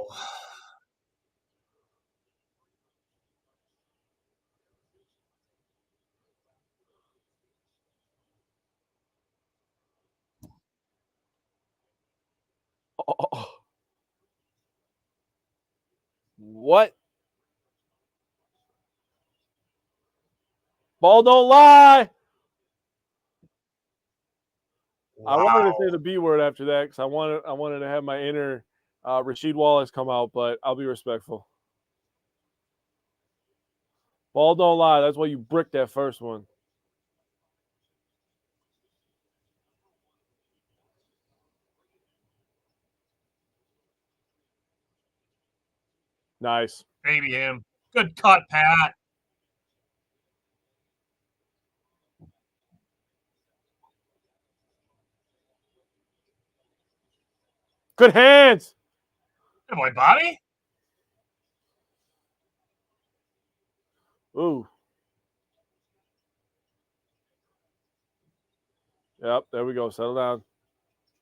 Oh. What? Ball don't lie. I wanted to say the B word after that because I wanted to have my inner Rasheed Wallace come out, but I'll be respectful. Ball don't lie. That's why you bricked that first one. Nice. Baby him. Good cut, Pat. Good hands. Good boy, Bobby. Ooh. Yep, there we go. Settle down.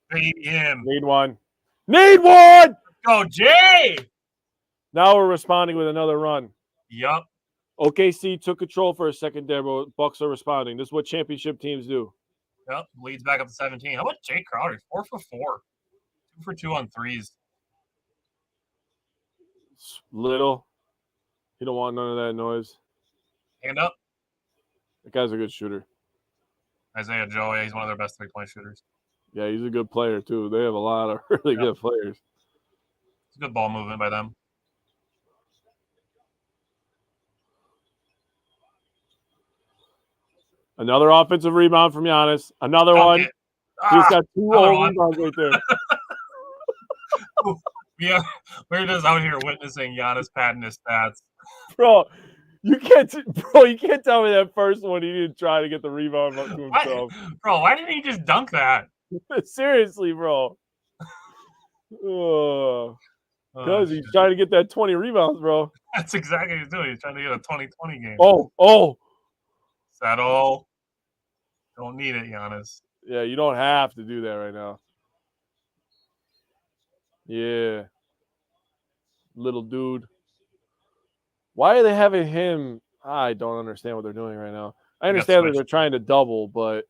Baby him. Need one. Need one! Go, Jay. Now we're responding with another run. Yup. OKC took control for a second there, but Bucks are responding. This is what championship teams do. Yep. Leads back up to 17. How about Jay Crowder? 4 for 4. 2 for 2 on threes. Little. He don't want none of that noise. Hand up. That guy's a good shooter. Isaiah Joe. Yeah, he's one of their best 3-point shooters. Yeah, he's a good player, too. They have a lot of really good players. It's a good ball movement by them. Another offensive rebound from Giannis. Another one. He's got 2 another rebounds right there. Yeah, we're just out here witnessing Giannis padding his stats. Bro, you can't tell me that first one he didn't try to get the rebound to himself. Why didn't he just dunk that? Seriously, bro. Because Oh, he's trying to get that 20 rebounds, bro. that's exactly what he's doing. He's trying to get a 20-20 game. Oh. Settle. Don't need it, Giannis. Yeah, you don't have to do that right now. Yeah. Little dude. Why are they having him? I don't understand what they're doing right now. I understand that they're trying to double, but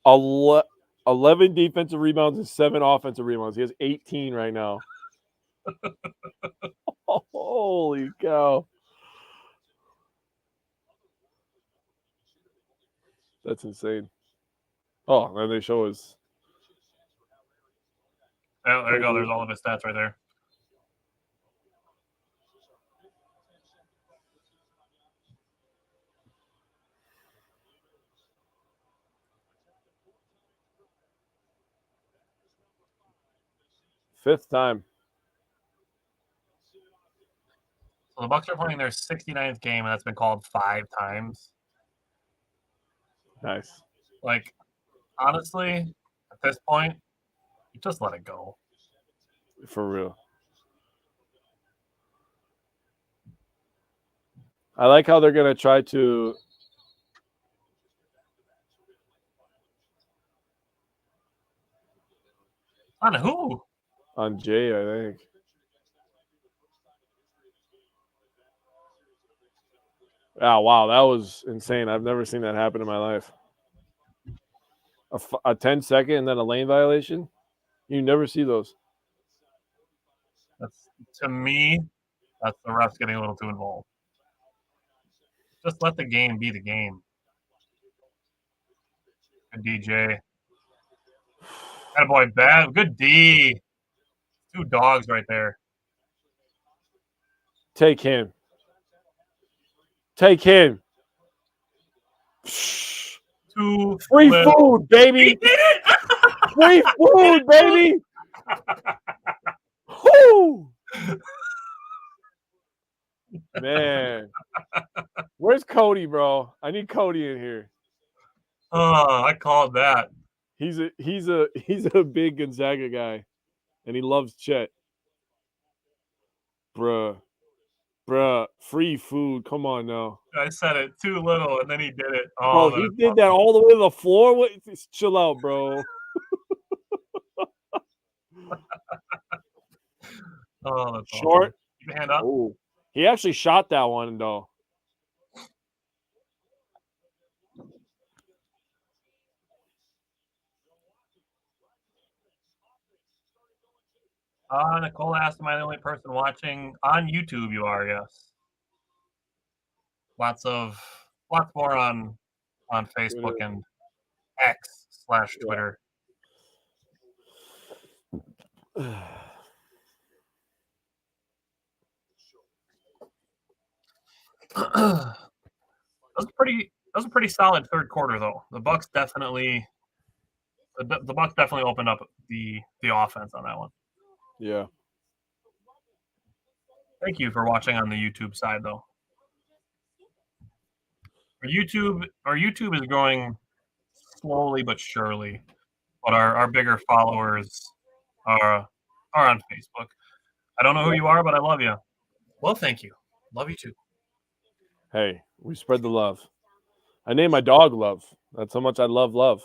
11 defensive rebounds and 7 offensive rebounds. He has 18 right now. Holy cow. That's insane. Oh, and they show his. Oh, there you go. There's all of his stats right there. Fifth time. So the Bucks are playing their 69th game, and that's been called 5 times. Nice. Like, honestly, at this point, you just let it go. For real. I like how they're going to try to. On who? On Jay, I think. Oh, wow. That was insane. I've never seen that happen in my life. A 10-second and then a lane violation? You never see those. To me, that's the refs getting a little too involved. Just let the game be the game. Good DJ. That boy, bad. Good D. 2 dogs right there. Take him. Take him. 2 Free food, baby. He did it! Free food, baby. Woo! Man. Where's Cody, bro? I need Cody in here. Oh, I called that. He's a big Gonzaga guy, and he loves Chet. Bruh, free food. Come on now. I said it too little, and then he did it. Oh, Bro, he did that all the way to the floor? What? Chill out, bro. Oh, that's Short. awesome. Keep your hand up. Oh, he actually shot that one, though. Nicole asked, am I the only person watching? On YouTube, you are, yes. Lots more on Facebook Twitter. and X/Twitter. That was a pretty solid third quarter though. The Bucks definitely opened up the offense on that one. Yeah. Thank you for watching on the YouTube side though. Our YouTube is growing slowly but surely, but our bigger followers are on Facebook. I don't know who you are, but I love you. Well, thank you. Love you too. Hey, we spread the love. I named my dog Love. That's how much I love love.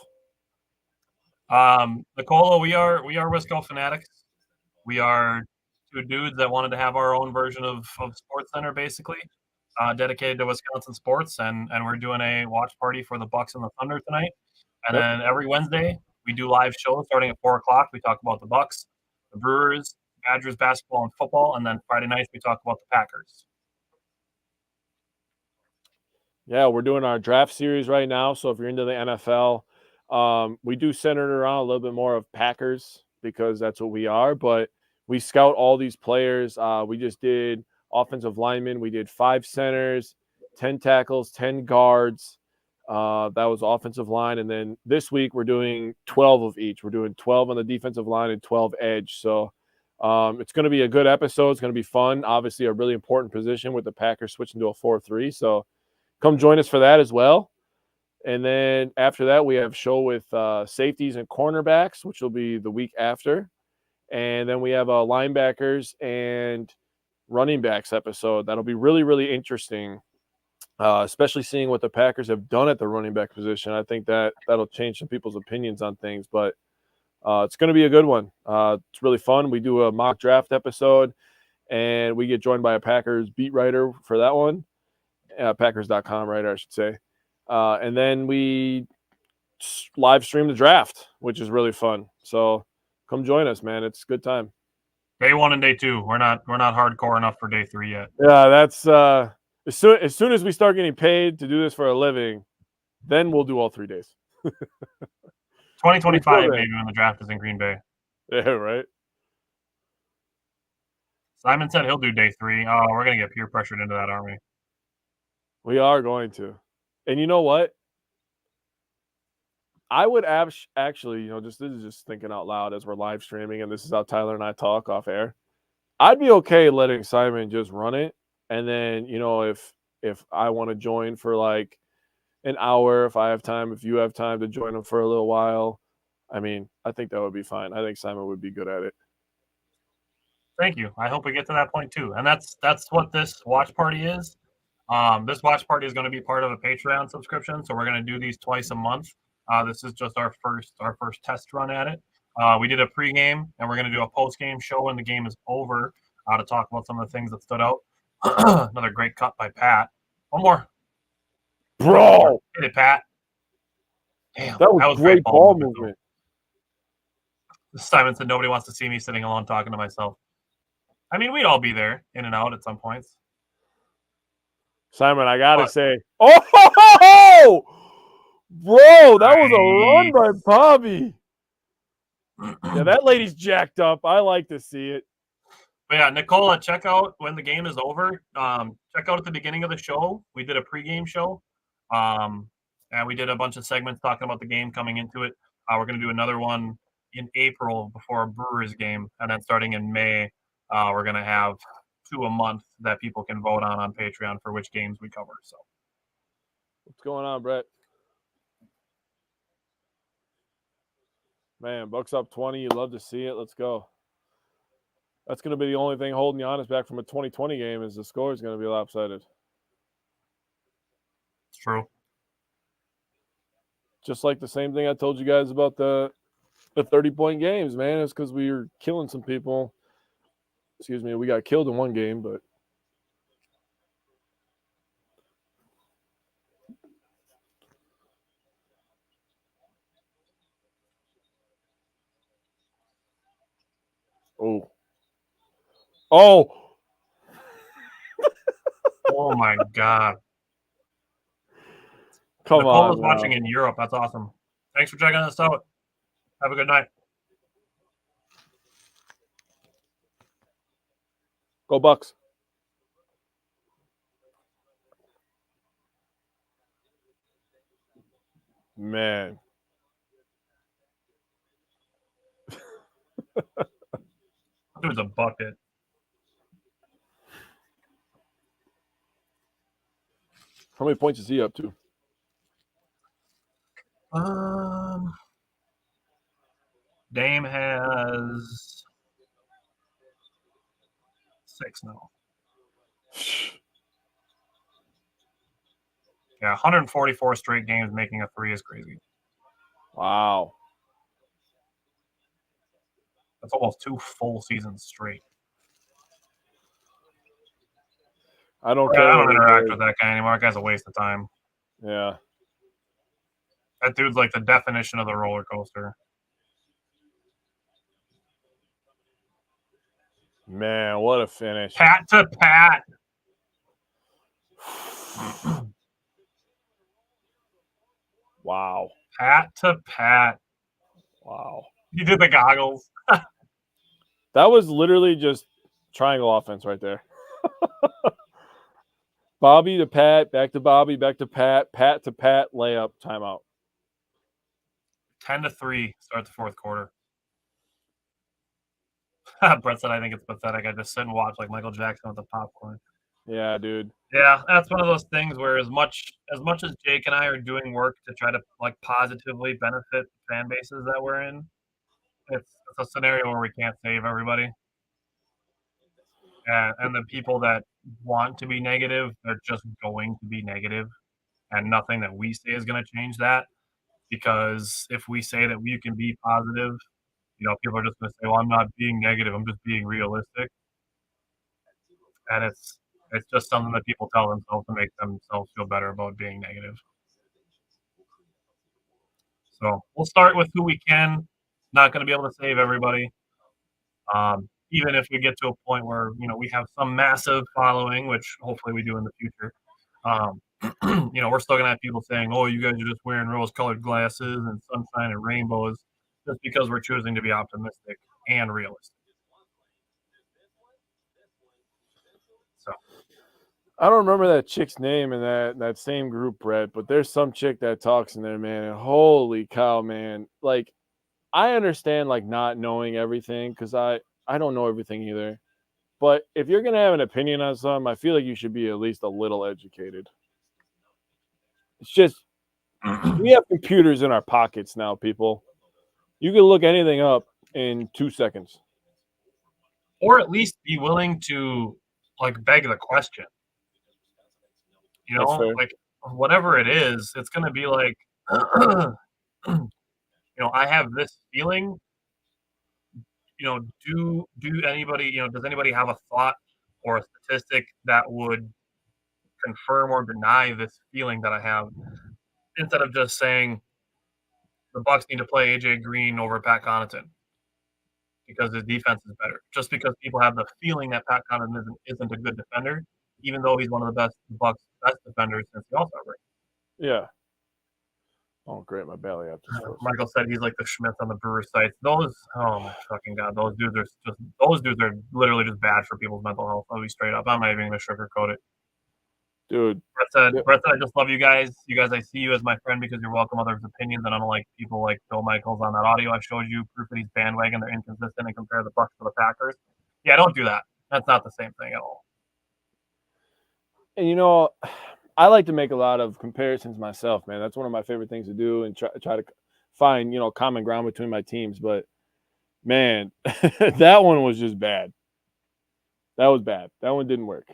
Nicola, we are Wisco fanatics. We are two dudes that wanted to have our own version of Sports Center, basically, dedicated to Wisconsin sports, and we're doing a watch party for the Bucks and the Thunder tonight. And then every Wednesday we do live shows starting at 4:00. We talk about the Bucks, the Brewers, Badgers basketball and football, and then Friday nights we talk about the Packers. Yeah, we're doing our draft series right now. So if you're into the NFL, we do center it around a little bit more of Packers because that's what we are. But we scout all these players. We just did offensive linemen. We did 5 centers, 10 tackles, 10 guards. That was offensive line. And then this week we're doing 12 of each. We're doing 12 on the defensive line and 12 edge. So it's going to be a good episode. It's going to be fun. Obviously, a really important position with the Packers switching to a 4-3. So come join us for that as well. And then after that, we have a show with safeties and cornerbacks, which will be the week after. And then we have a linebackers and running backs episode. That'll be really, really interesting, especially seeing what the Packers have done at the running back position. I think that'll change some people's opinions on things, but it's going to be a good one. It's really fun. We do a mock draft episode, and we get joined by a Packers beat writer for that one. Packers.com writer, I should say. And then we live stream the draft, which is really fun. So come join us, man. It's a good time. Day 1 and day 2. We're not hardcore enough for day 3 yet. Yeah, that's as soon as we start getting paid to do this for a living, then we'll do all 3 days. 2025 maybe when the draft is in Green Bay. Yeah, right. Simon said he'll do day 3. Oh, we're gonna get peer pressured into that, aren't we? We are going to. And you know what? I would actually, this is just thinking out loud as we're live streaming, and this is how Tyler and I talk off air. I'd be okay letting Simon just run it. And then, if I want to join for like an hour, if I have time, if you have time to join him for a little while, I mean, I think that would be fine. I think Simon would be good at it. Thank you. I hope we get to that point too. And that's what this watch party is. This watch party is going to be part of a Patreon subscription, so we're going to do these twice a month. This is just our first test run at it. We did a pregame, and we're going to do a postgame show when the game is over to talk about some of the things that stood out. Another great cut by Pat. One more. Bro! Hit it, Pat. Damn, that was great ball movement. Simon said nobody wants to see me sitting alone talking to myself. I mean, we'd all be there in and out at some points. Simon, I got to say. Oh! Bro, that was a run by Bobby. Yeah, that lady's jacked up. I like to see it. But yeah, Nicola, check out when the game is over. Check out at the beginning of the show. We did a pregame show. And we did a bunch of segments talking about the game coming into it. We're going to do another one in April before a Brewers game. And then starting in May, we're going to have 2 a month that people can vote on Patreon for which games we cover. So, what's going on, Brett? Man, Bucks up 20. You love to see it. Let's go. That's going to be the only thing holding Giannis back from a 2020 game is the score is going to be lopsided. It's true. Just like the same thing I told you guys about the 30-point games, man. It's because we were killing some people. Excuse me, we got killed in one game, but oh. Oh my God. Come Nicola's on. watching in Europe. That's awesome. Thanks for checking us out. Have a good night. Go Bucks. Man. Dude's a bucket. How many points is he up to? Dame has 6 now. Yeah, 144 straight games making a 3 is crazy. Wow. That's almost 2 full seasons straight. I don't care. I don't interact with that guy anymore. That guy's a waste of time. Yeah. That dude's like the definition of the roller coaster. Man, what a finish. Pat to pat. Wow. Pat to pat. Wow. He did the goggles. That was literally just triangle offense right there. Bobby to Pat, back to Bobby, back to Pat, Pat to Pat, layup, timeout. 10-3, start the fourth quarter. Brett said, I think it's pathetic. I just sit and watch like Michael Jackson with the popcorn. Yeah, dude. Yeah, that's one of those things where as much as Jake and I are doing work to try to like positively benefit fan bases that we're in, it's a scenario where we can't save everybody. And the people that want to be negative, they're just going to be negative, and nothing that we say is going to change that. Because if we say that we can be positive, people are just going to say, well, I'm not being negative. I'm just being realistic. And it's just something that people tell themselves to make themselves feel better about being negative. So we'll start with who we can. Not going to be able to save everybody. Even if we get to a point where, we have some massive following, which hopefully we do in the future. We're still going to have people saying, oh, you guys are just wearing rose-colored glasses and sunshine and rainbows, just because we're choosing to be optimistic and realistic. So I don't remember that chick's name in that same group, Brett, but there's some chick that talks in there, man. And holy cow, man. Like, I understand, like, not knowing everything because I don't know everything either. But if you're going to have an opinion on something, I feel like you should be at least a little educated. It's just, we have computers in our pockets now, people. You can look anything up in 2 seconds. Or at least be willing to, like, beg the question. Like, whatever it is, it's going to be like, I have this feeling. Do anybody, does anybody have a thought or a statistic that would confirm or deny this feeling that I have? Instead of just saying the Bucks need to play AJ Green over Pat Connaughton because his defense is better. Just because people have the feeling that Pat Connaughton isn't a good defender, even though he's one of the Bucks' best defenders since the All-Star break. Yeah. Oh, great. My belly up. Michael said he's like the Schmitz on the Brewers site. Oh my fucking God. Those dudes are literally just bad for people's mental health. I'll be straight up. I'm not even going to sugarcoat it. Dude. Brett said, I just love you guys. You guys, I see you as my friend because you're welcome others' opinions. And unlike people like Bill Michaels on that audio, I showed you proof that he's bandwagon. They're inconsistent and compare the Bucks to the Packers. Yeah, don't do that. That's not the same thing at all. And I like to make a lot of comparisons myself, man. That's one of my favorite things to do and try to find, common ground between my teams. But, man, that one was just bad. That was bad. That one didn't work.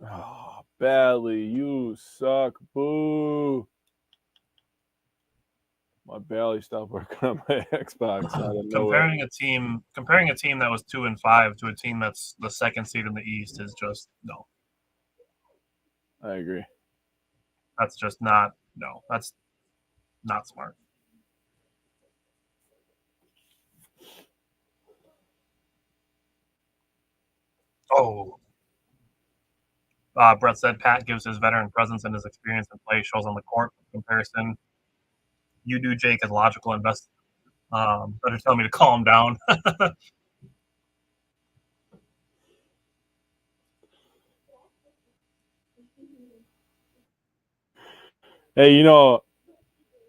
Oh, Bally, you suck. Boo. My Bally stopped working on my Xbox. Comparing a team that was 2-5 to a team that's the second seed in the East is just no. I agree. That's just not that's not smart. Oh. Brett said Pat gives his veteran presence and his experience in play shows on the court. In comparison, you do, Jake, is logical and best. Better tell me to calm down. Hey, you know,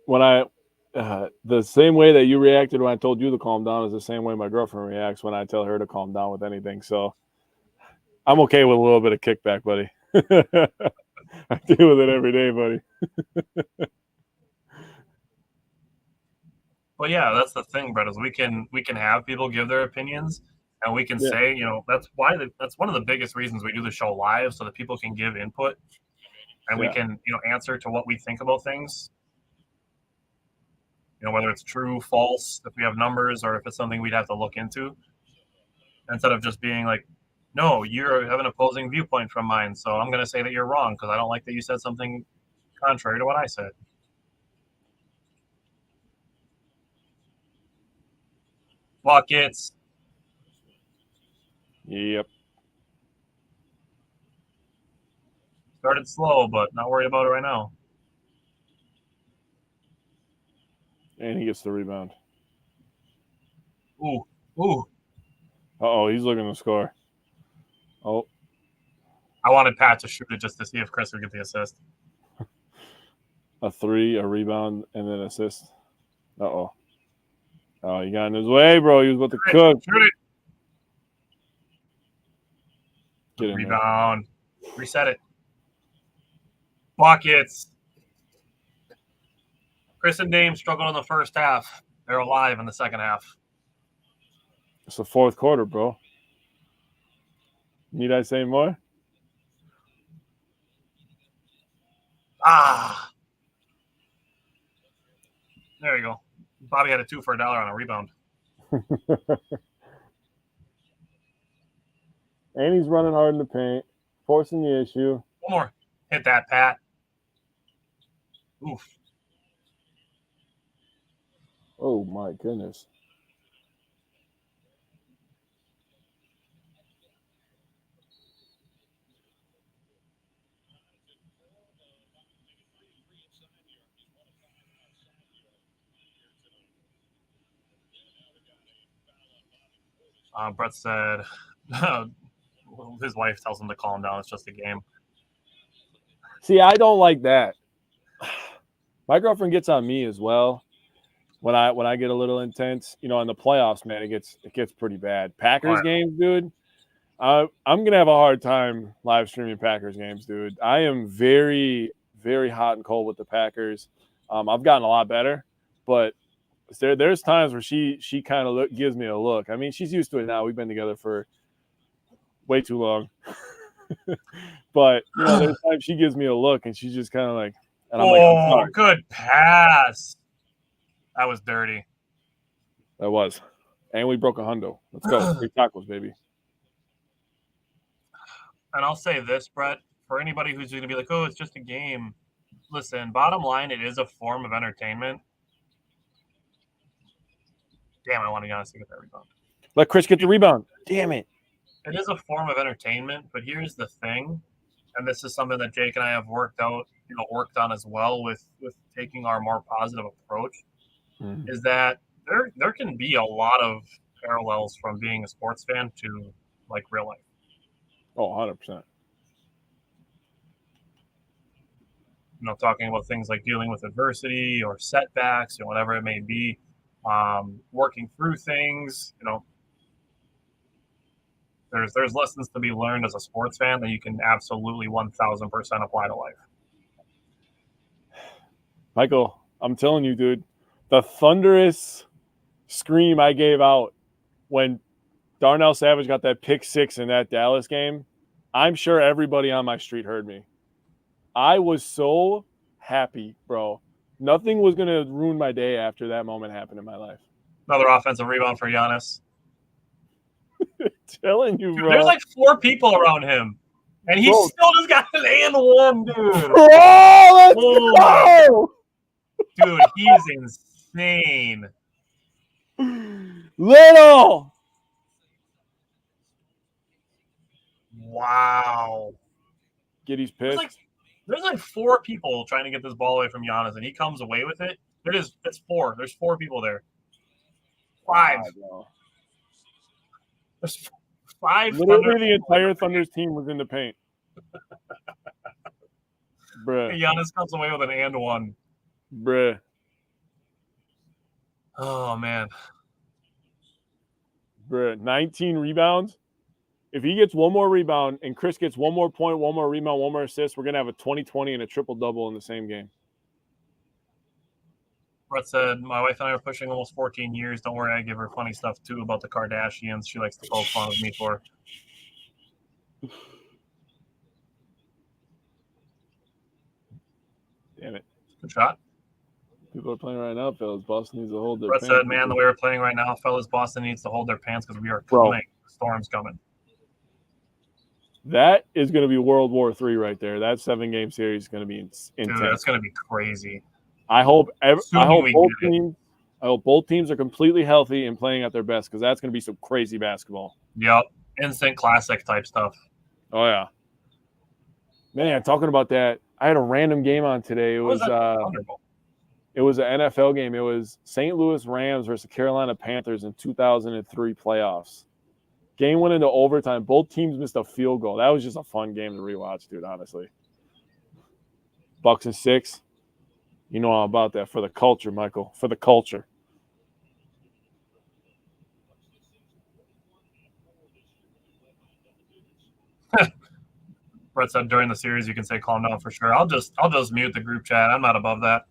when the same way that you reacted when I told you to calm down is the same way my girlfriend reacts when I tell her to calm down with anything. So I'm okay with a little bit of kickback, buddy. I deal with it every day, buddy. But yeah, that's the thing, Brett, is we can have people give their opinions, and we can say, that's one of the biggest reasons we do the show live, so that people can give input, and we can answer to what we think about things. Whether it's true, false, if we have numbers, or if it's something we'd have to look into, instead of just being like, no, you have an opposing viewpoint from mine, so I'm going to say that you're wrong because I don't like that you said something contrary to what I said. Buckets. Yep. Started slow, but not worried about it right now. And he gets the rebound. Ooh. Uh-oh, he's looking to score. Oh. I wanted Pat to shoot it just to see if Chris would get the assist. A 3, a rebound, and then assist. Uh-oh. Oh, he got in his way, bro. He was about to cook. Shoot it. Get in Rebound. There. Reset it. Buckets. Chris and Dame struggled in the first half. They're alive in the second half. It's the fourth quarter, bro. Need I say more? There you go. Bobby had a 2 for $1 on a rebound. And he's running hard in the paint, forcing the issue. One more. Hit that, Pat. Oof. Oh, my goodness. Brett said his wife tells him to calm down. It's just a game. See, I don't like that. My girlfriend gets on me as well when I get a little intense. In the playoffs, man, it gets pretty bad. Packers games, dude. I'm gonna have a hard time live streaming Packers games, dude. I am very, very hot and cold with the Packers. I've gotten a lot better, but there's times where she kind of gives me a look. I mean, she's used to it now. We've been together for way too long. But there's times she gives me a look and she's just kind of like, and I'm like, I'm sorry. Good pass. That was dirty. That was. And we broke a hundo. Let's go. 3 tacos, baby. And I'll say this, Brett, for anybody who's going to be like, oh, it's just a game. Listen, bottom line, it is a form of entertainment. Damn, I want to honestly get that rebound. Let Chris get the rebound. Damn it. It is a form of entertainment, but here's the thing, and this is something that Jake and I have worked on as well with taking our more positive approach, is that there can be a lot of parallels from being a sports fan to like real life. Oh, 100%. Talking about things like dealing with adversity or setbacks, whatever it may be, working through things, There's lessons to be learned as a sports fan that you can absolutely 1,000% apply to life. Michael, I'm telling you, dude, the thunderous scream I gave out when Darnell Savage got that pick 6 in that Dallas game, I'm sure everybody on my street heard me. I was so happy, bro. Nothing was going to ruin my day after that moment happened in my life. Another offensive rebound for Giannis. Telling you, Dude, bro. there's like 4 people around him. And he Bro. still just got an and one, dude. Oh, let's Oh my- go! Dude, he's insane. Little. Wow. Giddy's pissed. There's like 4 people trying to get this ball away from Giannis, and he comes away with it. It's 4. There's 4 people there. 5. Wow, There's 5. literally the entire Thunder's team was in the paint. Bruh. Giannis comes away with an and one. Bruh. Oh man. Bruh. 19 rebounds. If he gets one more rebound and Chris gets one more point, one more rebound, one more assist, we're going to have a 20-20 and a triple-double in the same game. Brett said, my wife and I are pushing almost 14 years. Don't worry, I give her funny stuff too about the Kardashians. She likes to poke fun of me for. Damn it. Good shot. People are playing right now, fellas. Boston needs to hold their Brett pants. said, man, the way we're playing right now, fellas, Boston needs to hold their pants because we are Bro. coming. The storm's coming. That is going to be World War III right there. That 7-game series is going to be intense. Dude, that's going to be crazy. I hope Assuming we both get it. teams. I hope both teams are completely healthy and playing at their best because that's going to be some crazy basketball. Yep. Instant classic type stuff. Oh yeah, man. Talking about that, I had a random game on today. It was Thunderbolt. it was an NFL game. It was St. Louis Rams versus Carolina Panthers in 2003 playoffs. Game went into overtime. Both teams missed a field goal. That was just a fun game to rewatch, dude. Honestly, Bucks and 6. You know all about that for the culture, Michael. For the culture. Brett said during the series you can say calm down for sure. I'll just mute the group chat. I'm not above that.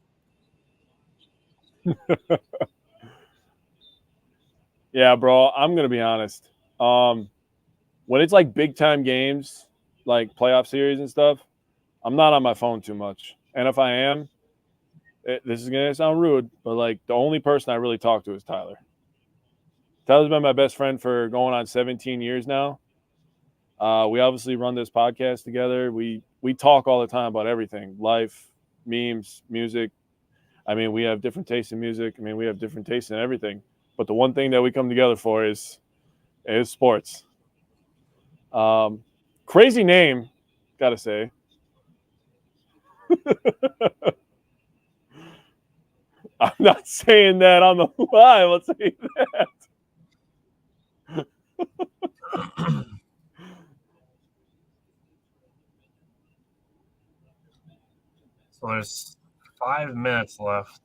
Yeah, bro. I'm gonna be honest. When it's like big time games, like playoff series and stuff, I'm not on my phone too much. And if I am, this is gonna sound rude, but like the only person I really talk to is Tyler. Tyler's been my best friend for going on 17 years now. We obviously run this podcast together. We talk all the time about everything: life, memes, music. I mean, we have different tastes in music. I mean, we have different tastes in everything. But the one thing that we come together for is sports. Crazy name, gotta say. I'm not saying that on the live. I'll say that. So there's 5 minutes left.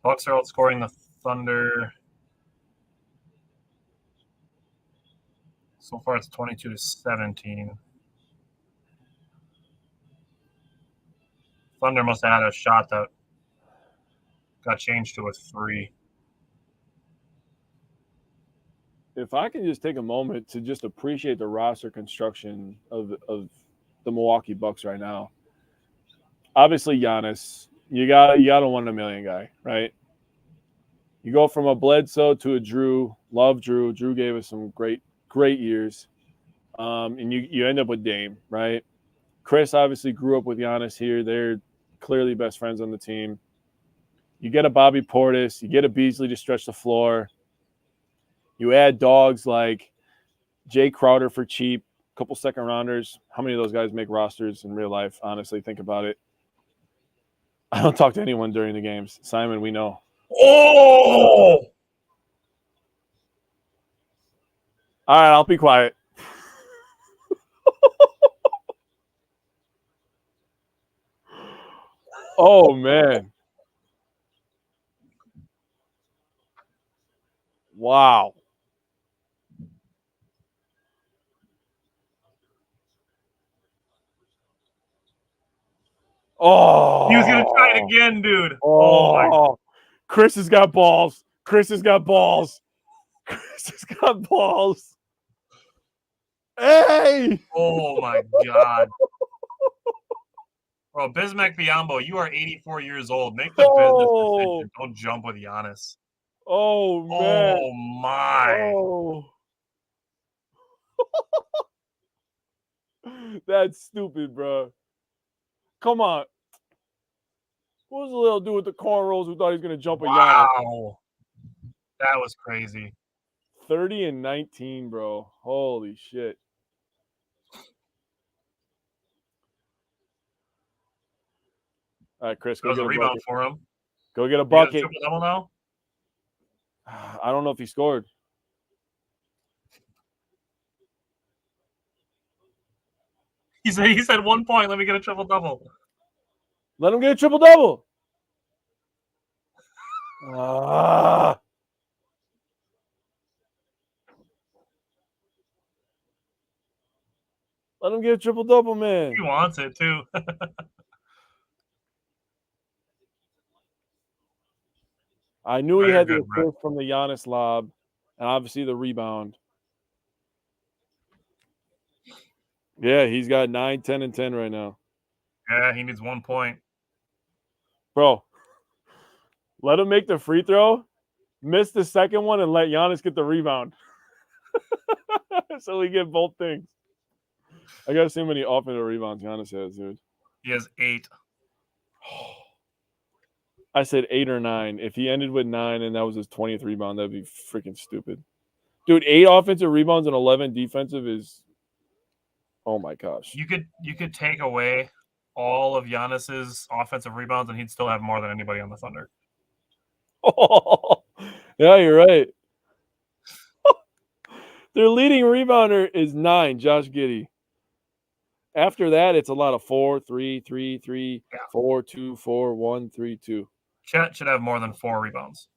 Bucks are outscoring the Thunder. So far, it's 22-17. Thunder must have had a shot that got changed to a 3. If I can just take a moment to just appreciate the roster construction of the Milwaukee Bucks right now. Obviously, Giannis, you got a 1 in a million guy, right? You go from a Bledsoe to a Drew. Love Drew. Drew gave us some great years. And you end up with Dame, right? Chris obviously grew up with Giannis here. They're clearly best friends on the team. You get a Bobby Portis. You get a Beasley to stretch the floor. You add dogs like Jay Crowder for cheap, a couple second rounders. How many of those guys make rosters in real life? Honestly, think about it. I don't talk to anyone during the games. Simon, we know. Oh! All right, I'll be quiet. Oh, man. Wow. Oh. He was going to try it again, dude. Oh, my. Chris has got balls. Chris has got balls. Chris has got balls. Hey! Oh, my God. Bro, Bismack Biyombo, you are 84 years old. Make the business decision. Don't jump with Giannis. Oh, man. Oh, my. Oh. That's stupid, bro. Come on. What was the little dude with the cornrows who thought he was going to jump a Giannis? Wow. That was crazy. 30 and 19, bro. Holy shit. All right, Chris, That go was get a a rebound bucket. for him. Go get a You got a bucket. triple-double now? I don't know if he scored. He said 1 point. Let me get a triple-double. Let him get a triple-double. Ah. Let him get a triple-double, man. He wants it, too. I knew he Very had the good, Brett. assist from the Giannis lob, and obviously the rebound. Yeah, he's got 9, 10, and 10 right now. Yeah, he needs 1 point. Bro, let him make the free throw, miss the second one, and let Giannis get the rebound. So we get both things. I got to see how many offensive rebounds Giannis has, dude. He has 8. I said 8 or 9. If he ended with 9 and that was his 20th rebound, that'd be freaking stupid. Dude, 8 offensive rebounds and 11 defensive is, oh my gosh. You could take away all of Giannis's offensive rebounds, and he'd still have more than anybody on the Thunder. Yeah, you're right. Their leading rebounder is 9, Josh Giddey. After that, it's a lot of 4, 3, 3, 3, 4, 2, 4, 1, 3, 2. Chet should have more than 4 rebounds.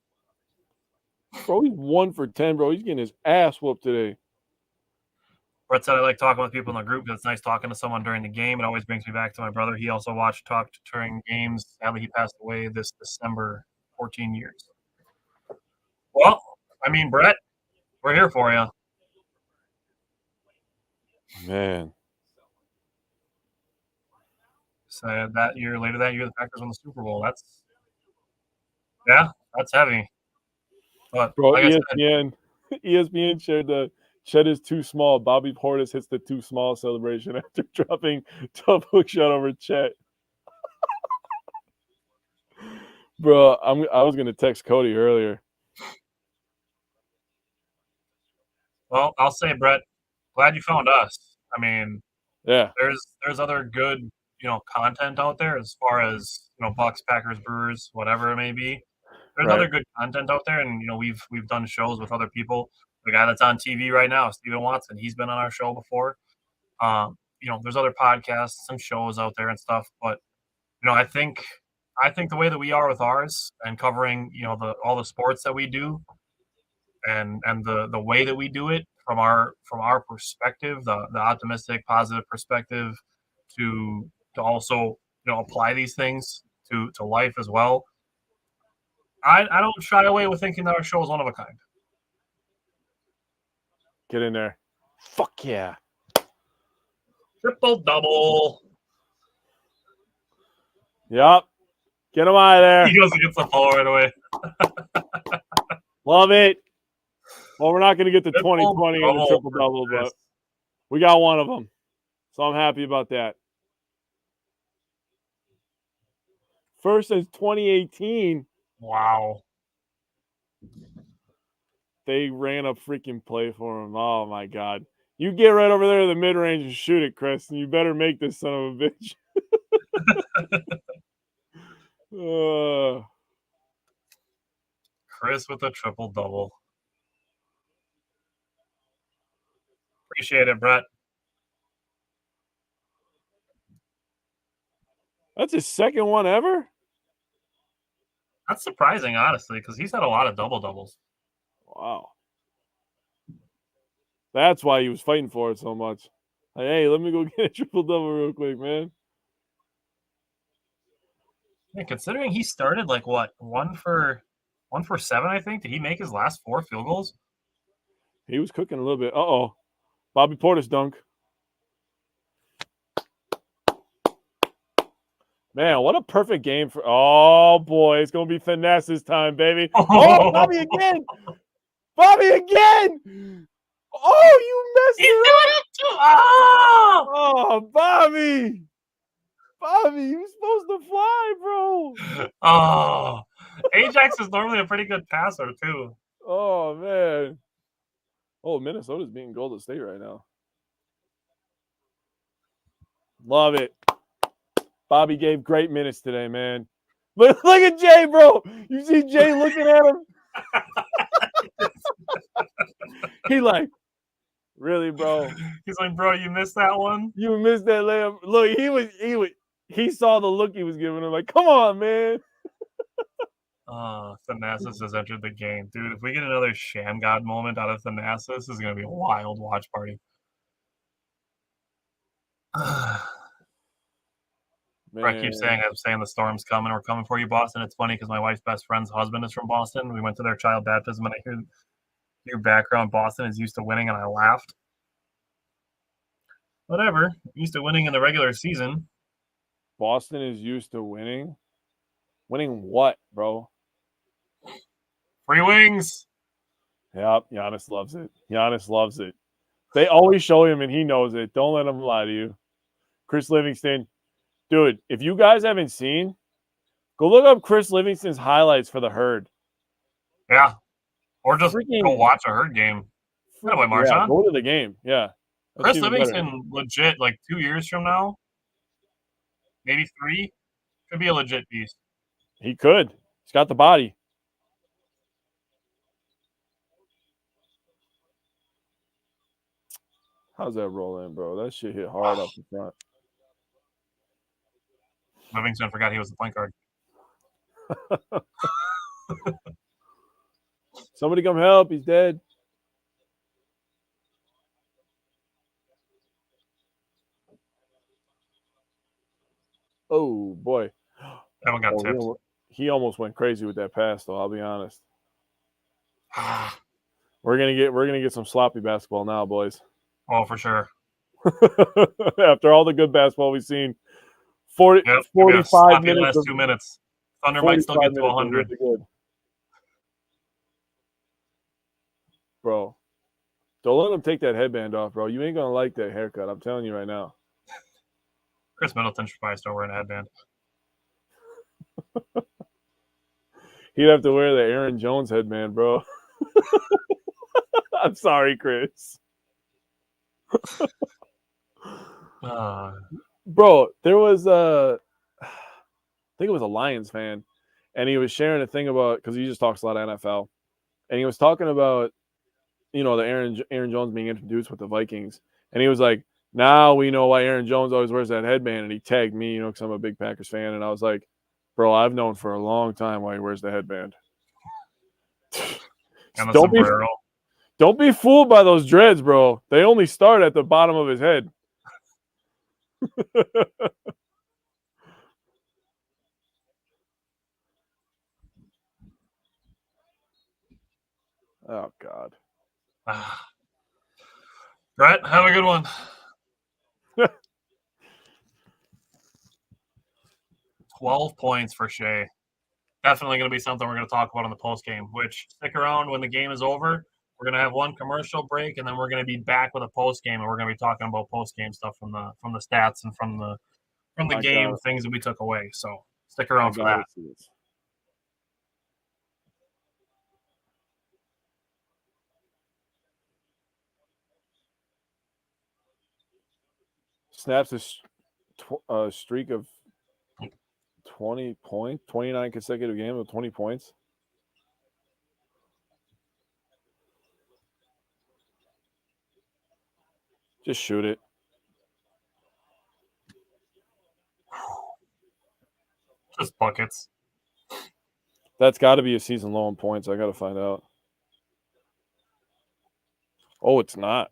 Bro, he's 1 for 10, bro. He's getting his ass whooped today. Brett said, I like talking with people in the group because it's nice talking to someone during the game. It always brings me back to my brother. He also talked during games. Sadly, he passed away this December, 14 years. Well, I mean, Brett, we're here for you. Man. So that year, the Packers won the Super Bowl. That's heavy. But Bro, like ESPN shared the Chet is too small. Bobby Portis hits the too small celebration after dropping tough hook shot over Chet. Bro, I was gonna text Cody earlier. Well, I'll say, Brett, glad you found us. I mean, Yeah, there's other good, content out there as far as, Bucks, Packers, Brewers, whatever it may be. There's Right. other good content out there, and we've done shows with other people. The guy that's on TV right now, Steven Watson, he's been on our show before. There's other podcasts and shows out there and stuff, but I think the way that we are with ours and covering all the sports that we do, and the way that we do it from our perspective, the optimistic, positive perspective, to also apply these things to life as well. I don't shy away with thinking that our show is one of a kind. Get in there. Fuck yeah. Triple-double. Yup. Get him out of there. He goes and gets the ball right away. Love it. Well, we're not going to get the 2020 and the triple-double, but we got one of them. So I'm happy about that. First since 2018. Wow. They ran a freaking play for him. Oh, my God. You get right over there to the mid-range and shoot it, Chris, and you better make this son of a bitch. Chris with a triple-double. Appreciate it, Brett. That's his second one ever? That's surprising, honestly, because he's had a lot of double-doubles. Wow. That's why he was fighting for it so much. Like, hey, let me go get a triple-double real quick, man. Yeah, considering he started like what, 1 for 7, I think. Did he make his last 4 field goals? He was cooking a little bit. Uh-oh. Bobby Portis dunk. Man, what a perfect game for. Oh, boy. It's going to be finesse this time, baby. Oh, Bobby again. Bobby again. Oh, you messed it up. Oh, Bobby. Bobby, you supposed to fly, bro. Oh, Ajax is normally a pretty good passer too. Oh, man. Oh, Minnesota's beating Golden State right now. Love it. Bobby gave great minutes today, man. Look at Jay, bro. You see Jay looking at him? He like, really, bro? He's like, bro, you missed that one. You missed that layup. Look, he saw the look he was giving him. Like, come on, man. Thanasis has entered the game, dude. If we get another Sham God moment out of Thanasis, this is gonna be a wild watch party. Brett keeps saying, I'm saying the storm's coming. We're coming for you, Boston. It's funny because my wife's best friend's husband is from Boston. We went to their child baptism, and I hear your background. Boston is used to winning, and I laughed. Whatever. Used to winning in the regular season. Boston is used to winning. Winning what, bro? Free wings. Yep, Giannis loves it. Giannis loves it. They always show him, and he knows it. Don't let him lie to you. Chris Livingston. Dude, if you guys haven't seen, go look up Chris Livingston's highlights for the Herd. Yeah. Or just go watch a Herd game. By Marshawn. Yeah, go to the game. Yeah. Chris Livingston, legit, like 2 years from now, maybe 3, could be a legit beast. He could. He's got the body. How's that rolling, bro? That shit hit hard off the front. Livingston forgot he was the point guard. Somebody come help. He's dead. Oh, boy. That one got tipped. He almost went crazy with that pass, though. I'll be honest. We're gonna get some sloppy basketball now, boys. Oh, for sure. After all the good basketball we've seen, 45 minutes. Last 2 minutes. Thunder might still get to 100. Really, bro, don't let him take that headband off, bro. You ain't gonna like that haircut. I'm telling you right now. Chris Middleton should probably still wear a headband. He'd have to wear the Aaron Jones headband, bro. I'm sorry, Chris. Bro, there was I think it was a Lions fan, and he was sharing a thing about, because he just talks a lot of NFL, and he was talking about, you know, the Aaron Jones being introduced with the Vikings, and he was like, now we know why Aaron Jones always wears that headband, and he tagged me, you know, because I'm a big Packers fan, and I was like, bro, I've known for a long time why he wears the headband. And the don't be fooled by those dreads, bro. They only start at the bottom of his head. Oh, God. Brett, have a good one. 12 points for Shea. Definitely going to be something we're going to talk about in the post game, which stick around when the game is over. We're going to have one commercial break, and then we're going to be back with a post game, and we're going to be talking about post game stuff from the stats and from the game, things that we took away. So stick around for that. Snaps a streak of 20 points, 29 consecutive games with 20 points. Just shoot it. Just buckets. That's got to be a season low in points. I got to find out. Oh, it's not.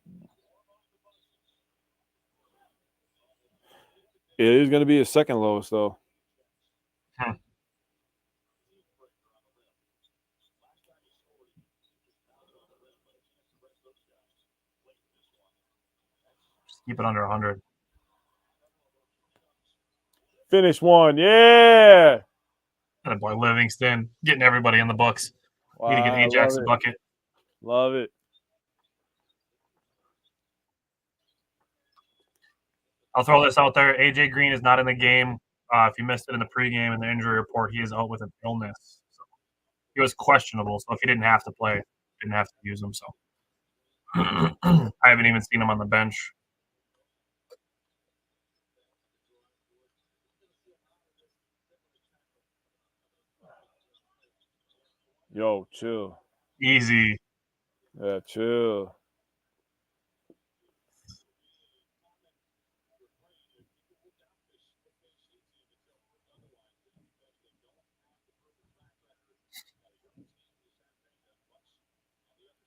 It is going to be his second lowest, though. Just keep it under 100. Finish one. Yeah. That boy Livingston getting everybody in the books. Wow, need to get Ajax a bucket. Love it. I'll throw this out there. AJ Green is not in the game. If you missed it in the pregame and the injury report, he is out with an illness. So he was questionable. So if he didn't have to play, didn't have to use him. So I haven't even seen him on the bench. Yo, chill. Easy. Yeah, chill.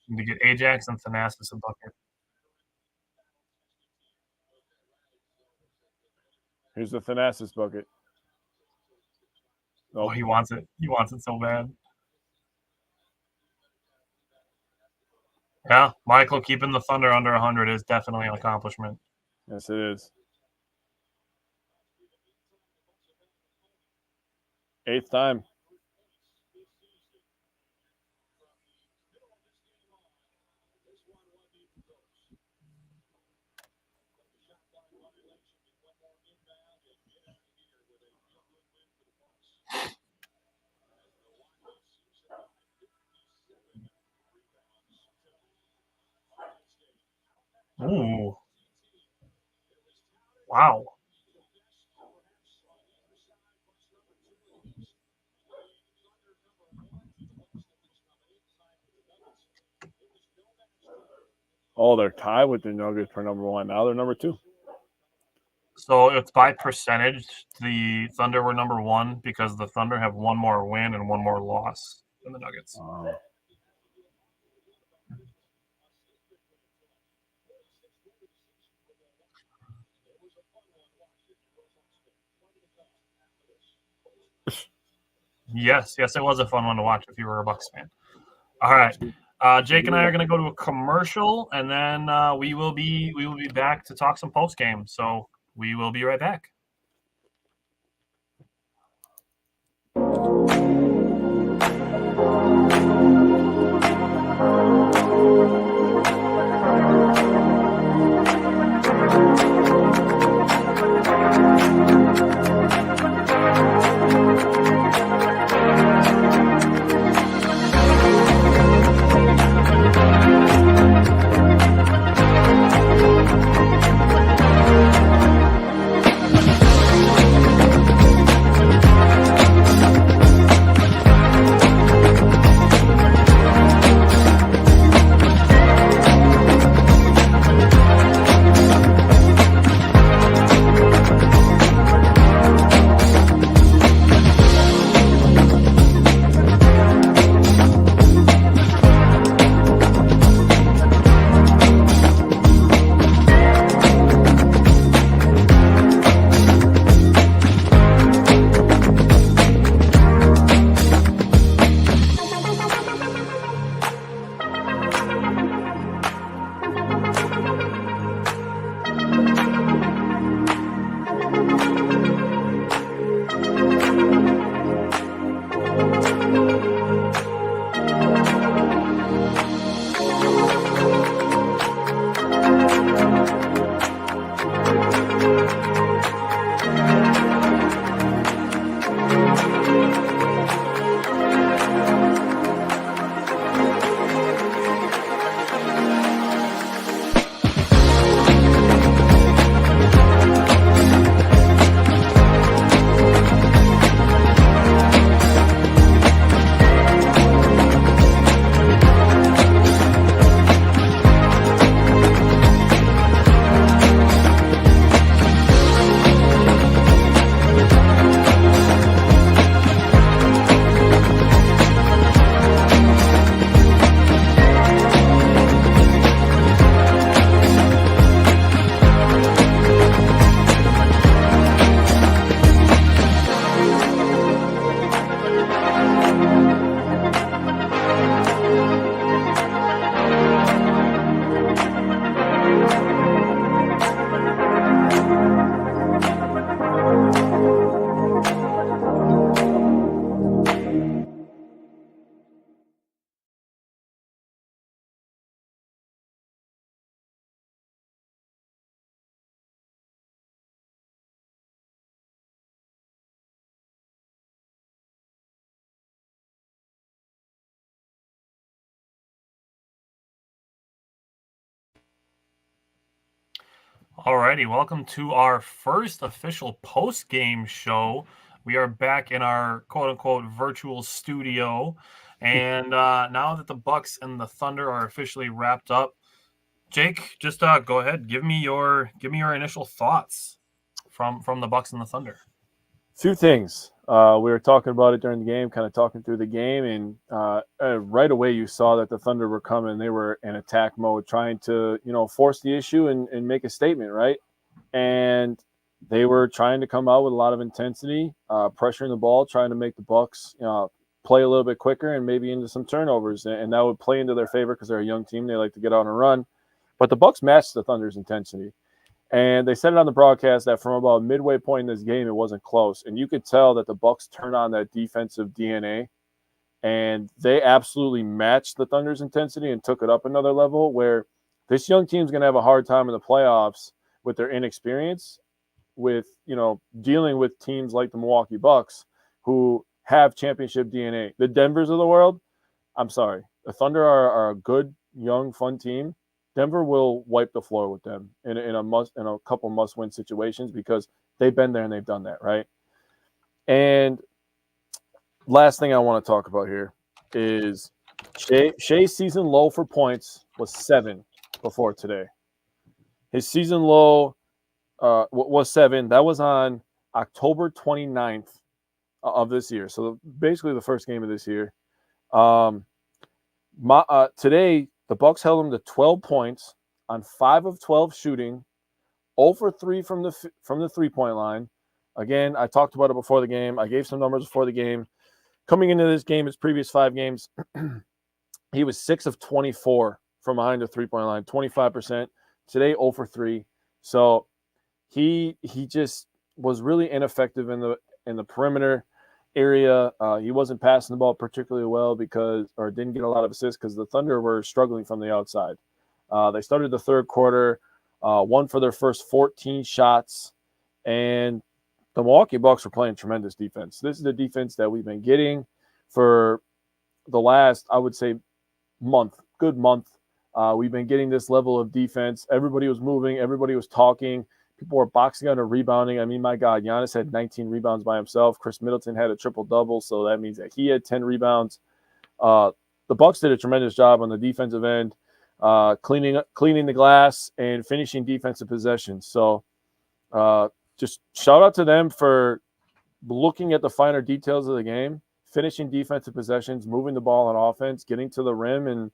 Need to get Ajax and Thanasis a bucket. Here's the Thanasis bucket. Oh, he wants it. He wants it so bad. Yeah, Michael keeping the Thunder under 100 is definitely an accomplishment. Yes, it is. 8th time. Ooh. Wow. Oh, they're tied with the Nuggets for number 1. Now they're number 2. So it's by percentage. The Thunder were number 1 because the Thunder have one more win and one more loss than the Nuggets. Yes, it was a fun one to watch if you were a Bucks fan. All right. Jake and I are going to go to a commercial, and then we will be back to talk some post game. So we will be right back. Alrighty, welcome to our first official post-game show. We are back in our quote-unquote virtual studio, and now that the Bucks and the Thunder are officially wrapped up, Jake, just go ahead, give me your initial thoughts from the Bucks and the Thunder. Few things. We were talking about it during the game, kind of talking through the game, and right away you saw that the Thunder were coming. They were in attack mode, trying to force the issue and make a statement, right? And they were trying to come out with a lot of intensity, pressuring the ball, trying to make the Bucks play a little bit quicker and maybe into some turnovers, and that would play into their favor because they're a young team. They like to get out and run, but the Bucks matched the Thunder's intensity. And they said it on the broadcast that from about midway point in this game, it wasn't close. And you could tell that the Bucks turned on that defensive DNA, and they absolutely matched the Thunder's intensity and took it up another level, where this young team's going to have a hard time in the playoffs with their inexperience, with dealing with teams like the Milwaukee Bucks, who have championship DNA. The Denvers of the world, I'm sorry, the Thunder are a good, young, fun team. Denver will wipe the floor with them in a couple must-win situations because they've been there and they've done that, right? And last thing I want to talk about here is Shea's season low for points was 7 before today. His season low was 7. That was on October 29th of this year. So basically the first game of this year. Today, the Bucks held him to 12 points on 5 of 12 shooting, 0 for 3 from the three-point line. Again, I talked about it before the game. I gave some numbers before the game. Coming into this game, his previous 5 games, he was 6 of 24 from behind the three-point line, 25%. Today, 0 for 3. So he just was really ineffective in the perimeter area. He wasn't passing the ball particularly well or didn't get a lot of assists because the Thunder were struggling from the outside. They started the third quarter, won for their first 14 shots, and the Milwaukee Bucks were playing tremendous defense. This is the defense that we've been getting for the last, I would say, good month. We've been getting this level of defense. Everybody was moving. Everybody was talking. People were boxing out and rebounding. I mean, my God, Giannis had 19 rebounds by himself. Chris Middleton had a triple-double, so that means that he had 10 rebounds. The Bucks did a tremendous job on the defensive end, cleaning the glass and finishing defensive possessions. So just shout out to them for looking at the finer details of the game, finishing defensive possessions, moving the ball on offense, getting to the rim, and,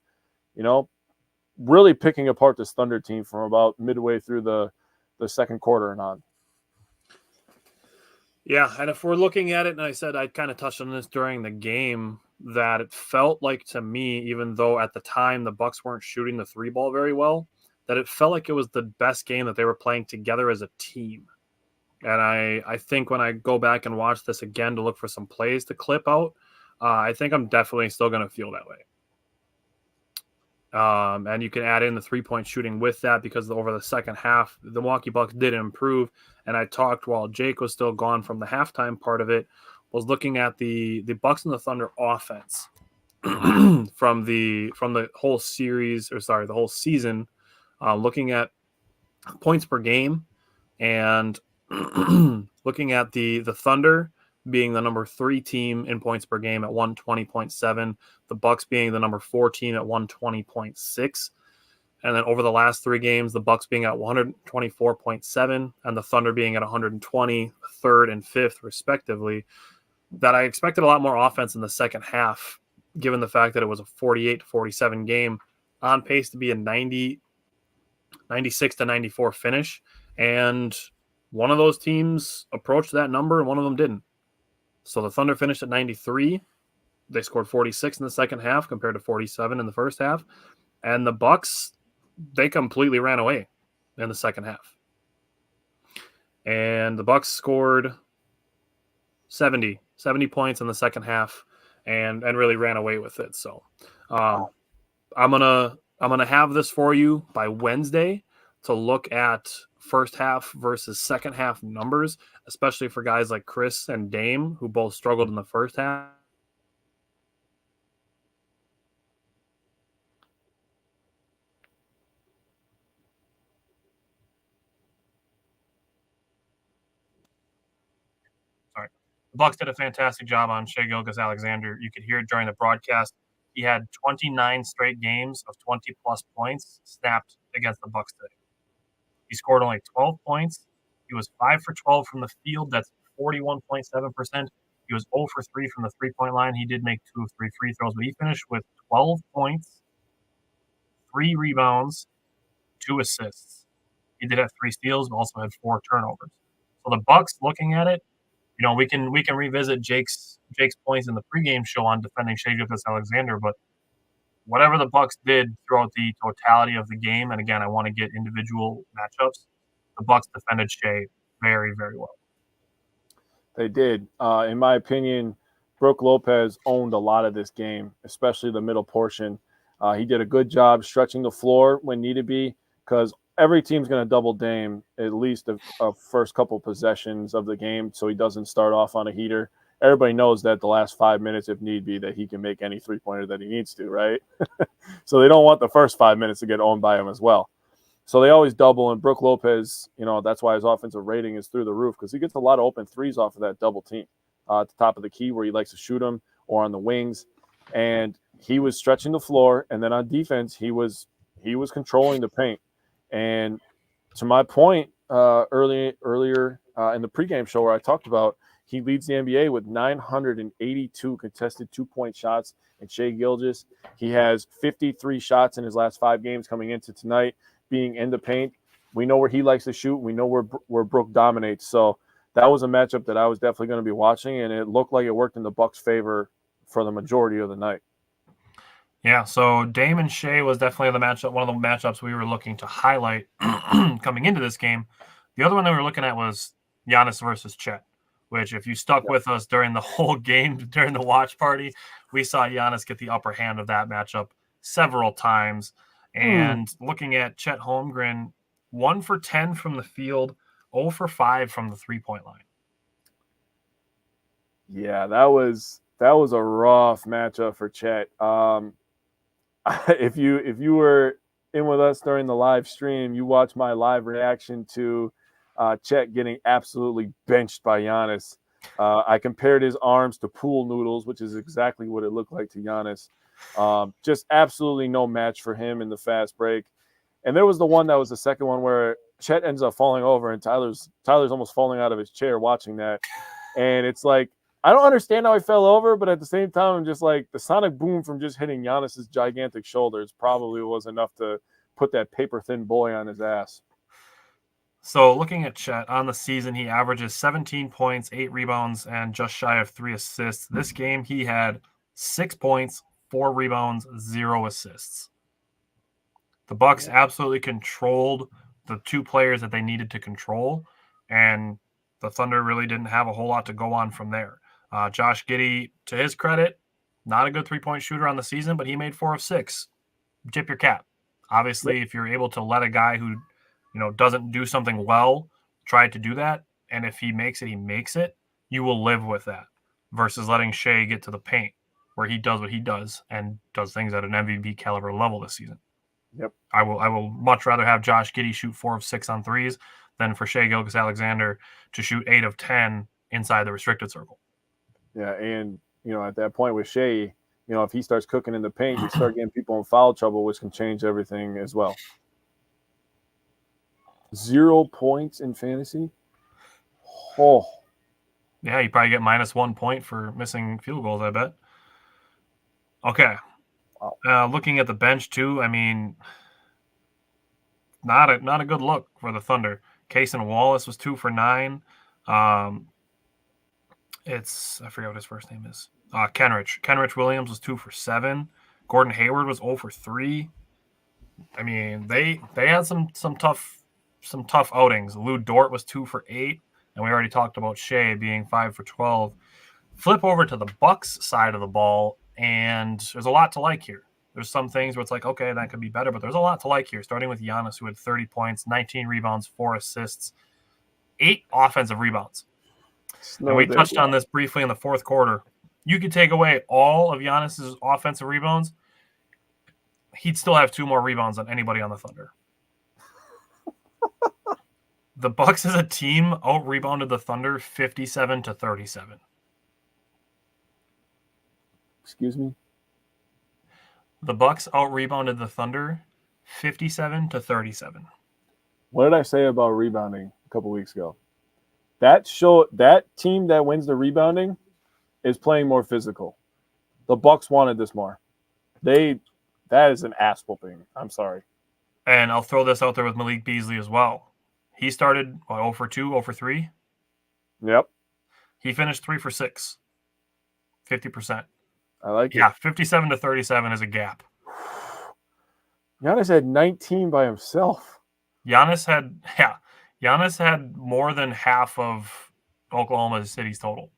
really picking apart this Thunder team from about midway through the second quarter and on. Yeah, and if we're looking at it, and I said I kind of touched on this during the game, that it felt like to me, even though at the time the Bucks weren't shooting the 3-ball very well, that it felt like it was the best game that they were playing together as a team. And I think when I go back and watch this again to look for some plays to clip out, I think I'm definitely still going to feel that way. And you can add in the 3-point shooting with that because over the second half, the Milwaukee Bucks did improve. And I talked while Jake was still gone from the halftime part of it, was looking at the Bucks and the Thunder offense from the whole series, the whole season, looking at points per game and looking at the Thunder being the number 3 team in points per game at 120.7, the Bucks being the number 4 team at 120.6, and then over the last 3 games, the Bucks being at 124.7 and the Thunder being at 120, 3rd and 5th respectively. That I expected a lot more offense in the second half, given the fact that it was a 48-47 game, on pace to be a 96-94 finish, and one of those teams approached that number and one of them didn't. So the Thunder finished at 93. They scored 46 in the second half compared to 47 in the first half. And the Bucks, they completely ran away in the second half. And the Bucks scored 70 points in the second half and really ran away with it. So I'm gonna have this for you by Wednesday to look at first half versus second half numbers, especially for guys like Chris and Dame, who both struggled in the first half. The Bucks did a fantastic job on Shai Gilgeous-Alexander. You could hear it during the broadcast. He had 29 straight games of 20-plus points snapped against the Bucks today. He scored only 12 points. He was 5 for 12 from the field. That's 41.7%. He was 0 for 3 from the three-point line. He did make 2 of 3 free throws, but he finished with 12 points, 3 rebounds, 2 assists. He did have 3 steals, but also had 4 turnovers. So the Bucks, looking at it, we can revisit Jake's points in the pregame show on defending Shai Gilgeous-Alexander, but whatever the Bucks did throughout the totality of the game, and again, I want to get individual matchups, the Bucks defended Shai very, very well. They did. In my opinion, Brook Lopez owned a lot of this game, especially the middle portion. He did a good job stretching the floor when needed be, because every team's going to double Dame at least a first couple possessions of the game, so he doesn't start off on a heater. Everybody knows that the last 5 minutes, if need be, that he can make any three-pointer that he needs to, right? So they don't want the first 5 minutes to get owned by him as well. So they always double, and Brook Lopez, that's why his offensive rating is through the roof, because he gets a lot of open threes off of that double team at the top of the key where he likes to shoot them, or on the wings. And he was stretching the floor, and then on defense, he was controlling the paint. And to my point earlier in the pregame show where I talked about, he leads the NBA with 982 contested two-point shots in Shai Gilgeous. He has 53 shots in his last 5 games coming into tonight, being in the paint. We know where he likes to shoot. We know where Brook dominates. So that was a matchup that I was definitely going to be watching, and it looked like it worked in the Bucks' favor for the majority of the night. Yeah, so Dame and Shai was definitely one of the matchups we were looking to highlight coming into this game. The other one that we were looking at was Giannis versus Chet, which if you stuck with us during the whole game, during the watch party, we saw Giannis get the upper hand of that matchup several times. And looking at Chet Holmgren, 1 for 10 from the field, 0 for 5 from the three-point line. Yeah, that was a rough matchup for Chet. If you were in with us during the live stream, you watched my live reaction to Chet getting absolutely benched by Giannis. I compared his arms to pool noodles, which is exactly what it looked like to Giannis. Just absolutely no match for him in the fast break. And there was the one that was the second one where Chet ends up falling over, and Tyler's almost falling out of his chair watching that. And it's like, I don't understand how he fell over, but at the same time, I'm just like, the sonic boom from just hitting Giannis's gigantic shoulders probably was enough to put that paper-thin boy on his ass. So looking at Chet, on the season, he averages 17 points, 8 rebounds, and just shy of 3 assists. This game, he had 6 points, 4 rebounds, 0 assists. The Bucks absolutely controlled the 2 players that they needed to control, and the Thunder really didn't have a whole lot to go on from there. Josh Giddey, to his credit, not a good three-point shooter on the season, but he made 4 of 6. Tip your cap. Obviously, if you're able to let a guy who doesn't do something well try to do that, and if he makes it, you will live with that, versus letting Shai get to the paint where he does what he does and does things at an MVP caliber level this season. Yep. I will much rather have Josh Giddey shoot 4 of 6 on threes than for Shai Gilgeous-Alexander to shoot 8 of 10 inside the restricted circle. Yeah, and at that point with Shai, if he starts cooking in the paint, you start getting people in foul trouble, which can change everything as well. 0 points in fantasy. Oh. Yeah, you probably get -1 point for missing field goals, I bet. Okay. Looking at the bench too, I mean, not a good look for the Thunder. Cason Wallace was 2 for 9. I forget what his first name is. Kenrich Williams was 2 for 7. Gordon Hayward was 0 for 3. I mean, they had some tough outings. Lou Dort was 2 for 8, and we already talked about Shai being 5 for 12. Flip over to the Bucks side of the ball, and there's a lot to like here. There's some things where it's like, okay, that could be better, but there's a lot to like here, starting with Giannis, who had 30 points, 19 rebounds, 4 assists, 8 offensive rebounds. And we touched on this briefly in the fourth quarter. You could take away all of Giannis's offensive rebounds, he'd still have 2 more rebounds than anybody on the Thunder. The Bucks as a team out-rebounded the Thunder 57-37. Excuse me. The Bucks out-rebounded the Thunder 57-37. What did I say about rebounding a couple weeks ago? That team that wins the rebounding is playing more physical. The Bucks wanted this more. That is an ass whooping. I'm sorry. And I'll throw this out there with Malik Beasley as well. He started 0 for 2, 0 for 3. Yep. He finished 3 for 6. 50%. I like it. Yeah, 57-37 is a gap. Giannis had 19 by himself. Giannis had more than half of Oklahoma City's total.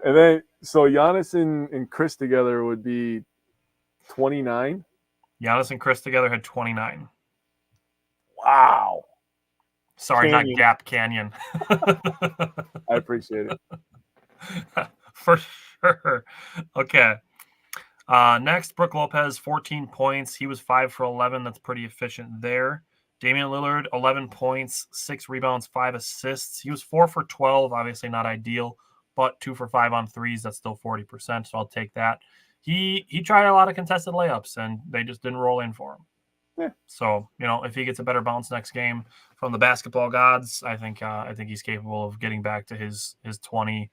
And then, so Giannis and Chris together would be 29. Giannis and Chris together had 29. Wow. Sorry, Canyon. not Gap Canyon. I appreciate it. For sure. Okay. Next, Brook Lopez, 14 points. He was 5 for 11. That's pretty efficient there. Damian Lillard, 11 points, 6 rebounds, 5 assists. He was 4 for 12. Obviously not ideal, but 2 for 5 on threes. That's still 40%, so I'll take that. He tried a lot of contested layups, and they just didn't roll in for him. Yeah. So, if he gets a better bounce next game from the basketball gods, I think he's capable of getting back to his 20,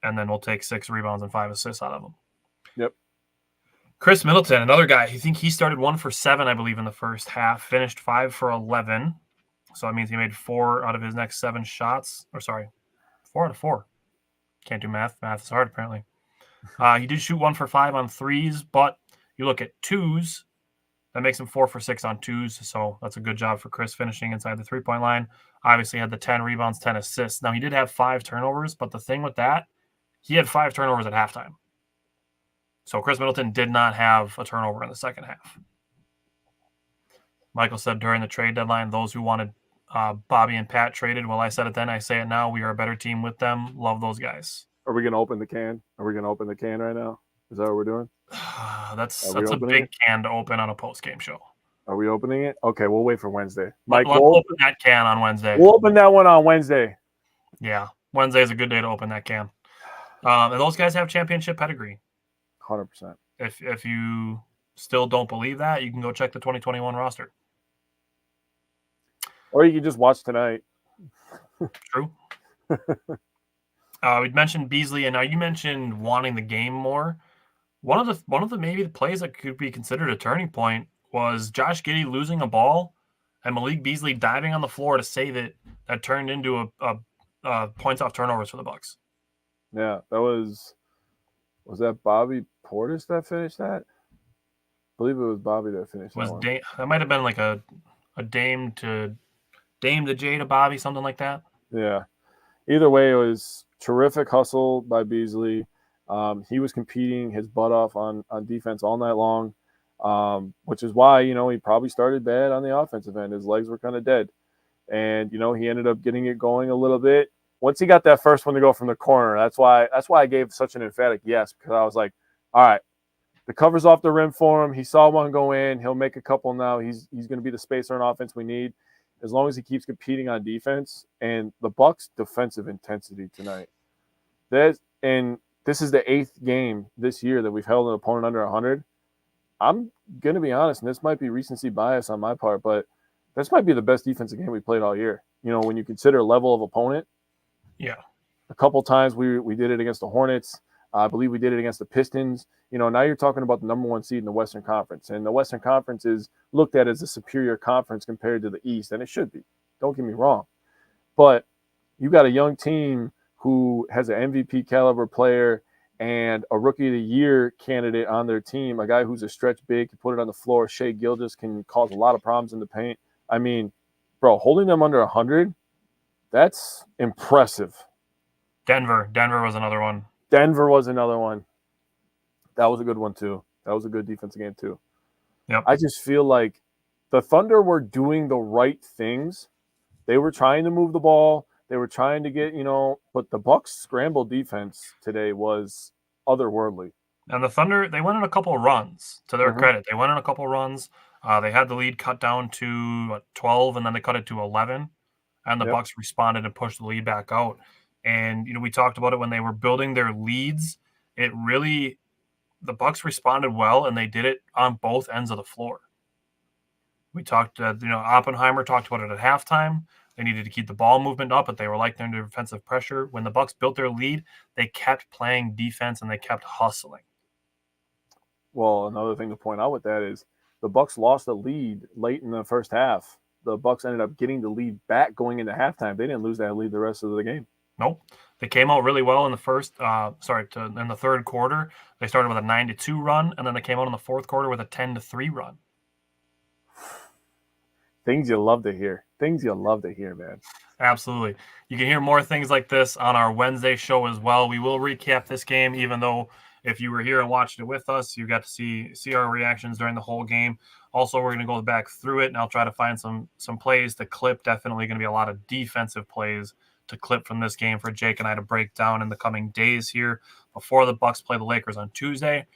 and then we'll take 6 rebounds and 5 assists out of him. Yep. Chris Middleton, another guy. I think he started 1 for 7, I believe, in the first half. Finished 5 for 11. So that means he made 4 out of his next 7 shots. 4 out of 4. Can't do math. Math is hard, apparently. He did shoot 1 for 5 on threes, but you look at twos, that makes him 4 for 6 on twos. So that's a good job for Chris finishing inside the 3-point line. Obviously had the 10 rebounds, 10 assists. Now, he did have 5 turnovers, but the thing with that, he had 5 turnovers at halftime. So Chris Middleton did not have a turnover in the second half. Michael said during the trade deadline, those who wanted Bobby and Pat traded, well, I said it then, I say it now, we are a better team with them. Love those guys. Are we going to open the can? Are we going to open the can right now? Is that what we're doing? That's a opening big it? can to open on a post-game show. Are we opening it? Okay, we'll wait for Wednesday. Let's Michael, open that can on Wednesday. we'll open that one on Wednesday. Yeah, Wednesday is a good day to open that can. And those guys have championship pedigree. 100%. If you still don't believe that, you can go check the 2021 roster. Or you can just watch tonight. True. We'd mentioned Beasley, and now you mentioned wanting the game more. One of the maybe the plays that could be considered a turning point was Josh Giddey losing a ball and Malik Beasley diving on the floor to save it. That turned into a points off turnovers for the Bucks. Yeah, that was that Bobby Portis that finished that? I believe it was Bobby that finished that one. That might have been like a Dame to Jay to Bobby, something like that. Yeah. Either way, it was terrific hustle by Beasley. He was competing his butt off on defense all night long, which is why, he probably started bad on the offensive end. His legs were kind of dead. And, he ended up getting it going a little bit. Once he got that first one to go from the corner, that's why I gave such an emphatic yes, because I was like, all right, the cover's off the rim for him. He saw one go in. He'll make a couple now. He's going to be the spacer on offense we need as long as he keeps competing on defense. And the Bucks' defensive intensity tonight. This is the 8th game this year that we've held an opponent under 100. I'm going to be honest, and this might be recency bias on my part, but this might be the best defensive game we played all year. When you consider level of opponent. Yeah. A couple times we did it against the Hornets. I believe we did it against the Pistons. Now you're talking about the number 1 seed in the Western Conference. And the Western Conference is looked at as a superior conference compared to the East, and it should be. Don't get me wrong. But you got a young team who has an MVP caliber player and a Rookie of the Year candidate on their team, a guy who's a stretch big, can put it on the floor. Shai Gilgeous can cause a lot of problems in the paint. I mean, bro, holding them under 100, that's impressive. Denver was another one. Denver was another one. That was a good one, too. That was a good defensive game, too. Yep. I just feel like the Thunder were doing the right things. They were trying to move the ball. They were trying to get, but the Bucks' scramble defense today was otherworldly. And the Thunder, they went on a couple of runs, to their credit. They went on a couple of runs. They had the lead cut down to 12, and then they cut it to 11. And the Bucks responded and pushed the lead back out. And we talked about it when they were building their leads. The Bucks responded well, and they did it on both ends of the floor. We talked, Oppenheimer talked about it at halftime. They needed to keep the ball movement up, but they were like under defensive pressure. When the Bucks built their lead, they kept playing defense and they kept hustling. Well, another thing to point out with that is the Bucks lost the lead late in the first half. The Bucks ended up getting the lead back going into halftime. They didn't lose that lead the rest of the game. Nope. They came out really well in the in the third quarter. They started with a 9-2 run, and then they came out in the fourth quarter with a 10-3 run. Things you love to hear. Things you love to hear, man. Absolutely. You can hear more things like this on our Wednesday show as well. We will recap this game, even though if you were here and watched it with us, you got to see our reactions during the whole game. Also, we're going to go back through it, and I'll try to find some plays to clip. Definitely going to be a lot of defensive plays to clip from this game for Jake and I to break down in the coming days here before the Bucks play the Lakers on Tuesday.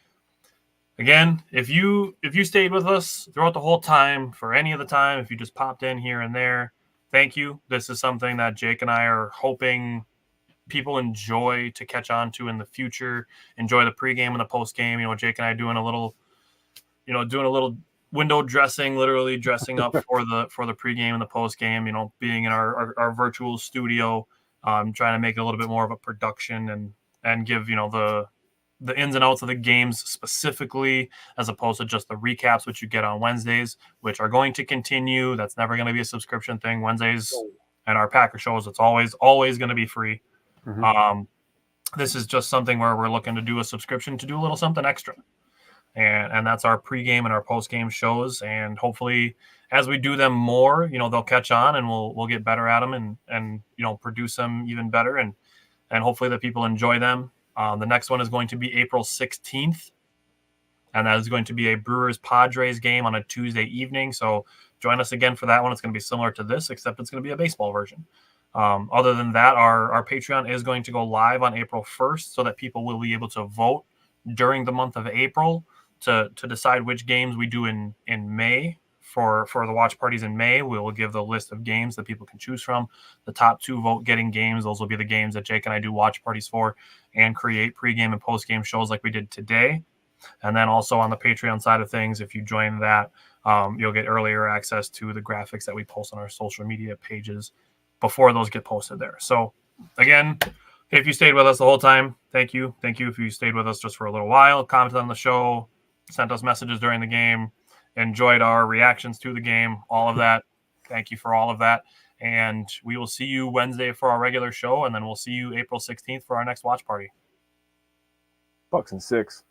Again, if you stayed with us throughout the whole time, for any of the time, if you just popped in here and there, thank you. This is something that Jake and I are hoping people enjoy to catch on to in the future. Enjoy the pregame and the postgame. Jake and I doing a little window dressing, literally dressing up for the pregame and the postgame. Being in our virtual studio, trying to make it a little bit more of a production and give the ins and outs of the games specifically, as opposed to just the recaps, which you get on Wednesdays, which are going to continue. That's never going to be a subscription thing. Wednesdays and our Packer shows, it's always going to be free. Mm-hmm. This is just something where we're looking to do a subscription to do a little something extra. And that's our pregame and our postgame shows. And hopefully as we do them more, they'll catch on and we'll get better at them and produce them even better. And hopefully that people enjoy them. The next one is going to be April 16th, and that is going to be a Brewers-Padres game on a Tuesday evening. So join us again for that one. It's going to be similar to this, except it's going to be a baseball version. Other than that, our Patreon is going to go live on April 1st so that people will be able to vote during the month of April to decide which games we do in May. For the watch parties in May, we will give the list of games that people can choose from. The top 2 vote-getting games, those will be the games that Jake and I do watch parties for and create pregame and postgame shows like we did today. And then also on the Patreon side of things, if you join that, you'll get earlier access to the graphics that we post on our social media pages before those get posted there. So, again, if you stayed with us the whole time, thank you. Thank you if you stayed with us just for a little while, commented on the show, sent us messages during the game, enjoyed our reactions to the game, all of that. Thank you for all of that. And we will see you Wednesday for our regular show, and then we'll see you April 16th for our next watch party. Bucks and 6.